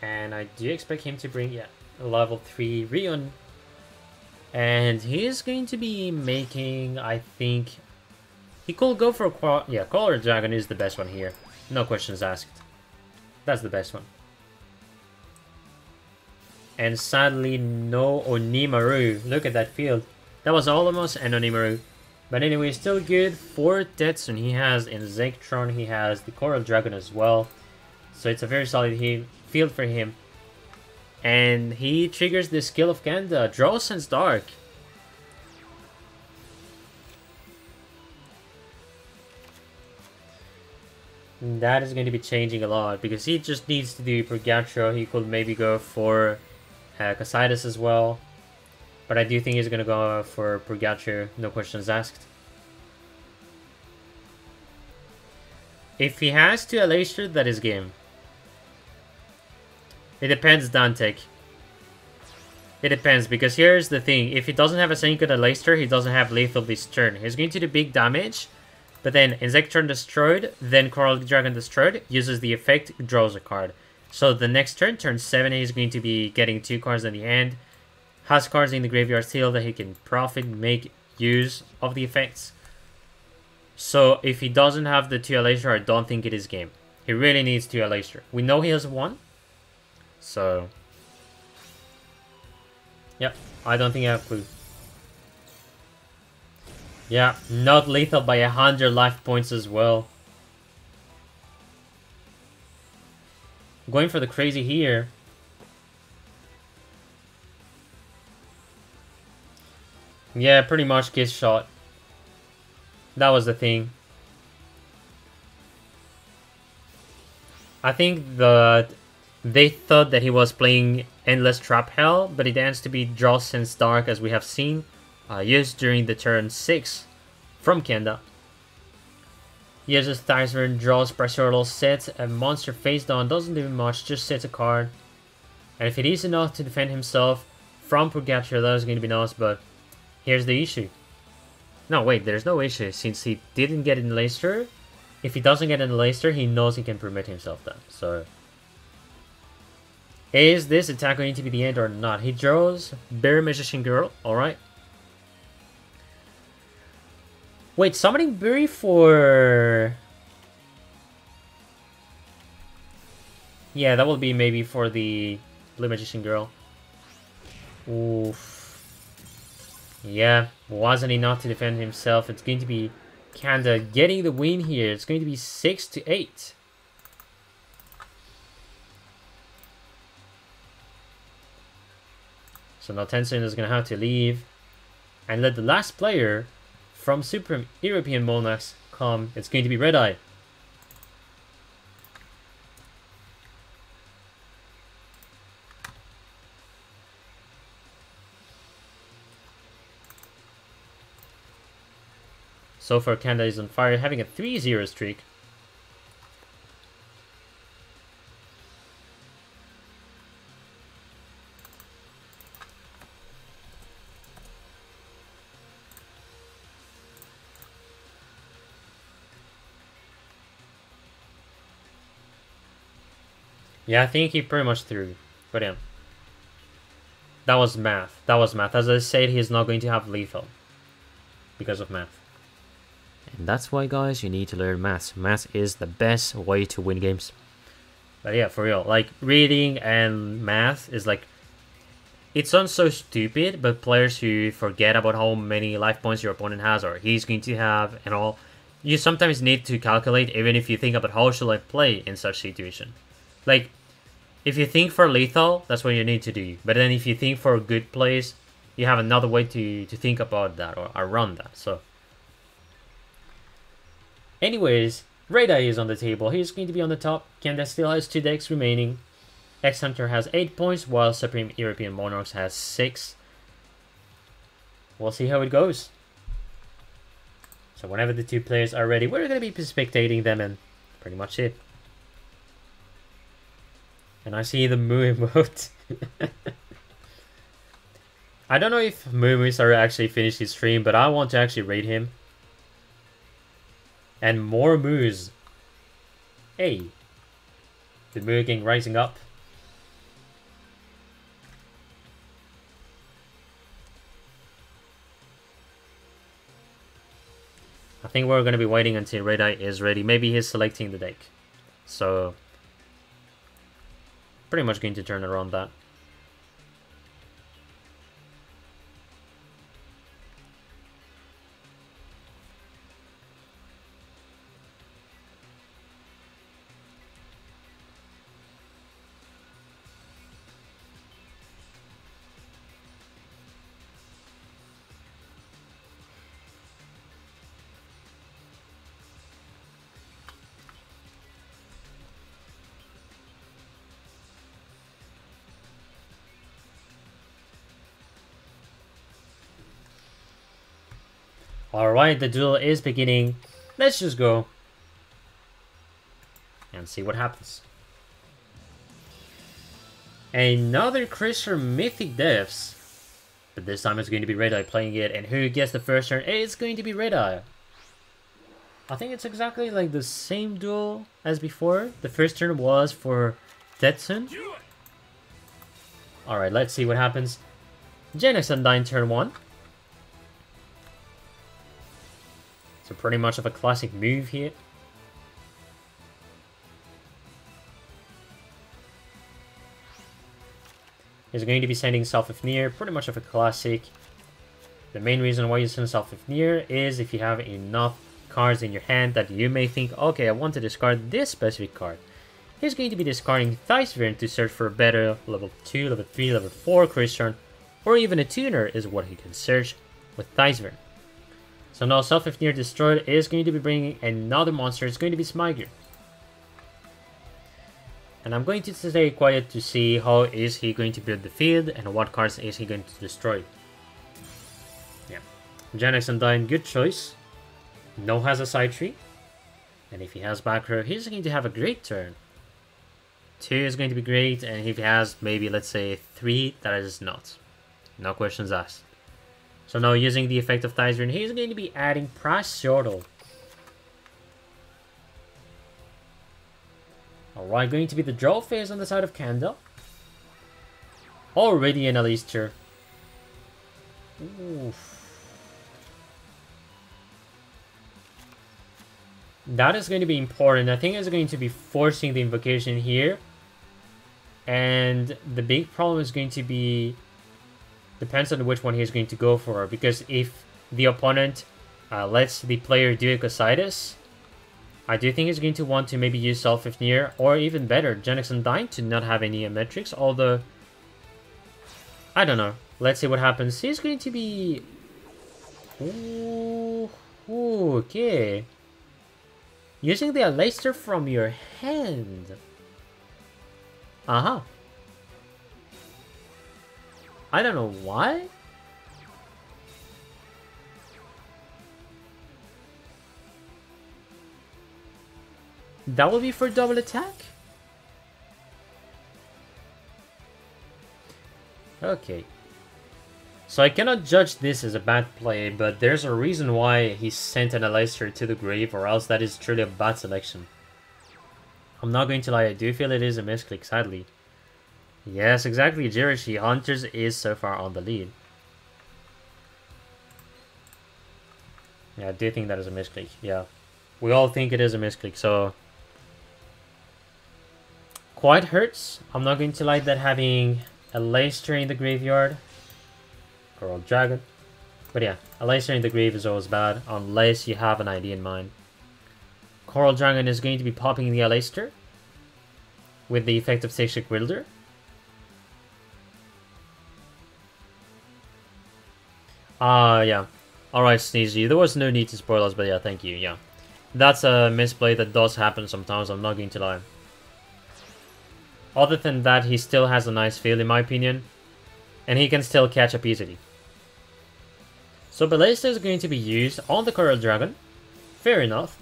And I do expect him to bring, a level 3 Rion. And he's going to be making, I think, he could go for a Color Dragon is the best one here. No questions asked. That's the best one. And sadly, no Onimaru. Look at that field. That was almost an Onimaru. But anyway, still good for Tetsun. He has in Zektron, he has the Coral Dragon as well. So it's a very solid field for him. And he triggers the skill of Kanda. Draw Sense Dark. That is going to be changing a lot because he just needs to do Purgatro. He could maybe go for Casidas as well. But I do think he's going to go for Purgatro, no questions asked. If he has to Alaster, that is game. It depends, Dantec. It depends, because here's the thing. If he doesn't have a Senku Alaster, he doesn't have Lethal this turn. He's going to do big damage. But then Insect turn destroyed, then Coral Dragon destroyed, uses the effect, draws a card. So the next turn, turn 7, he's going to be getting 2 cards at the end. Has cards in the graveyard still that he can profit, make use of the effects. So if he doesn't have the 2 Alaster, I don't think it is game. He really needs 2 Alaster. We know he has 1. So, yep, I don't think I have a clue. Yeah, not lethal by 100 life points as well. Going for the crazy here. Yeah, pretty much Kiss Shot. That was the thing. I think that they thought that he was playing Endless Trap Hell, but it ends to be Draw Sense Dark, as we have seen. Used during the turn 6 from Kenda. Uses Theisvern, draws Pressure Turtle, sets a monster face down, doesn't do much, just sets a card. And if it is enough to defend himself from Purgatory, that is going to be nice, but here's the issue. No, wait, there's no issue, since he didn't get in Leicester. If he doesn't get in Leicester, he knows he can permit himself that, so... Is this attack going to be the end or not? He draws Bear Magician Girl, alright. Wait, summoning Berry for... Yeah, that will be maybe for the Blue Magician Girl. Oof. Yeah, wasn't enough to defend himself. It's going to be Kanda getting the win here. It's going to be 6-8. So now Tencent is going to have to leave and let the last player from Super European Monarchs come. It's going to be Red Eye. So far, Kanda is on fire, having a 3-0 streak. Yeah, I think he pretty much threw. But yeah. That was math. That was math. As I said, he's not going to have lethal. Because of math. And that's why, guys, you need to learn maths. Maths is the best way to win games. But yeah, for real. Like, reading and math is like... It sounds so stupid, but players who forget about how many life points your opponent has or he's going to have and all, you sometimes need to calculate even if you think about how should I play in such situation. Like, if you think for lethal, that's what you need to do. But then if you think for good plays, you have another way to think about that or around that. So, anyways, Red Eye is on the table. He's going to be on the top. Kanda still has 2 decks remaining. X-Hunter has 8 points, while Supreme European Monarchs has 6. We'll see how it goes. So whenever the 2 players are ready, we're going to be spectating them and pretty much it. And I see the Moo emote. I don't know if Moo are actually finished his stream, but I want to actually raid him. And more Moos. Hey. The Moo gang rising up. I think we're going to be waiting until Red Eye is ready. Maybe he's selecting the deck. So... pretty much going to turn around that. Alright, the duel is beginning. Let's just go and see what happens. Another Crystal Mythic Devs. But this time it's going to be Red Eye playing it. And who gets the first turn? It's going to be Red Eye. I think it's exactly like the same duel as before. The first turn was for Tetsun. Alright, let's see what happens. Genex Undyne turn 1. So pretty much of a classic move here. He's going to be sending Self-Ifnir, pretty much of a classic. The main reason why you send Self-Ifnir is if you have enough cards in your hand that you may think, okay, I want to discard this specific card. He's going to be discarding Theisvern to search for a better level 2, level 3, level 4 Christian, or even a tuner is what he can search with Theisvern. So now Self-Ifnir destroyed is going to be bringing another monster. It's going to be Smyger. And I'm going to stay quiet to see how is he going to build the field and what cards is he going to destroy. Yeah. Genex Undyne, good choice. No has a side tree. And if he has back row, he's going to have a great turn. 2 is going to be great, and if he has maybe, let's say, 3, that is not. No questions asked. So now using the effect of Tizern, he's going to be adding Price Shortle. Alright, going to be the draw phase on the side of Candle. Already an Alistair. Oof. That is going to be important. I think it's going to be forcing the invocation here. And the big problem is going to be... depends on which one he's going to go for. Because if the opponent lets the player do Ecositis, I do think he's going to want to maybe use Self-Ifnir. Or even better, Genix Undyne to not have any metrics. Although, I don't know. Let's see what happens. He's going to be... Ooh, okay. Using the Aleister from your hand. Uh-huh. I don't know why. That will be for double attack? Okay. So I cannot judge this as a bad play, but there's a reason why he sent an Aleister to the grave, or else that is truly a bad selection. I'm not going to lie, I do feel it is a misclick, sadly. Yes, exactly, Jirachi. Hunters is so far on the lead. Yeah, I do think that is a misclick, yeah. We all think it is a misclick, so... quite hurts. I'm not going to lie that having a Aleister in the graveyard. Coral Dragon. But yeah, Aleister in the grave is always bad, unless you have an idea in mind. Coral Dragon is going to be popping the Aleister with the effect of Sacred Wielder. Yeah. Alright, Sneezy. There was no need to spoil us, but yeah, thank you, yeah. That's a misplay that does happen sometimes, I'm not going to lie. Other than that, he still has a nice field, in my opinion. And he can still catch up easily. So Ballista is going to be used on the Coral Dragon. Fair enough.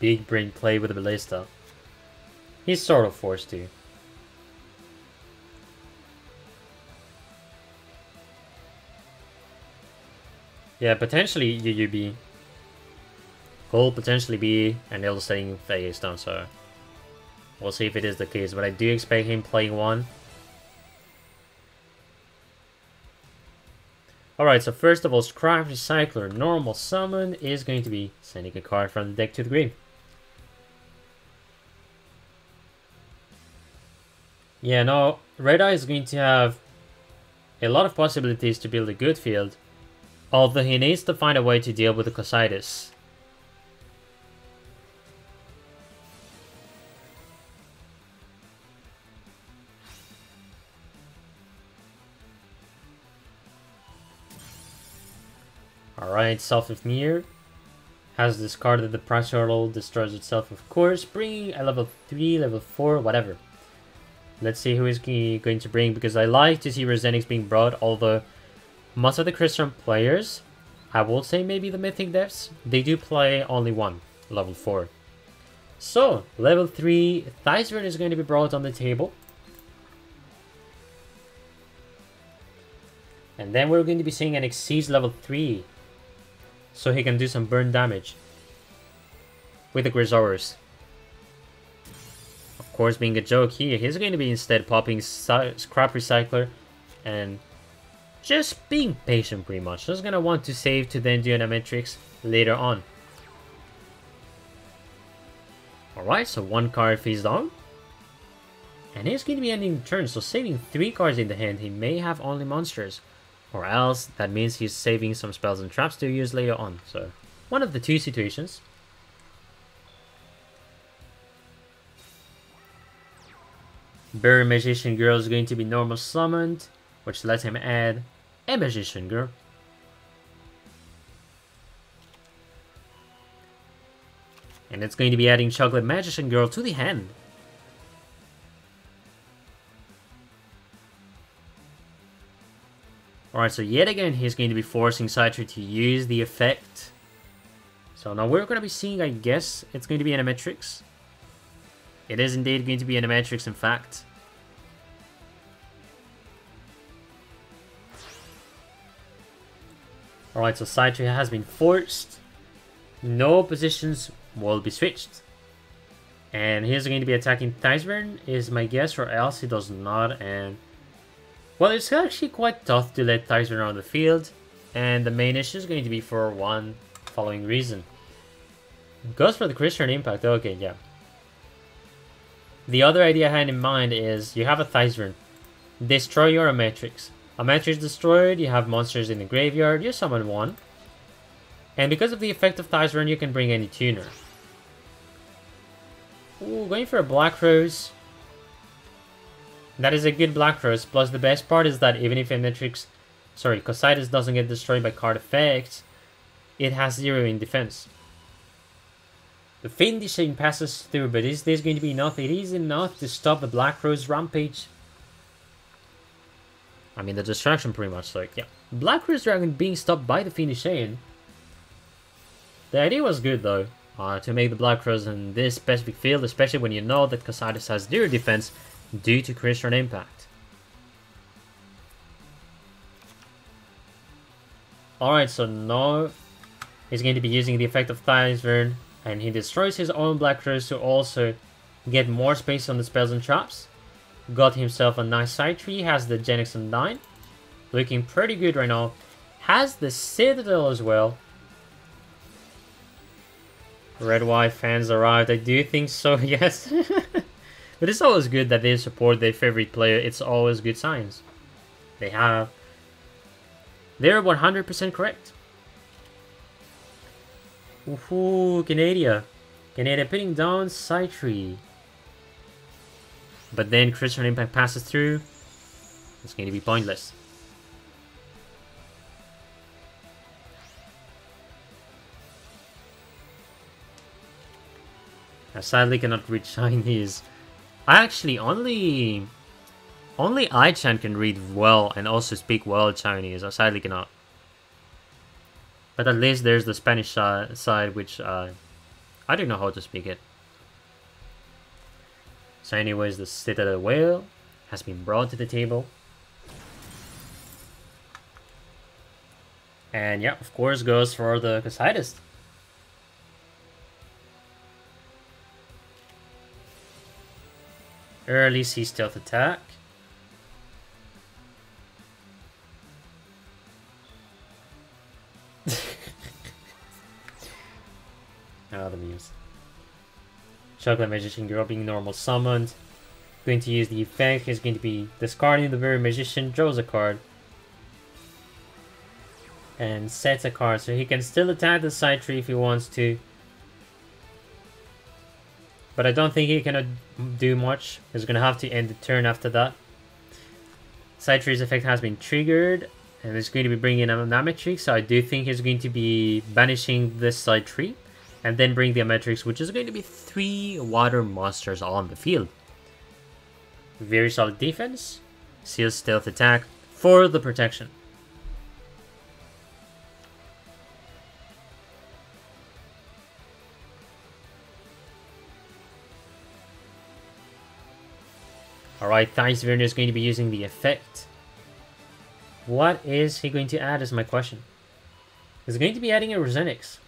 Big brain play with the Ballista. He's sort of forced to. Yeah, potentially UUB. Could potentially be an ill-setting face down, so we'll see if it is the case, but I do expect him playing one. Alright, so first of all, Scrap Recycler normal summon is going to be sending a card from the deck to the grave. Yeah, no, Red Eye is going to have a lot of possibilities to build a good field, although he needs to find a way to deal with the Cositis. Alright, Self-Ifnir has discarded the Price Hurdle, destroys itself of course, bringing a level 3, level 4, whatever. Let's see who is he going to bring, because I like to see Resenix being brought, although most of the Christian players, I will say maybe the Mythic devs, they do play only one, level 4. So, level 3, Tizern is going to be brought on the table. And then we're going to be seeing an Exceeds level 3. So he can do some burn damage with the Grisaurus. Of course, being a joke here, he's going to be instead popping Scrap Recycler and just being patient pretty much. Just going to want to save to then do Animatrix later on. Alright, so one card face down. And he's going to be ending the turn, so saving 3 cards in the hand. He may have only monsters. Or else, that means he's saving some spells and traps to use later on. So, one of the two situations. Berry Magician Girl is going to be normal summoned, which lets him add a Magician Girl. And it's going to be adding Chocolate Magician Girl to the hand. Alright, so yet again he's going to be forcing Scyther to use the effect. So now we're going to be seeing, I guess, it's going to be Animatrix. It is indeed going to be Animatrix, in fact. Alright, so Scyther has been forced. No positions will be switched. And he's going to be attacking Tysvern, is my guess, or else he does not. And well, it's actually quite tough to let Tysvern on the field. And the main issue is going to be for one following reason. Goes for the Christian Impact, okay, yeah. The other idea I had in mind is you have a Tysvern. Destroy your Matrix. A Matrix destroyed, you have monsters in the graveyard, you summon one. And because of the effect of Tysvern, you can bring any tuner. Ooh, going for a Black Rose. That is a good Black Rose, plus the best part is that even if a Matrix... Sorry, Cocytus doesn't get destroyed by card effects, it has 0 in defense. The Fiendish Chain passes through, but is this going to be enough? It is enough to stop the Black Rose Rampage. I mean, the distraction pretty much, like, yeah. Black Rose Dragon being stopped by the Fiendish Chain. The idea was good, though, to make the Black Rose in this specific field, especially when you know that Cocytus has 0 defense due to Christian Impact. Alright, so now he's going to be using the effect of Tysvern, and he destroys his own Black Rose to also get more space on the spells and traps. Got himself a nice side tree, has the Genix Undyne, looking pretty good right now. Has the Citadel as well. Red-White fans arrived, I do think so, yes. But it's always good that they support their favorite player, it's always good signs. They're 100% correct. Woohoo, Canada. Canada putting down Scyther. But then Christian Impact passes through. It's going to be pointless. I sadly cannot read Chinese. I actually only I-chan can read well and also speak well Chinese. I sadly cannot. But at least there's the Spanish side, which I don't know how to speak it. So anyways, the Citadel Whale has been brought to the table. And yeah, of course goes for the Cocytus. Early Sea Stealth attack. Ah, the memes. Chocolate Magician Girl being normal summoned. Going to use the effect. He's going to be discarding the very Magician, draws a card. And sets a card. So he can still attack the side tree if he wants to. But I don't think he can do much. He's going to have to end the turn after that. Side tree's effect has been triggered. And it's going to be bringing in a Matrix. So I do think he's going to be banishing this side tree. And then bring the Matrix, which is going to be 3 water monsters on the field. Very solid defense. Seal Stealth attack for the protection. Alright, Tysvern is going to be using the effect. What is he going to add is my question. He's going to be adding a Rosenix.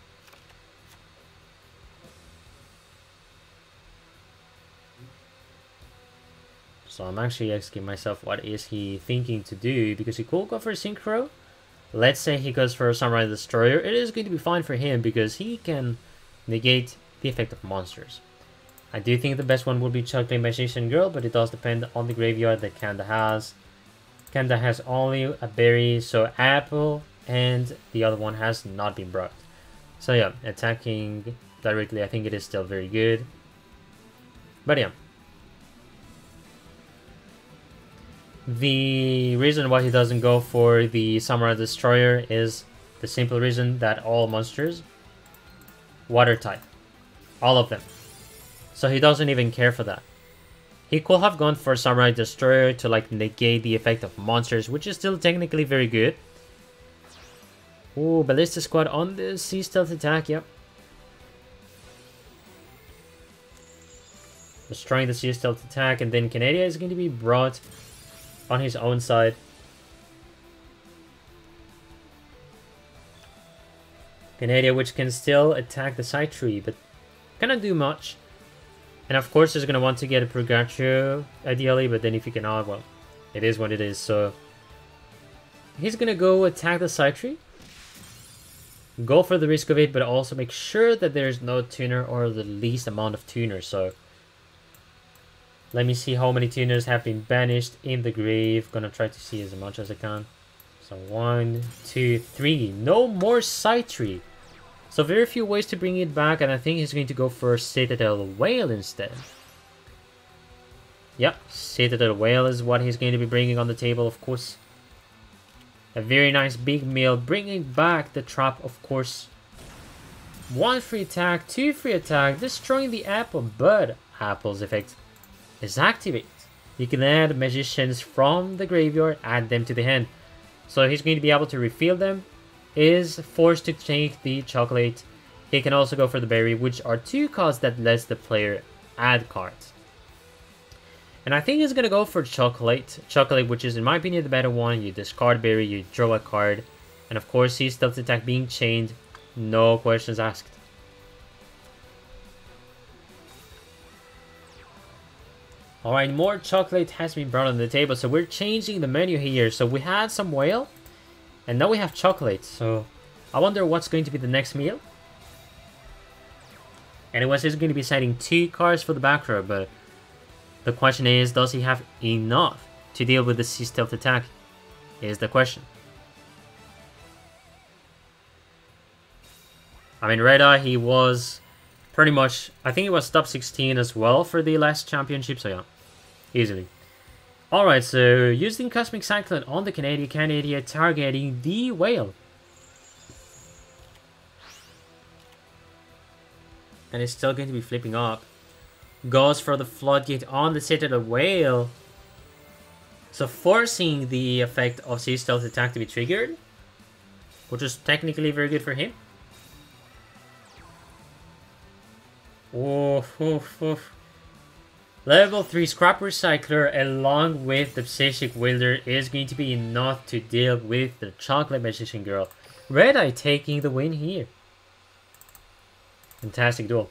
So I'm actually asking myself, what is he thinking to do? Because he could go for a Synchro. Let's say he goes for a Samurai Destroyer. It is going to be fine for him because he can negate the effect of monsters. I do think the best one would be Chocolate Magician Girl, but it does depend on the graveyard that Kanda has. Kanda has only a berry, so apple, and the other one has not been brought. So yeah, attacking directly, I think it is still very good. But yeah. The reason why he doesn't go for the Samurai Destroyer is the simple reason that all monsters water type. All of them. So he doesn't even care for that. He could have gone for Samurai Destroyer to like negate the effect of monsters, which is still technically very good. Ooh, Ballista Squad on the Sea Stealth attack, yep. Destroying the Sea Stealth attack, and then Canada is going to be brought on his own side. Canada, which can still attack the side tree, but cannot do much. And of course, he's going to want to get a Purgatio, ideally, but then if he cannot, well, it is what it is. So he's going to go attack the side tree. Go for the risk of it, but also make sure that there's no tuner or the least amount of tuners. So let me see how many tuners have been banished in the grave. Gonna try to see as much as I can. So 1, 2, 3. No more side tree. So very few ways to bring it back, and I think he's going to go for Citadel Whale instead. Yep, Citadel Whale is what he's going to be bringing on the table, of course. A very nice big meal, bringing back the trap, of course. 1 free attack, 2 free attack, destroying the apple, but Apple's effect is activated. You can add magicians from the graveyard, add them to the hand. So he's going to be able to refill them. Is forced to take the chocolate. He can also go for the berry, which are 2 costs that lets the player add cards. And I think he's going to go for chocolate. Chocolate, which is in my opinion the better one. You discard berry, you draw a card. And of course, his stealth attack being chained. No questions asked. Alright, more chocolate has been brought on the table. So we're changing the menu here. So we had some whale. And now we have chocolate, so I wonder what's going to be the next meal. Anyways, he's going to be sending 2 cards for the back row, but the question is, does he have enough to deal with the Sea Stealth attack? Is the question. I mean, Red Eye, he was pretty much, I think he was top 16 as well for the last championship, so yeah, easily. Alright, so using Cosmic Cyclone on the Canadian targeting the whale. And it's still going to be flipping up. Goes for the Floodgate on the Citadel Whale. So forcing the effect of Sea Stealth attack to be triggered. Which is technically very good for him. Oof, oof, oof. Level 3 Scrap Recycler along with the Psychic Wielder is going to be enough to deal with the Chocolate Magician Girl. Red Eye taking the win here. Fantastic duel.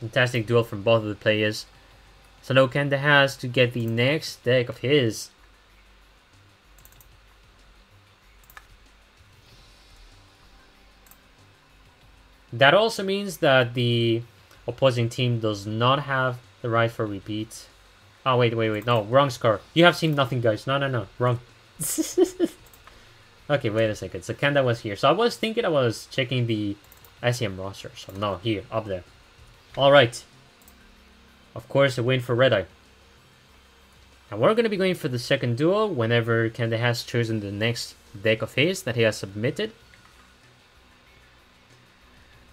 Fantastic duel from both of the players. So now Kenda has to get the next deck of his. That also means that the opposing team does not have the right for repeat. Oh, wait. No, wrong score. You have seen nothing, guys. No. Wrong. Okay, wait a second. So Kenda was here. So I was thinking I was checking the SEM roster. So no, here, up there. Alright. Of course, a win for Red Eye. And we're going to be going for the second duel whenever Kenda has chosen the next deck of his that he has submitted.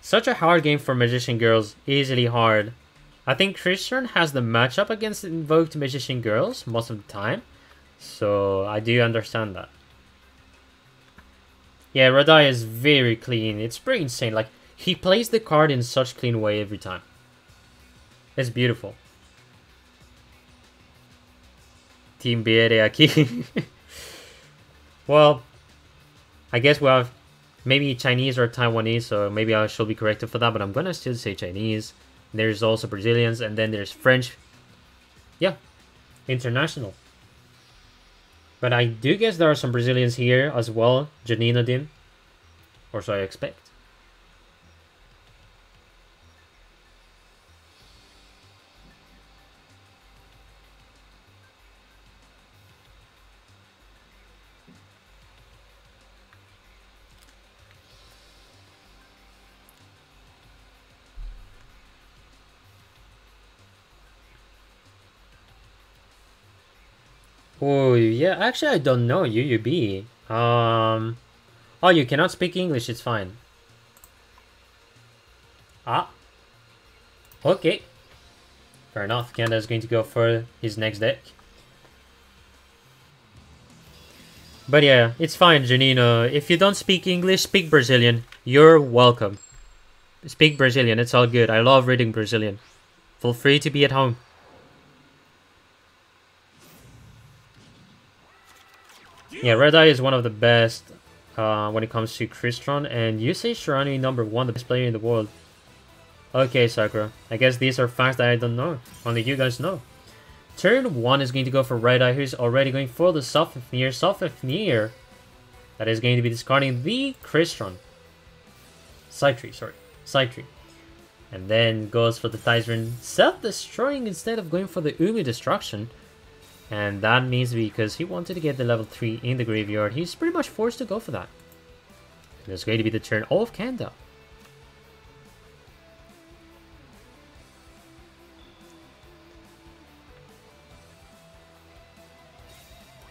Such a hard game for Magician Girls. Easily hard. I think Christian has the matchup against Invoked Magician Girls most of the time. So I do understand that. Yeah, Red Eye is very clean. It's pretty insane. Like, he plays the card in such clean way every time. It's beautiful. Team Biere aquí. Well, I guess we have maybe Chinese or Taiwanese, so maybe I should be corrected for that, but I'm gonna still say Chinese. There's also Brazilians, and then there's French. Yeah, international. But I do guess there are some Brazilians here as well. Janina Dim. Or so I expect. Oh, yeah, actually I don't know, UUB. Oh, you cannot speak English, it's fine. Ah. Okay. Fair enough. Kanda is going to go for his next deck. But yeah, it's fine, Janino. If you don't speak English, speak Brazilian. You're welcome. Speak Brazilian, it's all good. I love reading Brazilian. Feel free to be at home. Yeah, Red Eye is one of the best when it comes to Crystron. And you say Shirani #1, the best player in the world. Okay, Sakura. I guess these are facts that I don't know. Only you guys know. Turn 1 is going to go for Red Eye, who's already going for the Sophifnir. Sophifnir. That is going to be discarding the Crystron. Psytree, sorry. Psytree. And then goes for the Tizern, self-destroying instead of going for the Umi Destruction. And that means because he wanted to get the level 3 in the graveyard, he's pretty much forced to go for that. And it's going to be the turn of Kanda.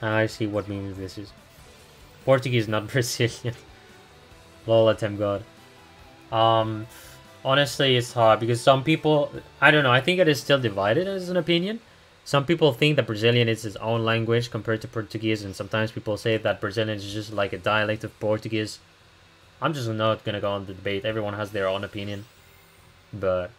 I see what means this is. Portuguese, not Brazilian. Lol, attempt god. Honestly, it's hard because some people, I don't know, I think it is still divided as an opinion. Some people think that Brazilian is its own language compared to Portuguese, and sometimes people say that Brazilian is just like a dialect of Portuguese. I'm just not gonna go on the debate. Everyone has their own opinion. But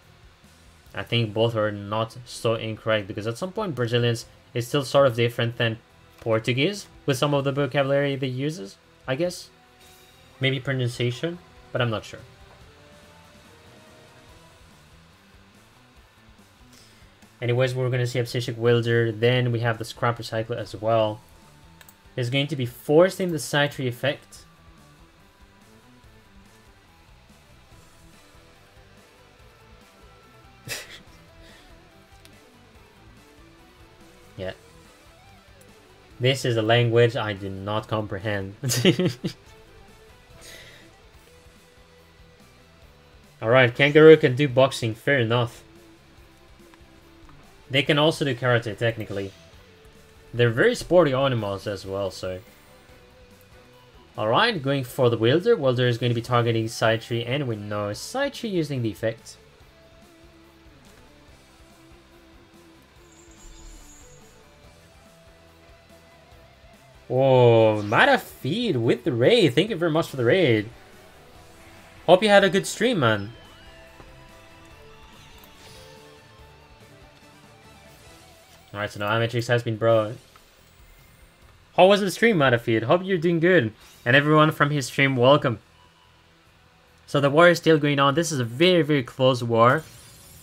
I think both are not so incorrect because at some point Brazilians is still sort of different than Portuguese with some of the vocabulary they uses, I guess. Maybe pronunciation, but I'm not sure. Anyways, we're going to see Psychic Wielder, then we have the Scrap Recycler as well. It's going to be forcing the Psytree effect. Yeah. This is a language I do not comprehend. Alright, Kangaroo can do boxing, fair enough. They can also do karate, technically. They're very sporty animals as well, so... Alright, going for the Wielder. Wielder is going to be targeting Psytree, and we know Psytree using the effect. Whoa, Mata Feed with the raid. Thank you very much for the raid. Hope you had a good stream, man. Alright, so no Amatrix has been brought. How was the stream, Mata Feed? Hope you're doing good. And everyone from his stream, welcome. So the war is still going on. This is a very, very close war.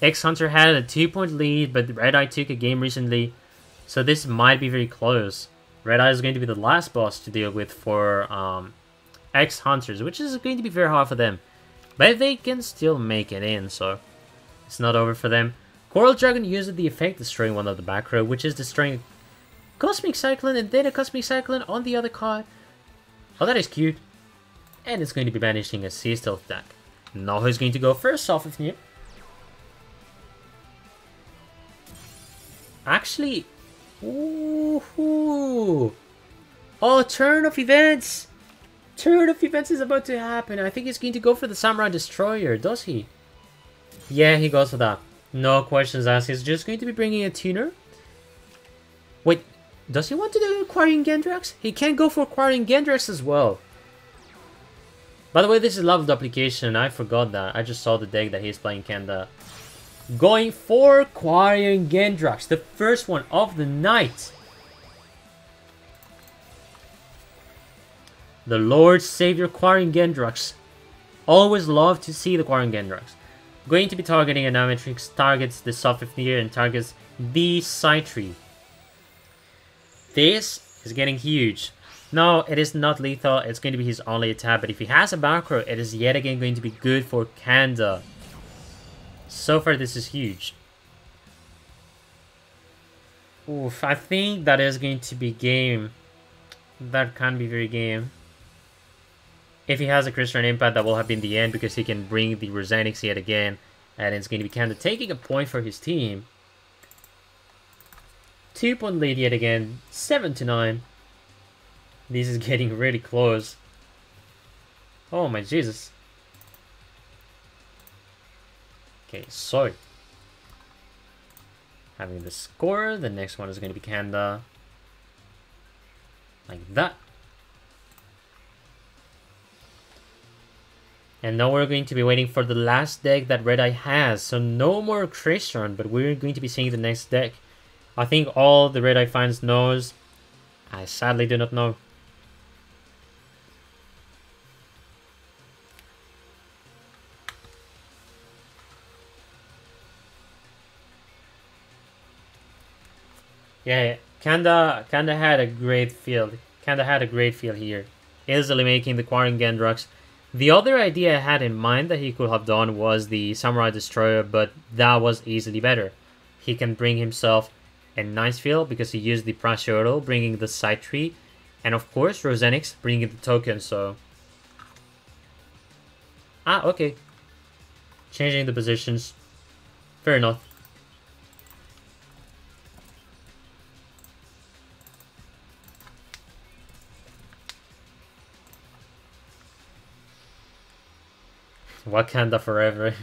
X-Hunter had a 2-point lead, but Red Eye took a game recently. So this might be very close. Red Eye is going to be the last boss to deal with for X-Hunters, which is going to be very hard for them. But they can still make it in, so it's not over for them. Coral Dragon uses the effect destroying one of the back row, which is destroying Cosmic Cyclone and then a Cosmic Cyclone on the other card. Oh, that is cute. And it's going to be banishing a Sea Stealth deck. Now who's going to go first off with you? Actually... Ooh. Oh, turn of events! Turn of events is about to happen. I think he's going to go for the Samurai Destroyer, does he? Yeah, he goes for that. No questions asked. He's just going to be bringing a tuner. Wait, does he want to do Aquarian Gendrax? He can go for Aquarian Gendrax as well. By the way, this is level duplication. I forgot that. I just saw the deck that he's playing Kanda. Going for Aquarian Gendrax, the first one of the night. The Lord Savior Aquarian Gendrax. Always love to see the Aquarian Gendrax. Going to be targeting an Amatrix, targets the Sophifnir and targets the Psytree. This is getting huge. No, it is not lethal. It's going to be his only attack, but if he has a back row, it is yet again going to be good for Kanda. So far, this is huge. Oof, I think that is going to be game. That can be very game. If he has a Crystron Impact, that will have been the end because he can bring the Rosanix yet again. And it's going to be Kanda taking a point for his team. 2-point lead yet again. 7-9. This is getting really close. Oh my Jesus. Okay, so having the score. The next one is going to be Kanda. Like that. And now we're going to be waiting for the last deck that Red Eye has. So no more Christian, but we're going to be seeing the next deck. I think all the Red Eye fans knows. I sadly do not know. Yeah, Kanda had a great field. Kanda had a great field here. Easily making the Quarren Gendrux. The other idea I had in mind that he could have done was the Samurai Destroyer, but that was easily better. He can bring himself a nice field because he used the Prashoto, bringing the side tree, and of course Rosenix bringing the token, so... Ah, okay. Changing the positions. Fair enough. Wakanda forever.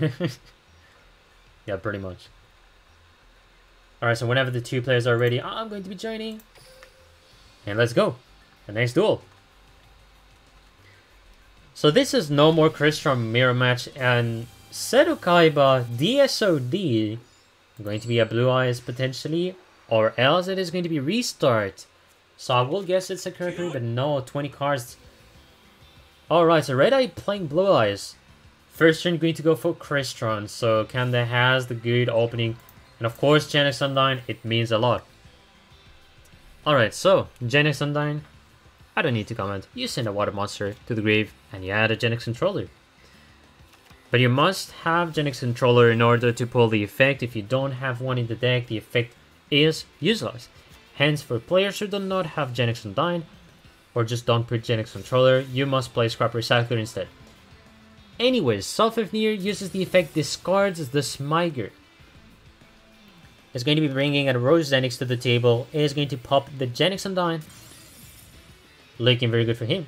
Yeah, pretty much. Alright, so whenever the two players are ready, I'm going to be joining. And let's go. The next duel. So this is no more Christian mirror match, and Seto Kaiba DSOD going to be a Blue Eyes potentially, or else it is going to be Restart. So I will guess it's a Kurkuri, but no, 20 cards. Alright, so Red Eye playing Blue Eyes. First turn going to go for Crystron, so Kanda has the good opening. And of course, Genex Undyne, it means a lot. Alright, so, Genex Undyne, I don't need to comment. You send a water monster to the grave, and you add a Genex Controller. But you must have Genex Controller in order to pull the effect. If you don't have one in the deck, the effect is useless. Hence, for players who do not have Genex Undyne, or just don't put Genex Controller, you must play Scrap Recycler instead. Anyways, Self-Near uses the effect Discards the Smiger. It's going to be bringing a Rose Zenix to the table. It is going to pop the Genex Undyne. Looking very good for him.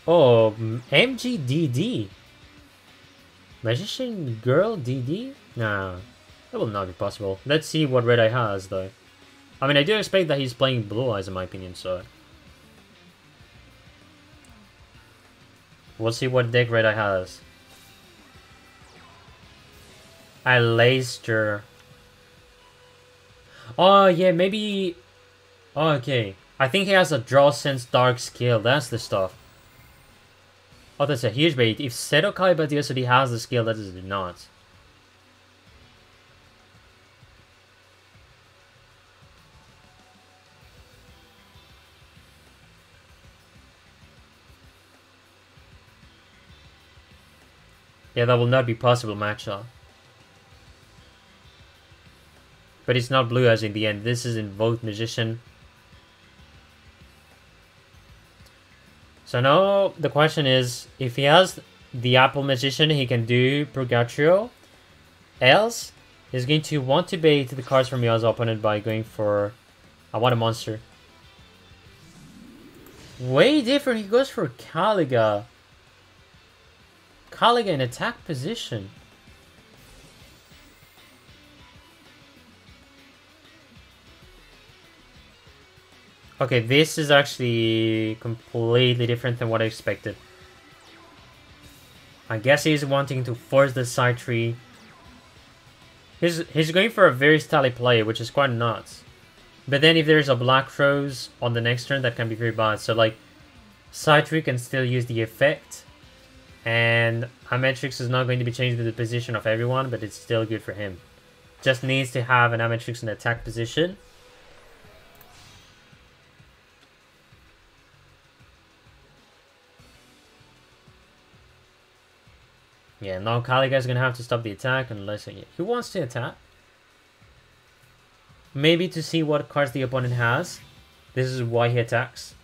Oh, MGDD. Magician Girl DD? Nah, that will not be possible. Let's see what Red Eye has, though. I mean, I do expect that he's playing Blue Eyes, in my opinion, so... We'll see what deck Red Eye has. A Leicester. Oh, yeah, maybe... Oh, okay. I think he has a Draw Sense Dark skill. That's the stuff. Oh, that's a huge bait. If Seto Kaiba DSOD has the skill, that is not. Yeah, that will not be possible matchup. But it's not Blue Eyes in the end. This is Invoked Magician. So now the question is, if he has the Apple Magician, he can do Purgatrio. Else, he's going to want to bait the cards from Ya's opponent by going for... I want a monster. Way different. He goes for Caliga. Caliga in attack position. Okay, this is actually completely different than what I expected. I guess he's wanting to force the side tree. He's going for a very stylish play, which is quite nuts. But then if there's a Black Rose on the next turn, that can be very bad. So like, side tree can still use the effect. And Ametrix is not going to be changing the position of everyone, but it's still good for him. Just needs to have an Ametrix in attack position. Yeah, now Caliga is going to have to stop the attack unless he wants to attack. Maybe to see what cards the opponent has. This is why he attacks.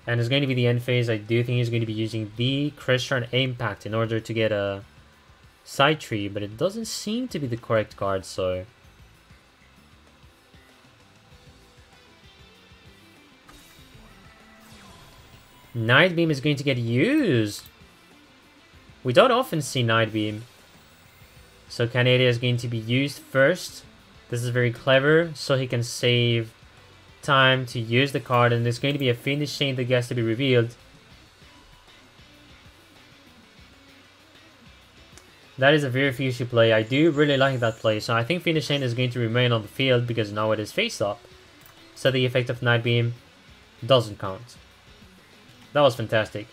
And it's going to be the end phase. I do think he's going to be using the Christian Impact in order to get a side tree, but it doesn't seem to be the correct card, so... Night Beam is going to get used. We don't often see Night Beam. So Canada is going to be used first. This is very clever, so he can save time to use the card, and there's going to be a Fiendish Chain that gets to be revealed. That is a very fishy play. I do really like that play, so I think Fiendish Chain is going to remain on the field because now it is face up. So the effect of Night Beam doesn't count. That was fantastic.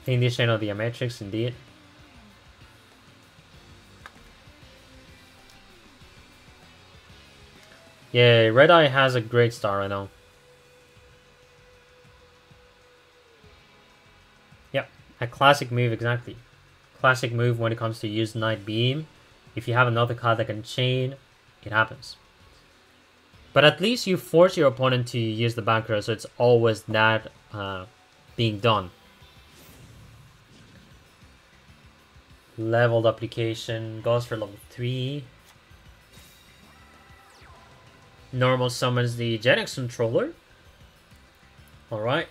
Fiendish Chain of the Amatrix, indeed. Yeah, Red Eye has a great start right now. Yep, a classic move, exactly. Classic move when it comes to use Night Beam. If you have another card that can chain, it happens. But at least you force your opponent to use the back row, so it's always that being done. Leveled application goes for level 3. Normal summons the Genex controller. Alright.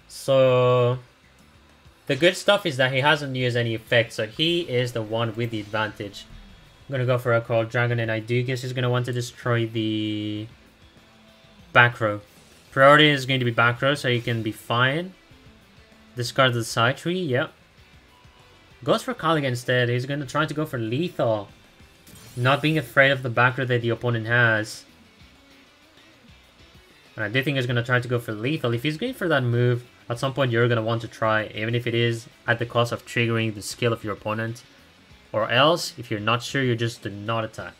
So the good stuff is that he hasn't used any effects, so he is the one with the advantage. I'm gonna go for a Coral Dragon, and I do guess he's gonna want to destroy the back row. Priority is going to be back row, so he can be fine. Discard the side tree, yep. Goes for Kaliga instead. He's gonna try to go for lethal. Not being afraid of the back row that the opponent has. And I do think he's gonna try to go for lethal. If he's going for that move, at some point you're gonna want to try, even if it is at the cost of triggering the skill of your opponent. Or else, if you're not sure, you just do not attack.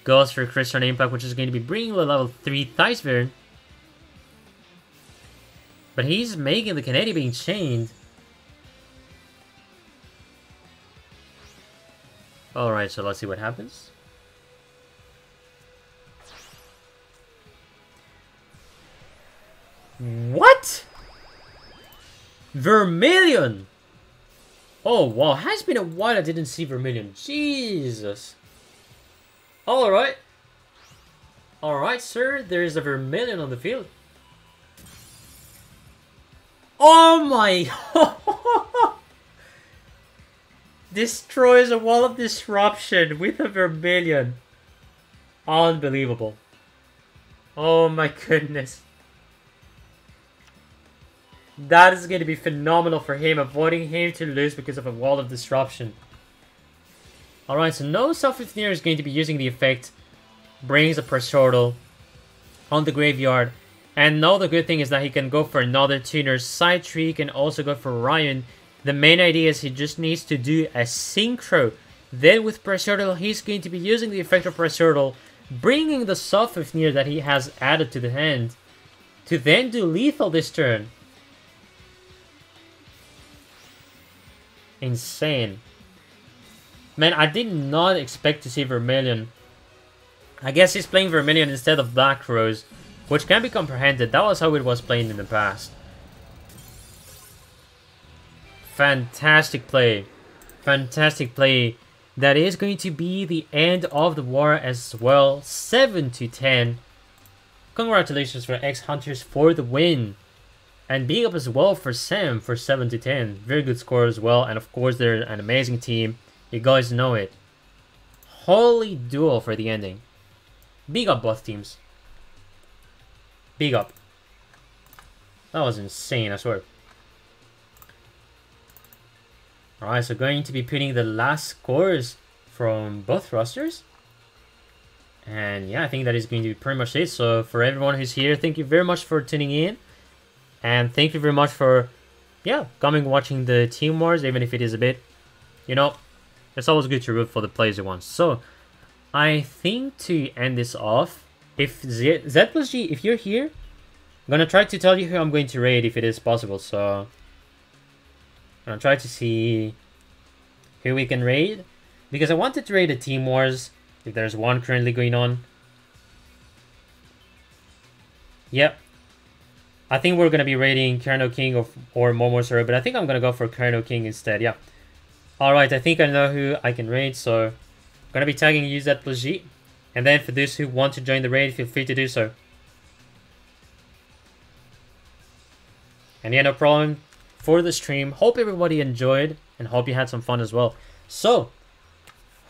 Goes for Christian Impact, which is going to be bringing the level 3 Theisvern. But he's making the Canadian being chained. Alright, so let's see what happens. What? Vermilion! Oh wow, has been a while I didn't see Vermilion. Jesus. Alright. Alright, sir, there is a Vermilion on the field. Oh my! Destroys a wall of disruption with a Vermilion. Unbelievable. Oh my goodness. That is going to be phenomenal for him, avoiding him to lose because of a wall of disruption. Alright, so no Self-Fifthneer is going to be using the effect. Brings a Preshortal on the graveyard. And now the good thing is that he can go for another tuner. Side tree, he can also go for Ryan. The main idea is he just needs to do a Synchro. Then with Preshortal, he's going to be using the effect of Preshortal, bringing the Self-Fifthneer that he has added to the hand, to then do lethal this turn. Insane. Man, I did not expect to see Vermilion. I guess he's playing Vermilion instead of Black Rose, which can be comprehended. That was how it was playing in the past. Fantastic play. Fantastic play. That is going to be the end of the war as well. 7-10. Congratulations for X-Hunters for the win. And big up as well for SEM for 7-10. Very good score as well. And of course, they're an amazing team. You guys know it. Holy duel for the ending. Big up both teams. Big up. That was insane, I swear. Alright, so going to be putting the last scores from both rosters. And yeah, I think that is going to be pretty much it. So for everyone who's here, thank you very much for tuning in. And thank you very much for, yeah, coming watching the Team Wars, even if it is a bit, you know, it's always good to root for the players you want. So, I think to end this off, if Z plus G, if you're here, I'm going to try to tell you who I'm going to raid if it is possible. So, I'm going to try to see who we can raid. Because I wanted to raid the Team Wars, if there's one currently going on. Yep. I think we're going to be raiding Colonel King or Momosoro, but I think I'm going to go for Colonel King instead, yeah. Alright, I think I know who I can raid, so Gonna be tagging you Z plus G. And then for those who want to join the raid, feel free to do so. And yeah, no problem for the stream. Hope everybody enjoyed and hope you had some fun as well. So,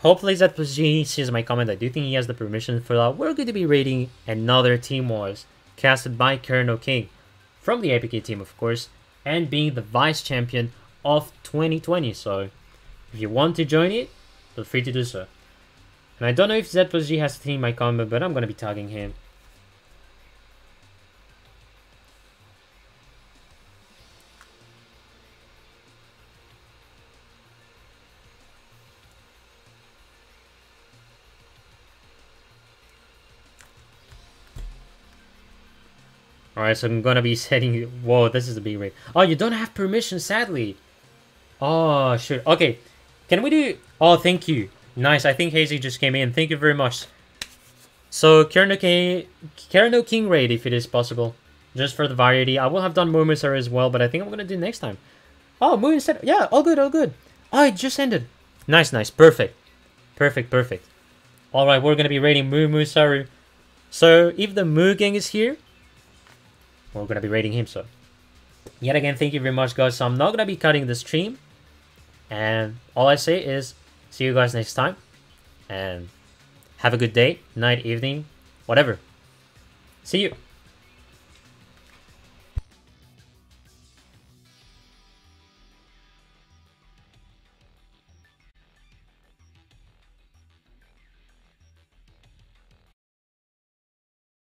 hopefully Z plus G sees my comment. I do think he has the permission for that. We're going to be raiding another Team Wars casted by Colonel King from the APK team, of course, and being the vice champion of 2020. So, if you want to join it, feel free to do so. And I don't know if Z plus G has seen my comment, but I'm going to be tagging him. Alright, so I'm gonna be setting... Whoa, this is a big raid. Oh, you don't have permission, sadly. Oh, shoot. Okay, can we do... Oh, thank you. Nice, I think Hazy just came in. Thank you very much. So, Colonel King raid, if it is possible. Just for the variety. I will have done Momusar as well, but I think I'm gonna do next time. Oh, Moo instead... Yeah, all good, all good. Oh, it just ended. Nice, nice. Perfect. Perfect, perfect. Alright, we're gonna be raiding Musaru. So, if the Moo gang is here... we're gonna be raiding him, so yet again, thank you very much, guys. So I'm not gonna be cutting the stream, and all I say is see you guys next time, and have a good day, night, evening, whatever. See you.